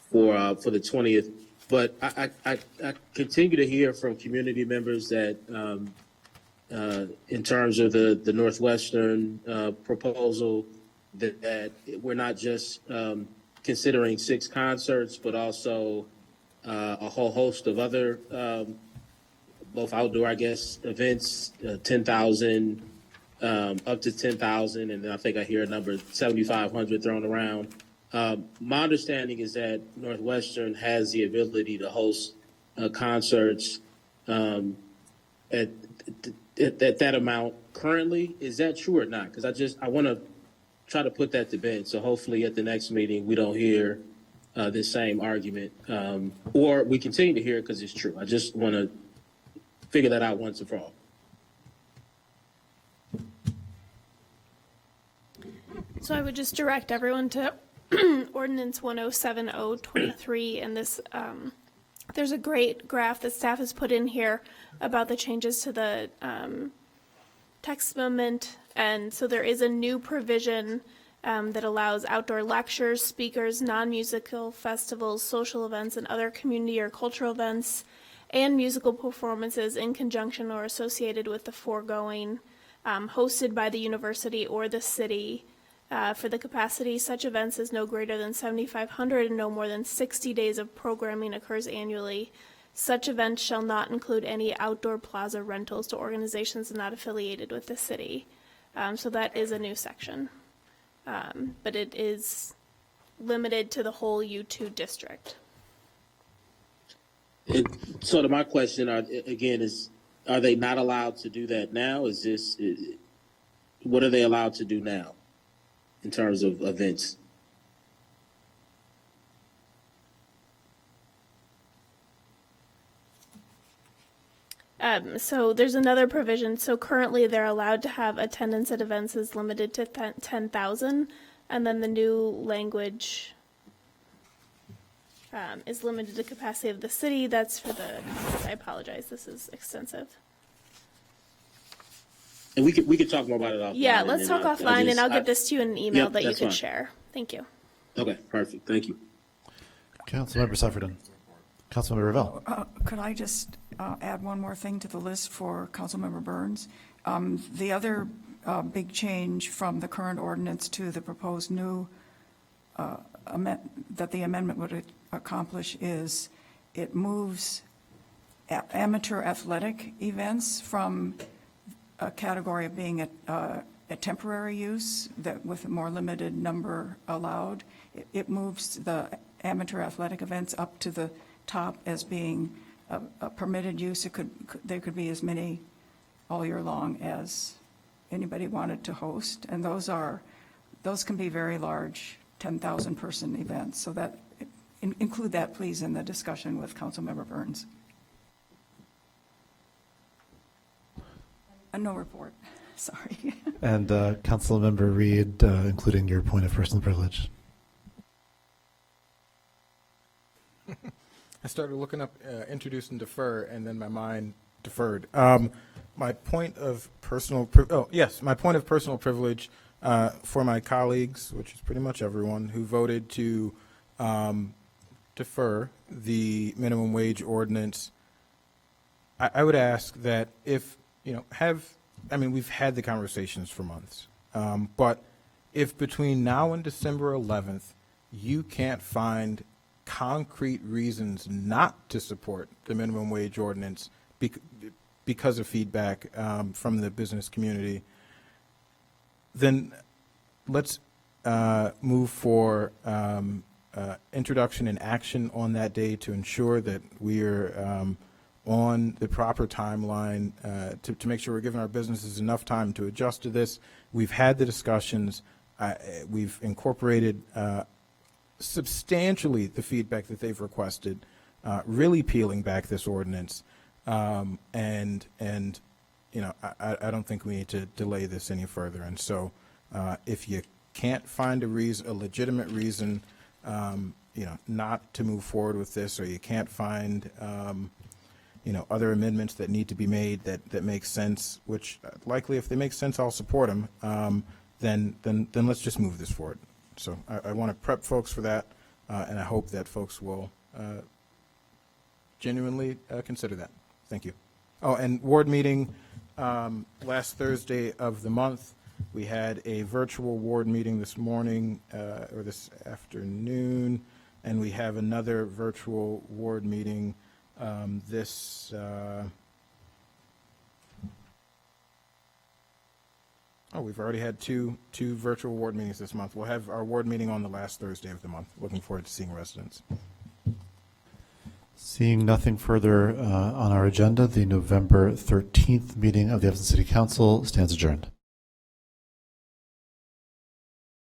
the 20th. But I continue to hear from community members that in terms of the Northwestern proposal, that we're not just considering 6 concerts, but also a whole host of other, both outdoor, I guess, events, 10,000, up to 10,000, and I think I hear a number 7,500 thrown around. My understanding is that Northwestern has the ability to host concerts at at that amount currently. Is that true or not? Because I want to try to put that to bed. So hopefully at the next meeting, we don't hear this same argument, or we continue to hear it because it's true. I just want to figure that out once and for all. So I would just direct everyone to ordinance 107023, and this, there's a great graph that staff has put in here about the changes to the text amendment. And so there is a new provision that allows outdoor lectures, speakers, non-musical festivals, social events, and other community or cultural events, and musical performances in conjunction or associated with the foregoing, hosted by the university or the city. For the capacity, such events as no greater than 7,500 and no more than 60 days of programming occurs annually. Such events shall not include any outdoor plaza rentals to organizations not affiliated with the city. So that is a new section. But it is limited to the whole U2 district. So to my question, are they not allowed to do that now? What are they allowed to do now in terms of events? So there's another provision. So currently they're allowed to have attendance at events is limited to 10,000, and then the new language is limited to capacity of the city. That's for I apologize, this is extensive. And we could talk more about it offline. Yeah, let's talk offline, and I'll get this to you in an email that you that's can fine. share. Thank you. Okay, perfect. Thank you. Councilmember Sufferton. Councilmember Revelle. Could I just add one more thing to the list for Councilmember Burns? The other big change from the current ordinance to the proposed new that the amendment would accomplish is it moves amateur athletic events from a category of being a temporary use that with a more limited number allowed. It moves the amateur athletic events up to the top as being a permitted use. There could be as many all year long as anybody wanted to host, and those can be very large 10,000 person events. So that include that, please, in the discussion with Councilmember Burns. No report. Sorry. And Councilmember Reed, including your point of personal privilege. I started looking up introduce and defer, and then my mind deferred. My point of personal my point of personal privilege for my colleagues, which is pretty much everyone, who voted to defer the minimum wage ordinance. I would ask that if, we've had the conversations for months, but if between now and December 11th, you can't find concrete reasons not to support the minimum wage ordinance because of feedback from the business community, then let's move for introduction and action on that day to ensure that we are on the proper timeline to make sure we're giving our businesses enough time to adjust to this. We've had the discussions. We've incorporated substantially the feedback that they've requested, really peeling back this ordinance. I don't think we need to delay this any further. And so if you can't find a legitimate reason, not to move forward with this, or you can't find, other amendments that need to be made that make sense, which likely if they make sense, I'll support them, then let's just move this forward. So I want to prep folks for that, and I hope that folks will genuinely consider that. Thank you. Oh, and ward meeting last Thursday of the month. We had a virtual ward meeting this morning or this afternoon, and we have another virtual ward meeting we've already had two virtual ward meetings this month. We'll have our ward meeting on the last Thursday of the month. Looking forward to seeing residents. Seeing nothing further on our agenda, the November 13th meeting of the Evanston City Council stands adjourned.